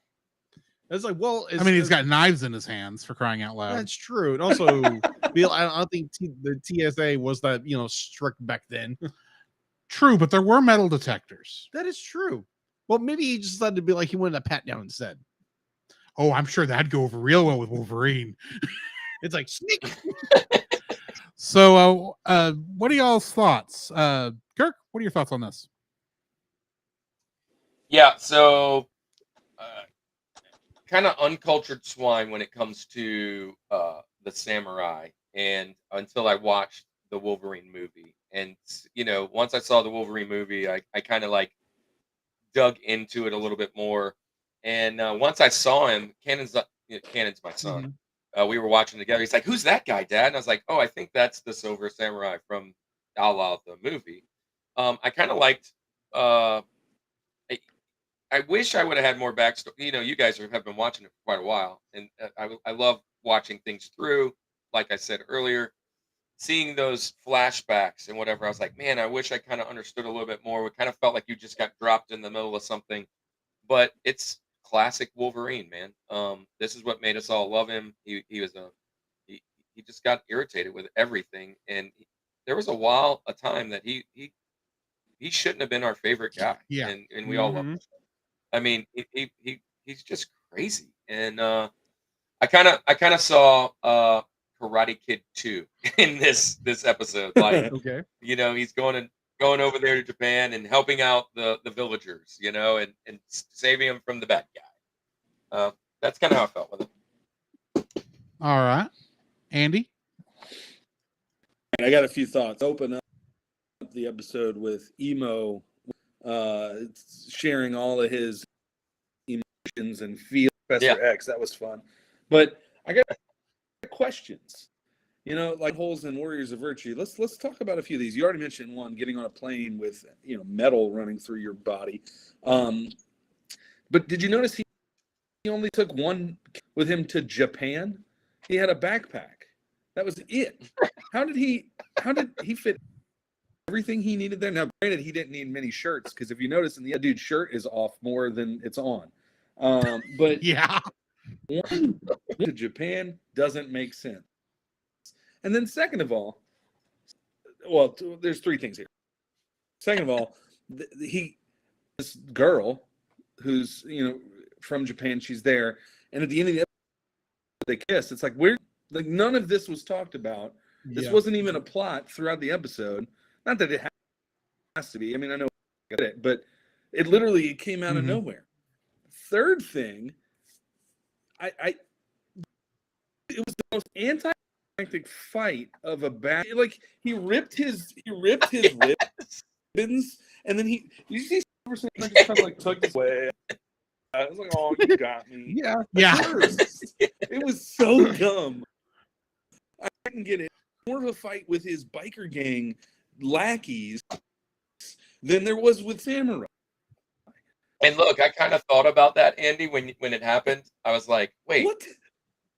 It's like, well... I mean, he's got knives in his hands, for crying out loud. That's true. And also, I don't think the TSA was that, strict back then. True, but there were metal detectors. That is true. Well, maybe he just decided to be like he wanted a pat down instead. Oh, I'm sure that'd go over real well with Wolverine. It's like, sneak! So, what are y'all's thoughts? Kirk, what are your thoughts on this? Yeah, so kind of uncultured swine when it comes to the samurai, and until I watched the Wolverine movie. And, once I saw the Wolverine movie, I kind of like dug into it a little bit more. And once I saw him, Cannon's my son. We were watching together. He's like, "Who's that guy, Dad?" And I was like, "Oh, I think that's the Silver Samurai from a la the movie." I kind of liked. I wish I would have had more backstory. You guys have been watching it for quite a while, and I love watching things through. Like I said earlier, seeing those flashbacks and whatever, I was like, man, I wish I kind of understood a little bit more. It kind of felt like you just got dropped in the middle of something, but it's classic Wolverine, man. This is what made us all love him. He just got irritated with everything, and there was a time that he shouldn't have been our favorite guy. Yeah, and we all love him. I mean, he's just crazy, and I kind of saw Karate Kid 2 in this episode. Like, okay, he's going over there to Japan and helping out the villagers, and saving them from the bad guy. That's kind of how I felt with it. All right, Andy. I got a few thoughts. Open up the episode with Emo sharing all of his emotions and feelings. Professor X, that was fun. But I got questions. Like holes in Warriors of Virtue. Let's talk about a few of these. You already mentioned one, getting on a plane with metal running through your body. But did you notice he only took one with him to Japan? He had a backpack. That was it. How did he fit everything he needed there? Now, granted, he didn't need many shirts, because if you notice, in the dude's shirt is off more than it's on. But yeah, one to Japan doesn't make sense. And then, second of all, well, there's three things here. Second of all, this girl who's from Japan, she's there, and at the end of the episode, they kiss. It's like weird. Like, none of this was talked about. This wasn't even a plot throughout the episode. Not that it has to be. I mean, I know I get it, but it literally came out of nowhere. Third thing, it was the most anticlimactic fight of a bat. Like, he ripped his ribbons, and then you see just kind of like took his way. I was like, "Oh, you got me." Yeah. It was so dumb. I didn't get it. More of a fight with his biker gang lackeys than there was with Samurai. And look, I kind of thought about that, Andy, when it happened. I was like, wait, what?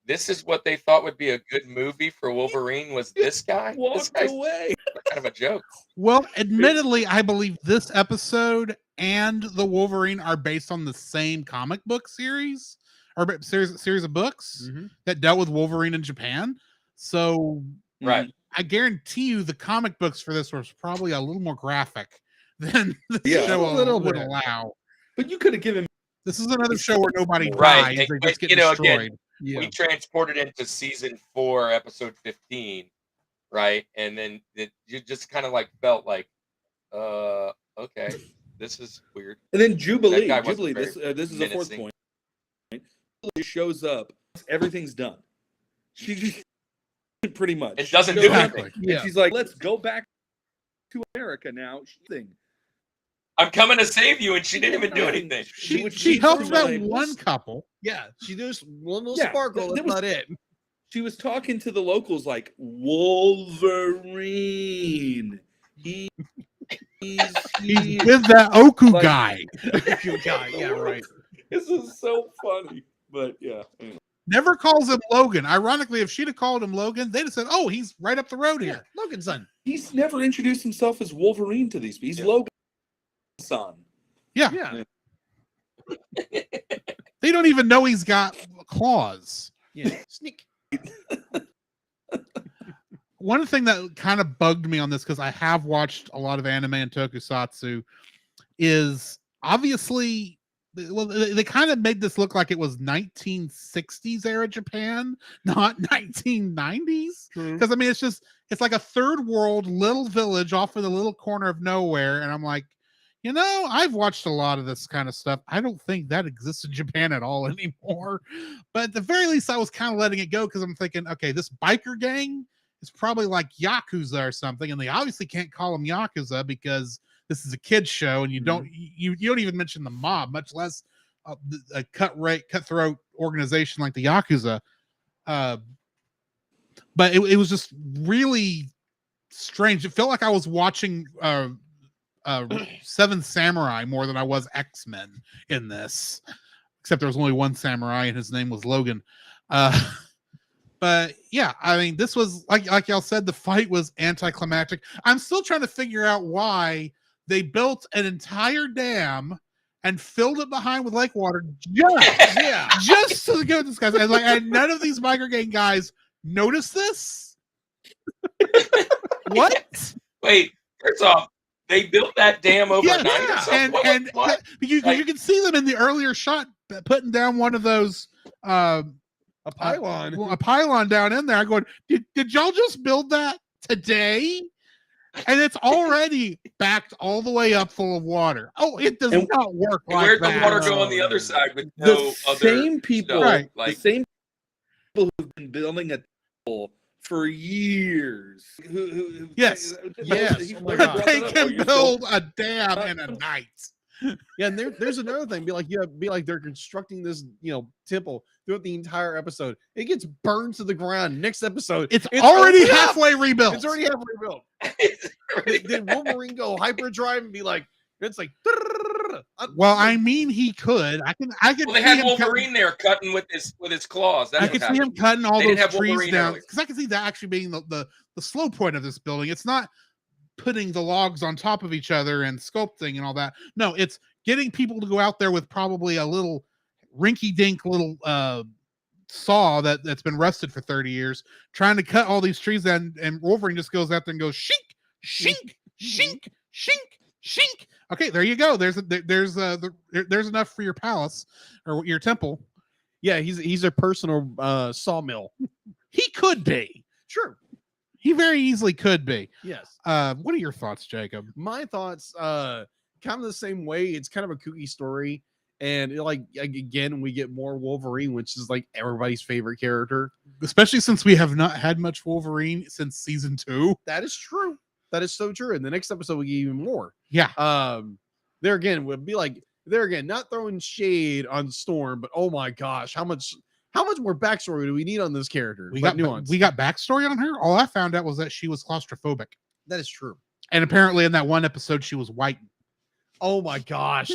This is what they thought would be a good movie for Wolverine, was this guy? Walked away. Kind of a joke. Well, admittedly, I believe this episode and the Wolverine are based on the same comic book series, or series of books that dealt with Wolverine in Japan. So, right, I guarantee you the comic books for this was probably a little more graphic than the show would allow. But you could have given. This is another show where nobody right. dies; they But, just get destroyed. Again, we transported into season 4, episode 15, right? And then you just kind of like felt like Okay, this is weird. And then Jubilee. That guy wasn't Jubilee. very This is the fourth menacing. point. Jubilee shows up. Everything's done. She just pretty much. It doesn't Shows do up, anything. and she's like, "Let's go back to America now." I'm coming to save you, and she didn't even do anything. She helped that one couple. Yeah, she just one little Yeah, sparkle. That's not it. She was talking to the locals like Wolverine. He's with that Oku guy. Oku guy, yeah, right. This is so funny, but yeah. Anyway. Never calls him Logan. Ironically, if she'd have called him Logan, they'd have said, "Oh, he's right up the road here, Logan's son." He's never introduced himself as Wolverine to these people. He's Logan's son. Yeah. They don't even know he's got claws. Yeah, sneak. One thing that kind of bugged me on this, because I have watched a lot of anime and tokusatsu, is obviously, well, they kind of made this look like it was 1960s era Japan, not 1990s. Because I mean, it's like a third world little village off in the little corner of nowhere, and I'm like, you know, I've watched a lot of this kind of stuff. I don't think that exists in Japan at all anymore. But at the very least, I was kind of letting it go because I'm thinking, okay, this biker gang is probably like Yakuza or something, and they obviously can't call them Yakuza because this is a kid's show, and you don't even mention the mob, much less a cutthroat organization like the Yakuza. But it was just really strange. It felt like I was watching Seven Samurai more than I was X-Men in this, except there was only one samurai and his name was Logan. But yeah, I mean, this was like y'all said, the fight was anticlimactic. I'm still trying to figure out why they built an entire dam and filled it behind with lake water just to go with this guys. And none of these biker gang guys noticed this. What? Wait, first off, they built that dam overnight. And you can see them in the earlier shot putting down one of those a pylon. A pylon down in there. I go, did y'all just build that today? And it's already backed all the way up full of water. Oh, it does not work like where'd that. the water go on the other side with no other same people, stuff, like the same people who've been building a temple for years. Yes. Oh my God. They can build a dam in a night. Yeah, and there's another thing. Be like they're constructing this, temple throughout the entire episode. It gets burned to the ground. Next episode, it's already halfway up. rebuilt. It's already halfway rebuilt. Did Wolverine go hyperdrive and be like, it's like? Well, I mean, he could. I could. Well, they had Wolverine there cutting with his claws. That's I could see him cutting all those trees Wolverine down, because I can see that actually being the slow point of this building. It's not putting the logs on top of each other and sculpting and all that. No, it's getting people to go out there with probably a little rinky-dink little saw that's been rusted for 30 years, trying to cut all these trees down, and Wolverine just goes out there and goes shink, shink, shink, shink, shink. Okay, there you go. There's enough for your palace or your temple. Yeah, he's a personal sawmill. He could be. Sure. He very easily could be. Yes. What are your thoughts, Jacob? My thoughts, kind of the same way. It's kind of a kooky story. And again, we get more Wolverine, which is like everybody's favorite character. Especially since we have not had much Wolverine since season 2. That is true. That is so true. And the next episode, we get even more. Yeah. There again, would be like, not throwing shade on Storm, but oh my gosh, how much more backstory do we need on this character? We got backstory on her. All I found out was that she was claustrophobic. That is true. And apparently in that one episode, she was white. Oh my gosh.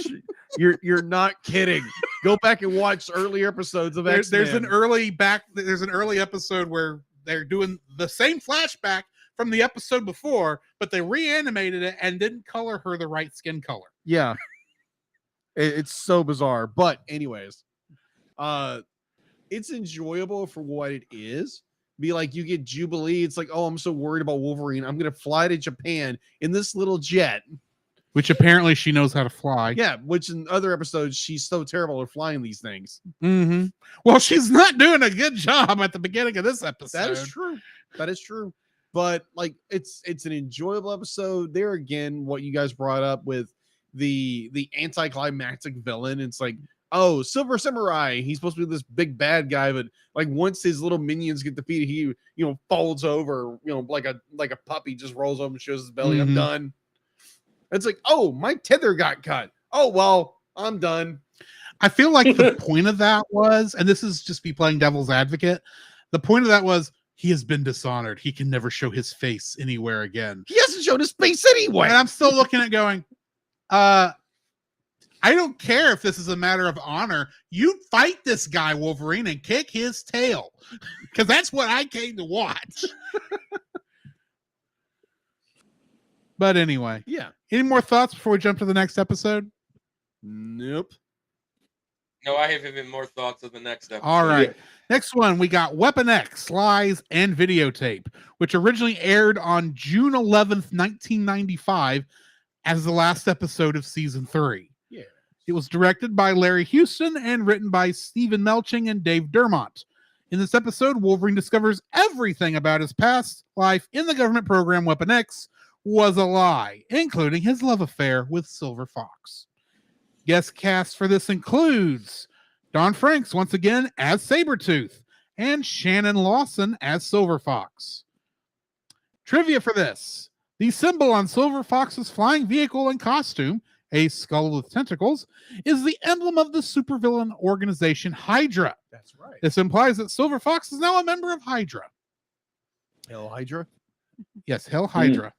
You're not kidding. Go back and watch earlier episodes of X-Men. There's an early episode where they're doing the same flashback from the episode before, but they reanimated it and didn't color her the right skin color. Yeah. It's so bizarre. But anyways, it's enjoyable for what it is. Be like, you get Jubilee. It's like, oh, I'm so worried about Wolverine. I'm going to fly to Japan in this little jet. Which apparently she knows how to fly. Yeah, which in other episodes, she's so terrible at flying these things. Mm-hmm. Well, she's not doing a good job at the beginning of this episode. That is true. That is true. but like it's an enjoyable episode. There again, what you guys brought up with the anticlimactic villain. It's like, oh, Silver Samurai. He's supposed to be this big bad guy, but like once his little minions get defeated, he folds over, like a puppy, just rolls over and shows his belly. I'm done. It's like, oh, my tether got cut. Oh well, I'm done. I feel like the point of that was, and this is just me playing devil's advocate, the point of that was he has been dishonored. He can never show his face anywhere again. He hasn't shown his face anyway. And I'm still looking at going, I don't care if this is a matter of honor. You fight this guy, Wolverine, and kick his tail. Because that's what I came to watch. But anyway. Yeah. Any more thoughts before we jump to the next episode? Nope. No, I have even more thoughts of the next episode. All right. Next one, we got Weapon X, Lies, and Videotape, which originally aired on June 11th, 1995, as the last episode of season 3. Yeah. It was directed by Larry Houston and written by Stephen Melching and Dave Dermott. In this episode, Wolverine discovers everything about his past life in the government program Weapon X was a lie, including his love affair with Silver Fox. Guest cast for this includes Don Franks once again as Sabretooth and Shannon Lawson as Silver Fox. Trivia for this. The symbol on Silver Fox's flying vehicle and costume, a skull with tentacles, is the emblem of the supervillain organization Hydra. That's right. This implies that Silver Fox is now a member of Hydra. Hell Hydra? Yes, Hell Hydra.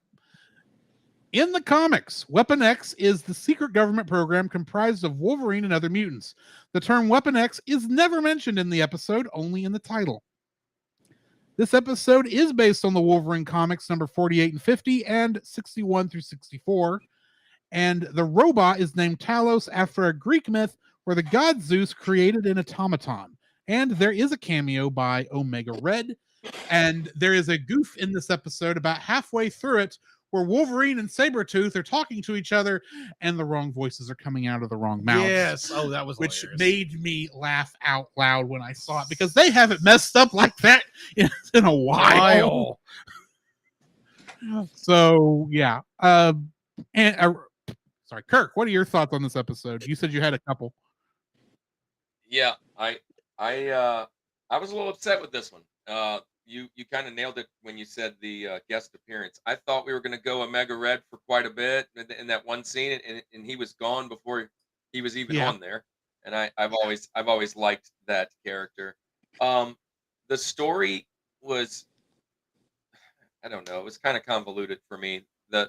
In the comics, Weapon X is the secret government program comprised of Wolverine and other mutants. The term Weapon X is never mentioned in the episode, only in the title. This episode is based on the Wolverine comics number 48 and 50 and 61 through 64. And the robot is named Talos after a Greek myth where the god Zeus created an automaton. And there is a cameo by Omega Red. And there is a goof in this episode about halfway through it where Wolverine and Sabretooth are talking to each other and the wrong voices are coming out of the wrong mouths. Yes. Oh, that was which hilarious. made me laugh out loud when I saw it because they haven't messed up like that in a while. So yeah. Sorry, Kirk, what are your thoughts on this episode? You said you had a couple. Yeah, I was a little upset with this one. You kind of nailed it when you said the guest appearance. I thought we were going to go Omega Red for quite a bit in that one scene, and he was gone before he was even on there. And I've always liked that character. The story was, I don't know, it was kind of convoluted for me. The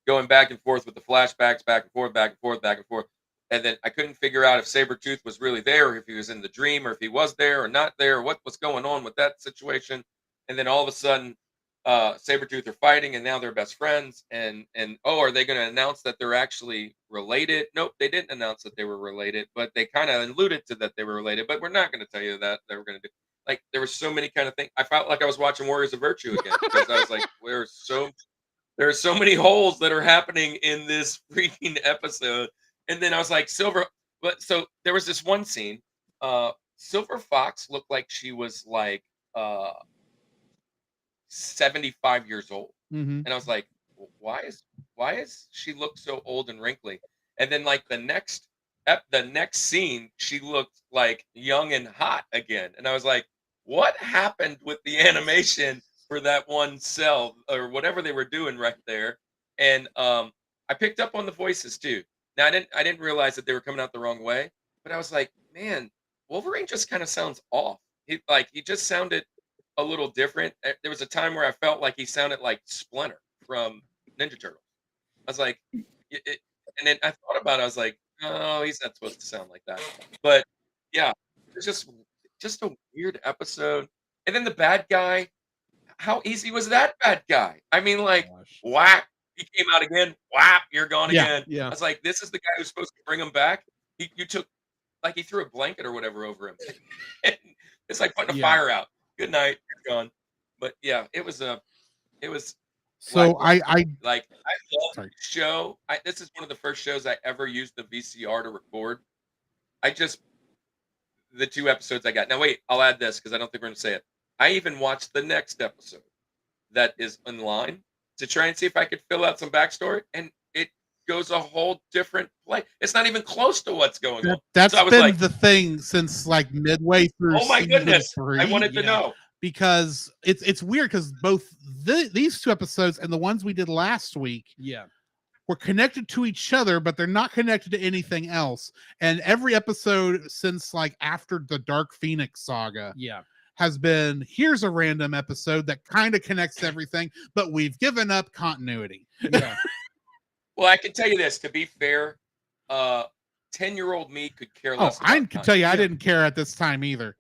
going back and forth with the flashbacks, back and forth, back and forth, back and forth. And then I couldn't figure out if Sabretooth was really there, or if he was in the dream, or if he was there or not there, or what was going on with that situation. And then all of a sudden, Sabretooth are fighting, and now they're best friends. And are they going to announce that they're actually related? Nope, they didn't announce that they were related, but they kind of alluded to that they were related. But we're not going to tell you that they were going to do. Like, there were so many kind of things. I felt like I was watching Warriors of Virtue again because I was like, there are so many holes that are happening in this freaking episode. And then I was like, Silver. But so there was this one scene. Silver Fox looked like she was like 75 years old, and I was like, why is she look so old and wrinkly? And then like the next scene, she looked like young and hot again, and I was like, what happened with the animation for that one cell or whatever they were doing right there? And I picked up on the voices too. Now I didn't realize that they were coming out the wrong way, but I was like, man, Wolverine just kind of sounds off. He just sounded a little different. There was a time where I felt like he sounded like Splinter from Ninja Turtles. I was like, and then I thought about it. I was like, oh, he's not supposed to sound like that. But yeah, it's just a weird episode. And then the bad guy, how easy was that bad guy? I mean, like, whack. He came out again. Whap, you're gone again. Yeah. I was like, this is the guy who's supposed to bring him back. He threw a blanket or whatever over him. It's like putting a fire out. Good night, you're gone. But yeah, it was. So like, I love the show. This is one of the first shows I ever used the VCR to record. The 2 episodes I got. Now wait, I'll add this because I don't think we're gonna say it. I even watched the next episode that is in line to try and see if I could fill out some backstory, and it goes a whole different play. It's not even close to what's going on. That's So I was been like, the thing since like midway through. oh my season goodness, 3. I wanted to know. Because it's weird because both these 2 episodes and the ones we did last week were connected to each other, but they're not connected to anything else. And every episode since like after the Dark Phoenix saga has been, here's a random episode that kind of connects everything, but we've given up continuity. Well, I can tell you this, to be fair, 10-year-old me could care less. I can tell you, I didn't care at this time either.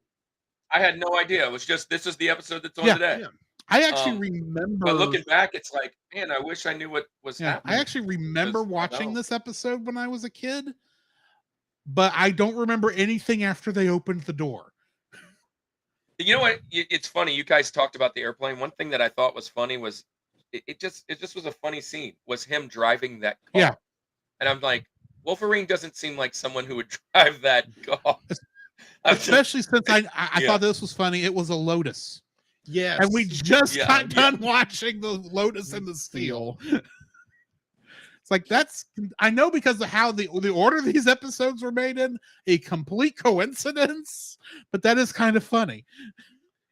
I had no idea. It was just, this is the episode that's on today. I actually remember. But looking back, it's like, man, I wish I knew what was happening. I actually remember watching this episode when I was a kid, but I don't remember anything after they opened the door. You know what? It's funny. You guys talked about the airplane. One thing that I thought was funny was it just was a funny scene. Was him driving that car? Yeah, and I'm like, Wolverine doesn't seem like someone who would drive that car. Especially since I thought this was funny. It was a Lotus. Yes. And we just got done watching the Lotus and the Steel. It's like, I know because of how the order these episodes were made in, a complete coincidence, but that is kind of funny.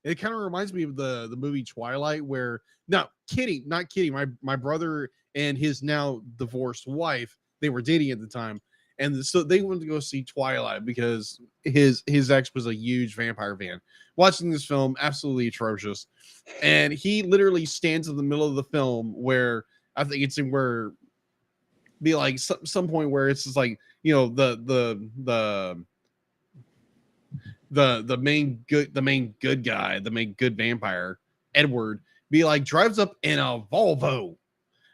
It kind of reminds me of the movie Twilight, where not Kitty, my brother and his now divorced wife, they were dating at the time. And so they wanted to go see Twilight because his ex was a huge vampire fan. Watching this film, absolutely atrocious. And he literally stands in the middle of the film where I think it's in where be like some point where it's just like, you know, the main good guy, the main good vampire, Edward, be like drives up in a Volvo.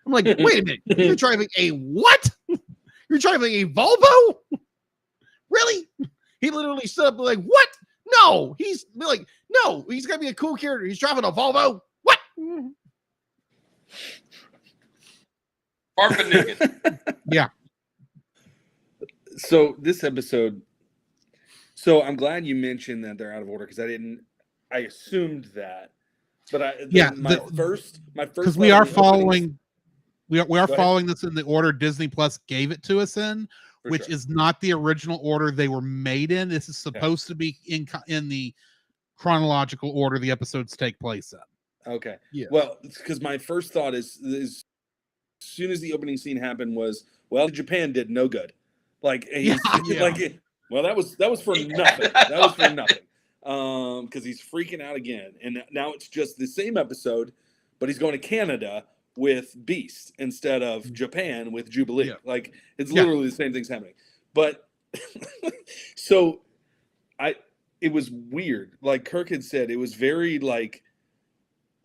I'm like, wait a minute, you're driving a what? You're driving a Volvo? Really? He literally stood up like, what? No, he's like, no, he's gonna be a cool character. He's driving a Volvo. What? Yeah. So this episode, so I'm glad you mentioned that they're out of order because I assumed that, but my first because we are following. We are following this in the order Disney Plus gave it to us in, which is not the original order they were made in. This is supposed to be in the chronological order the episodes take place in. Okay. Yeah. Well, because my first thought is as soon as the opening scene happened was, well, Japan did no good. Like, like, well, that was for nothing. That was for nothing. Because he's freaking out again, and now it's just the same episode, but he's going to Canada with Beast instead of Japan with Jubilee. Like, it's literally the same thing's happening. But so it was weird. Like Kirk had said, it was very like,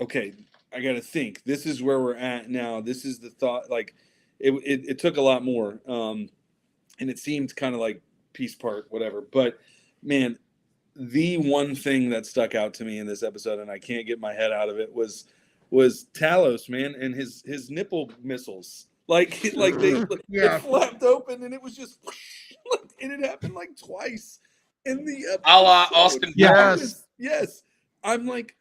okay, I got to think. This is where we're at now. This is the thought. Like, it took a lot more. And it seemed kind of like piece part, whatever. But man, the one thing that stuck out to me in this episode, and I can't get my head out of it, was Talos, man, and his nipple missiles. Like they flapped open, and it was just, and it happened like twice in the episode. A la Austin Powers. Yes. I'm like,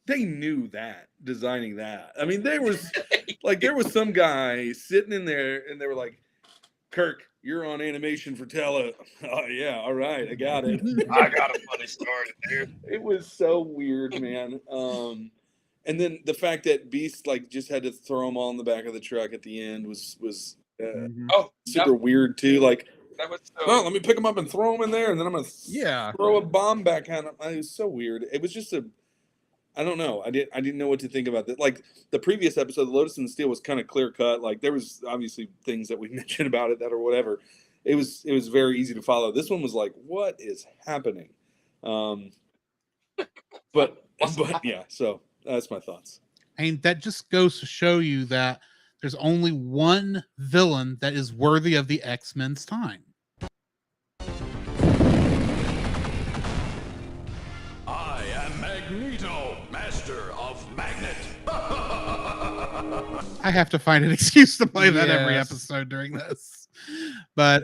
they knew that, designing that. I mean, there was some guy sitting in there, and they were like, Kirk, you're on animation for Talos. Oh, yeah, all right, I got it. I got a funny story, dude. It was so weird, man. And then the fact that Beast like just had to throw them all in the back of the truck at the end was super weird too. Like, that was let me pick them up and throw them in there, and then I'm gonna throw a bomb back on them. It was so weird. It was just I don't know. I didn't know what to think about that. Like the previous episode, the Lotus and the Steel was kind of clear cut. Like there was obviously things that we mentioned about it that or whatever. It was very easy to follow. This one was like, what is happening? But yeah. So. That's my thoughts. And that just goes to show you that there's only one villain that is worthy of the X-Men's time. I am Magneto, master of Magnet. I have to find an excuse to play that every episode during this. But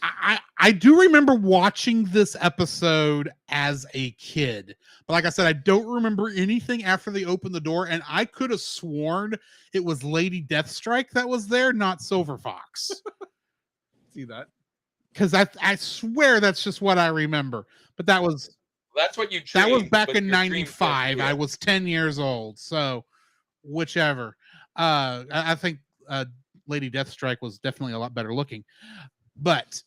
I do remember watching this episode as a kid, but like I said, I don't remember anything after they opened the door, and I could have sworn it was Lady Deathstrike that was there, not Silver Fox. See that? Because I swear that's just what I remember. But that was That's what you that was dreamed, back but in your dream '95. came I true. was 10 years old, so whichever. I think Lady Deathstrike was definitely a lot better looking. But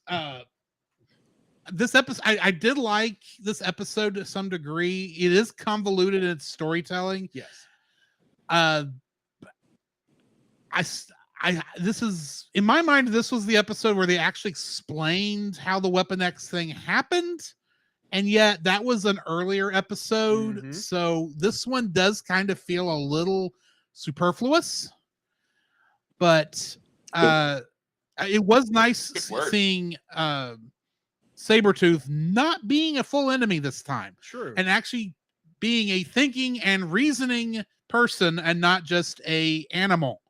this episode, I did like this episode to some degree. It is convoluted in its storytelling. Yes. This is, in my mind, this was the episode where they actually explained how the Weapon X thing happened, and yet that was an earlier episode. So this one does kind of feel a little superfluous, but it was nice seeing Sabretooth not being a full enemy this time. True. And actually being a thinking and reasoning person and not just a animal,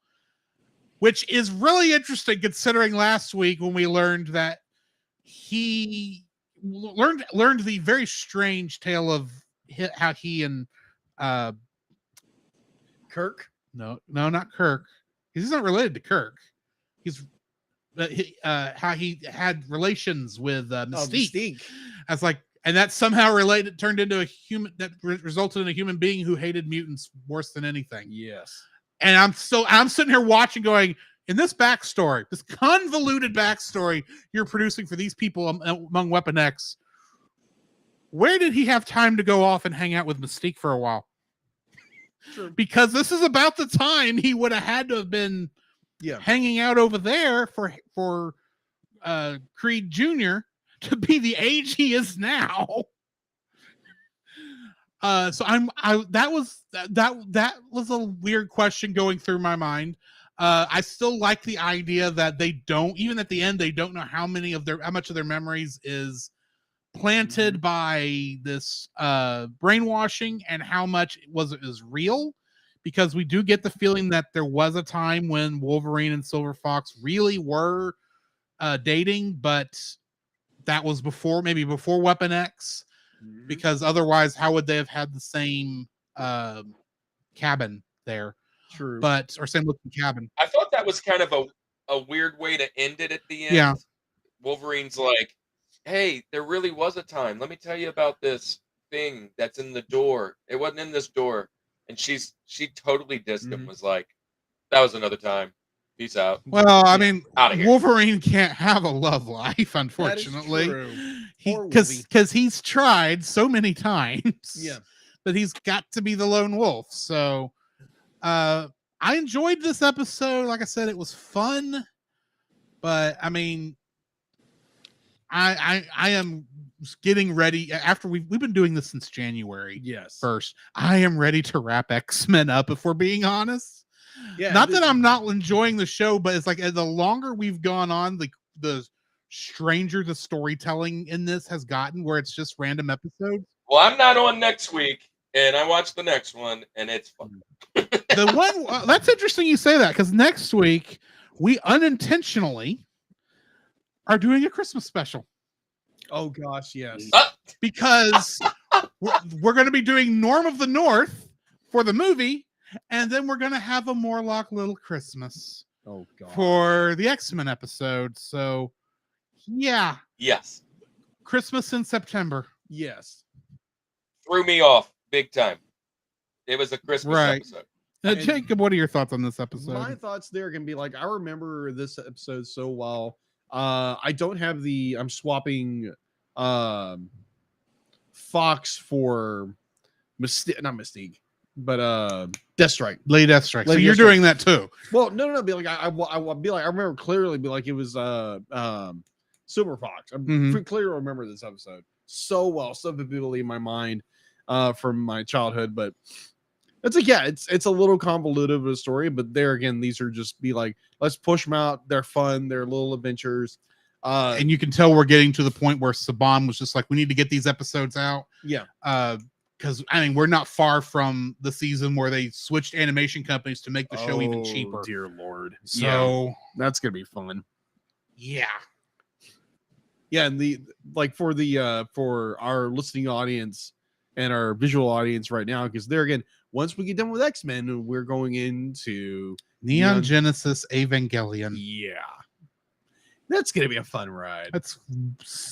which is really interesting considering last week when we learned that he learned the very strange tale of how he and Kirk. No, not Kirk. He's not related to Kirk. He's how he had relations with Mystique. I was like, and that somehow turned into a human that resulted in a human being who hated mutants worse than anything. Yes. And I'm sitting here watching, going, in this backstory, this convoluted backstory you're producing for these people among Weapon X, where did he have time to go off and hang out with Mystique for a while? Sure. Because this is about the time he would have had to have been hanging out over there for Creed Jr. to be the age he is now. So that was a weird question going through my mind. I still like the idea that they don't, even at the end, they don't know how much of their memories is planted by this brainwashing and how much is real, because we do get the feeling that there was a time when Wolverine and Silver Fox really were dating, but that was before Weapon X, because otherwise how would they have had the same cabin there? True. Or same looking cabin. I thought that was kind of a weird way to end it at the end. Yeah. Wolverine's like, hey, there really was a time. Let me tell you about this thing that's in the door. It wasn't in this door. And she totally dissed him, was like, that was another time. Peace out. Well, I mean, Outta here. Wolverine can't have a love life, unfortunately. Because he's tried so many times. Yeah. That he's got to be the lone wolf. So I enjoyed this episode. Like I said, it was fun. But I mean, I am getting ready after we've been doing this since January. Yes. 1st. I am ready to wrap X-Men up, if we're being honest. Yeah. Not that I'm not enjoying the show, but it's like the longer we've gone on, the stranger the storytelling in this has gotten, where it's just random episodes. Well, I'm not on next week, and I watched the next one, and it's fun. The one that's interesting you say that, because next week we unintentionally are doing a Christmas special. Oh gosh, yes. Because we're going to be doing Norm of the North for the movie, and then we're going to have a Morlock Little Christmas for the X-Men episode. So, yeah. Yes. Christmas in September. Yes. Threw me off big time. It was a Christmas episode. Jacob, what are your thoughts on this episode? My thoughts there can be like, I remember this episode so well. I don't have I'm swapping Fox for not Mystique, but Deathstrike. Lady Deathstrike. So Lady you're Deathstrike. doing that too. Well, no, be like I be like, I remember clearly be like it was Silver Fox. I clearly remember this episode so well, so vividly in my mind from my childhood. But it's like, it's a little convoluted of a story, but there again, these are just be like, let's push them out. They're fun. They're little adventures. And you can tell we're getting to the point where Saban was just like, we need to get these episodes out. Yeah. Because I mean, we're not far from the season where they switched animation companies to make the show even cheaper. Dear Lord. So that's gonna be fun. Yeah. Yeah, and for our listening audience and our visual audience right now, because there again, once we get done with X-Men, we're going into Neon Genesis Evangelion. Yeah. That's gonna be a fun ride. It's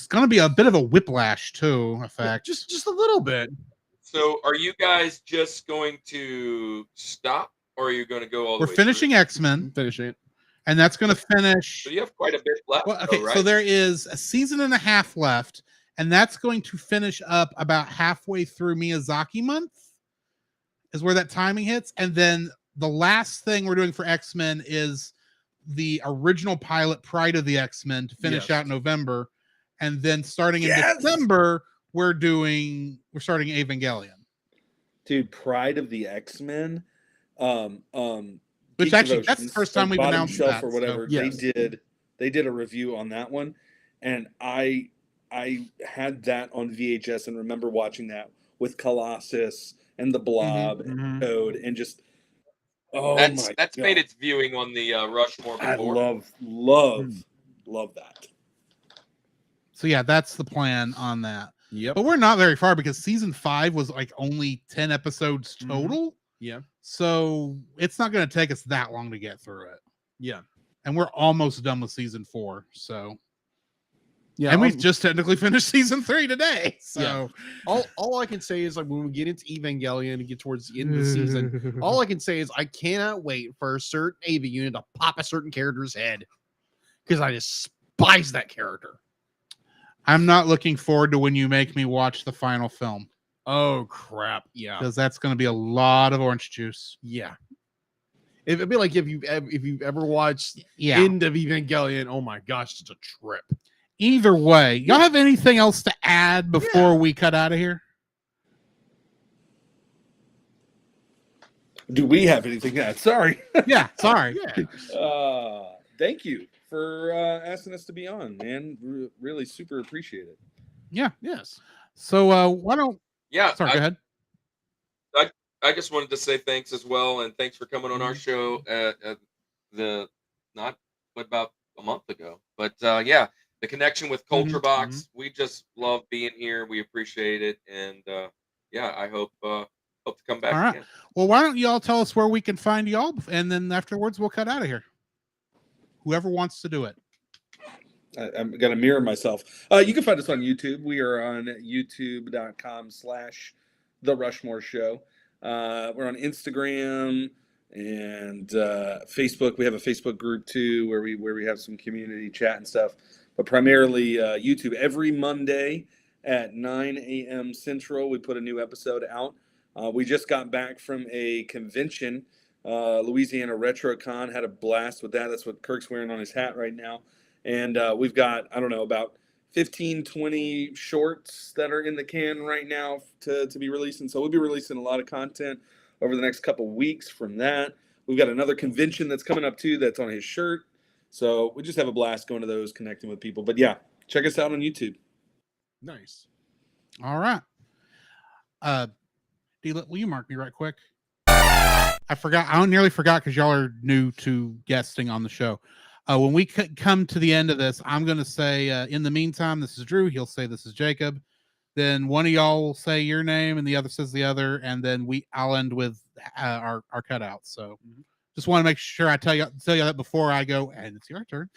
gonna be a bit of a whiplash too, effect. Just a little bit. So, are you guys just going to stop, or are you going to go all the We're way finishing through? X-Men, finishing it, and that's gonna finish. So you have quite a bit left. Well, okay, though, right? so there is a season and a half left, and that's going to finish up about halfway through Miyazaki month, is where that timing hits. And then the last thing we're doing for X-Men is the original pilot, Pride of the X-Men, to finish out November. And then starting in December, we're starting Evangelion. Dude, Pride of the X-Men. Which Geek actually, that's the Devotions, first time we've Bottom announced Shelf that. or whatever. So, yes. They did a review on that one, and I had that on VHS and remember watching that with Colossus and the Blob and Toad and just that's made its viewing on the Rushmore before. I love that. So yeah, that's the plan on that. Yep. But we're not very far because season 5 was like only 10 episodes total. Yeah. So it's not going to take us that long to get through it. Yeah. And we're almost done with season 4. So yeah, and we've just technically finished season 3 today. So all I can say is, like, when we get into Evangelion and get towards the end of the season, all I can say is I cannot wait for a certain AV unit to pop a certain character's head, because I despise that character. I'm not looking forward to when you make me watch the final film. Oh crap! Yeah, because that's going to be a lot of orange juice. Yeah, it'd be like if you've ever watched End of Evangelion. Oh my gosh, it's a trip. Either way, y'all have anything else to add before we cut out of here? Do we have anything to add? Sorry. Yeah, sorry. Thank you for asking us to be on, man. Really super appreciate it. Yeah. Yes. So why don't? Yeah. Sorry. Go ahead. I just wanted to say thanks as well, and thanks for coming on our show. About a month ago, but yeah, the connection with Culture Box. We just love being here. We appreciate it, and yeah, I hope to come back. All right. Again. Well, why don't y'all tell us where we can find y'all, and then afterwards we'll cut out of here. Whoever wants to do it. I'm going to mirror myself. You can find us on YouTube. We are on youtube.com/The Rushmore Show. We're on Instagram and Facebook. We have a Facebook group too, where we have some community chat and stuff. But primarily YouTube. Every Monday at 9 a.m. Central, we put a new episode out. We just got back from a convention, Louisiana RetroCon. Had a blast with that. That's what Kirk's wearing on his hat right now. And we've got, I don't know, about 15, 20 shorts that are in the can right now to be releasing. So we'll be releasing a lot of content over the next couple weeks from that. We've got another convention that's coming up too that's on his shirt. So we just have a blast going to those, connecting with people. But yeah, check us out on YouTube. Nice. All right. D-Lit, will you mark me right quick? I forgot. I nearly forgot because y'all are new to guesting on the show. When we come to the end of this, I'm going to say, in the meantime, this is Drew. He'll say, this is Jacob. Then one of y'all will say your name and the other says the other. And then I'll end with our cutout. So just want to make sure I tell you that before I go, and it's your turn.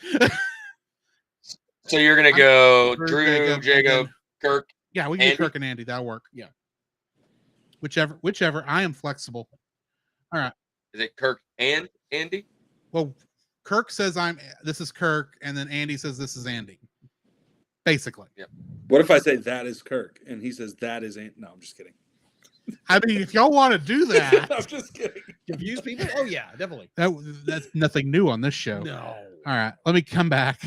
So you're going to go Drew, Jacob, Kirk. Yeah, we can get Kirk and Andy. That'll work. Yeah. Whichever. I am flexible. All right. Is it Kirk and Andy? Well, Kirk says this is Kirk, and then Andy says this is Andy. Basically. Yeah. What if I say that is Kirk and he says that is Andy? No, I'm just kidding. I mean, if y'all want to do that, I'm just kidding. Confuse people? Oh yeah, definitely. That's nothing new on this show. No. All right, let me come back.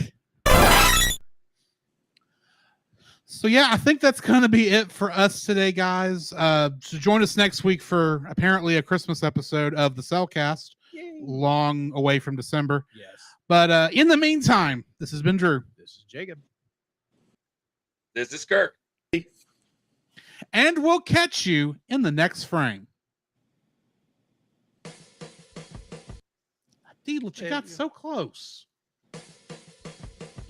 So yeah, I think that's going to be it for us today, guys. So join us next week for apparently a Christmas episode of the Cellcast. Yay. Long away from December. Yes. But in the meantime, this has been Drew. This is Jacob. This is Kirk. And we'll catch you in the next frame. D-Lit, you got so close.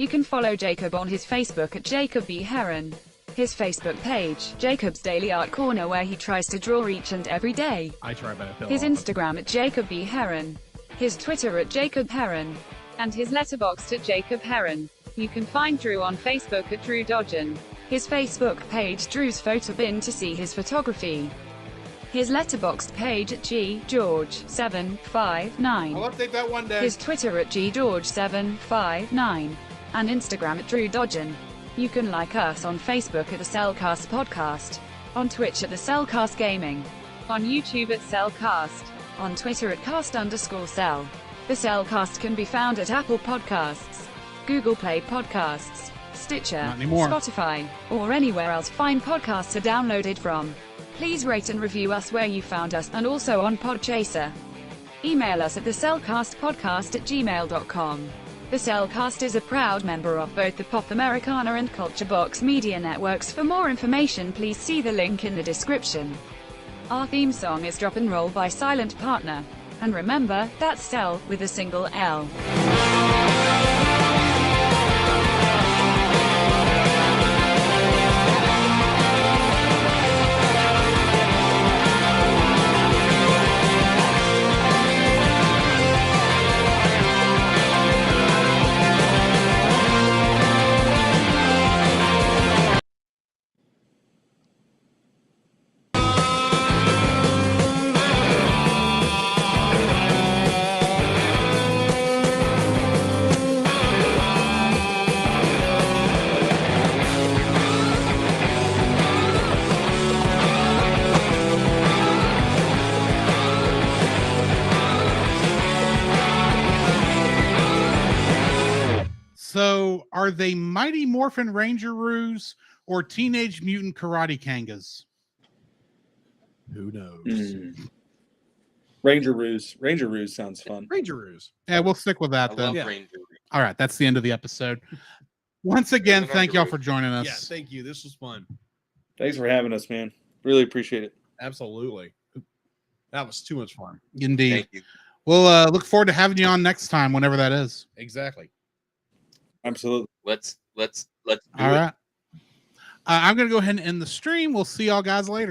You can follow Jacob on his Facebook at Jacob B. Heron. His Facebook page, Jacob's Daily Art Corner, where he tries to draw each and every day. I try, but I fail. His Instagram at Jacob B. Heron. His Twitter at Jacob Heron. And his Letterboxd at Jacob Heron. You can find Drew on Facebook at Drew Dodgen. His Facebook page, Drew's Photo Bin, to see his photography. His Letterboxd page at GGeorge759. I'll update that one day. His Twitter at GGeorge759. And Instagram at Drew Dodgen. You can like us on Facebook at the Cellcast Podcast. On Twitch at the Cellcast Gaming. On YouTube at Cellcast. On Twitter at cast_cell. The Cellcast can be found at Apple Podcasts, Google Play Podcasts, Stitcher, Not anymore. Spotify, or anywhere else fine podcasts are downloaded from. Please rate and review us where you found us, and also on Podchaser. Email us at thecellcastpodcast@gmail.com. The Cellcast is a proud member of both the Pop Americana and Culture Box media networks. For more information, please see the link in the description. Our theme song is Drop and Roll by Silent Partner. And remember, that's Cell with a single L. So, are they Mighty Morphin Rangeroos or Teenage Mutant Karate Kangas? Who knows? Rangeroos sounds fun. Rangeroos. Yeah, we'll stick with that I then. love Ranger. All right, that's the end of the episode. Once again, thank y'all for joining us. Yeah, thank you. This was fun. Thanks for having us, man. Really appreciate it. Absolutely. That was too much fun. Indeed. Thank you. We'll look forward to having you on next time, whenever that is. Exactly. Absolutely. Let's do All it. right. I'm going to go ahead and end the stream. We'll see y'all guys later.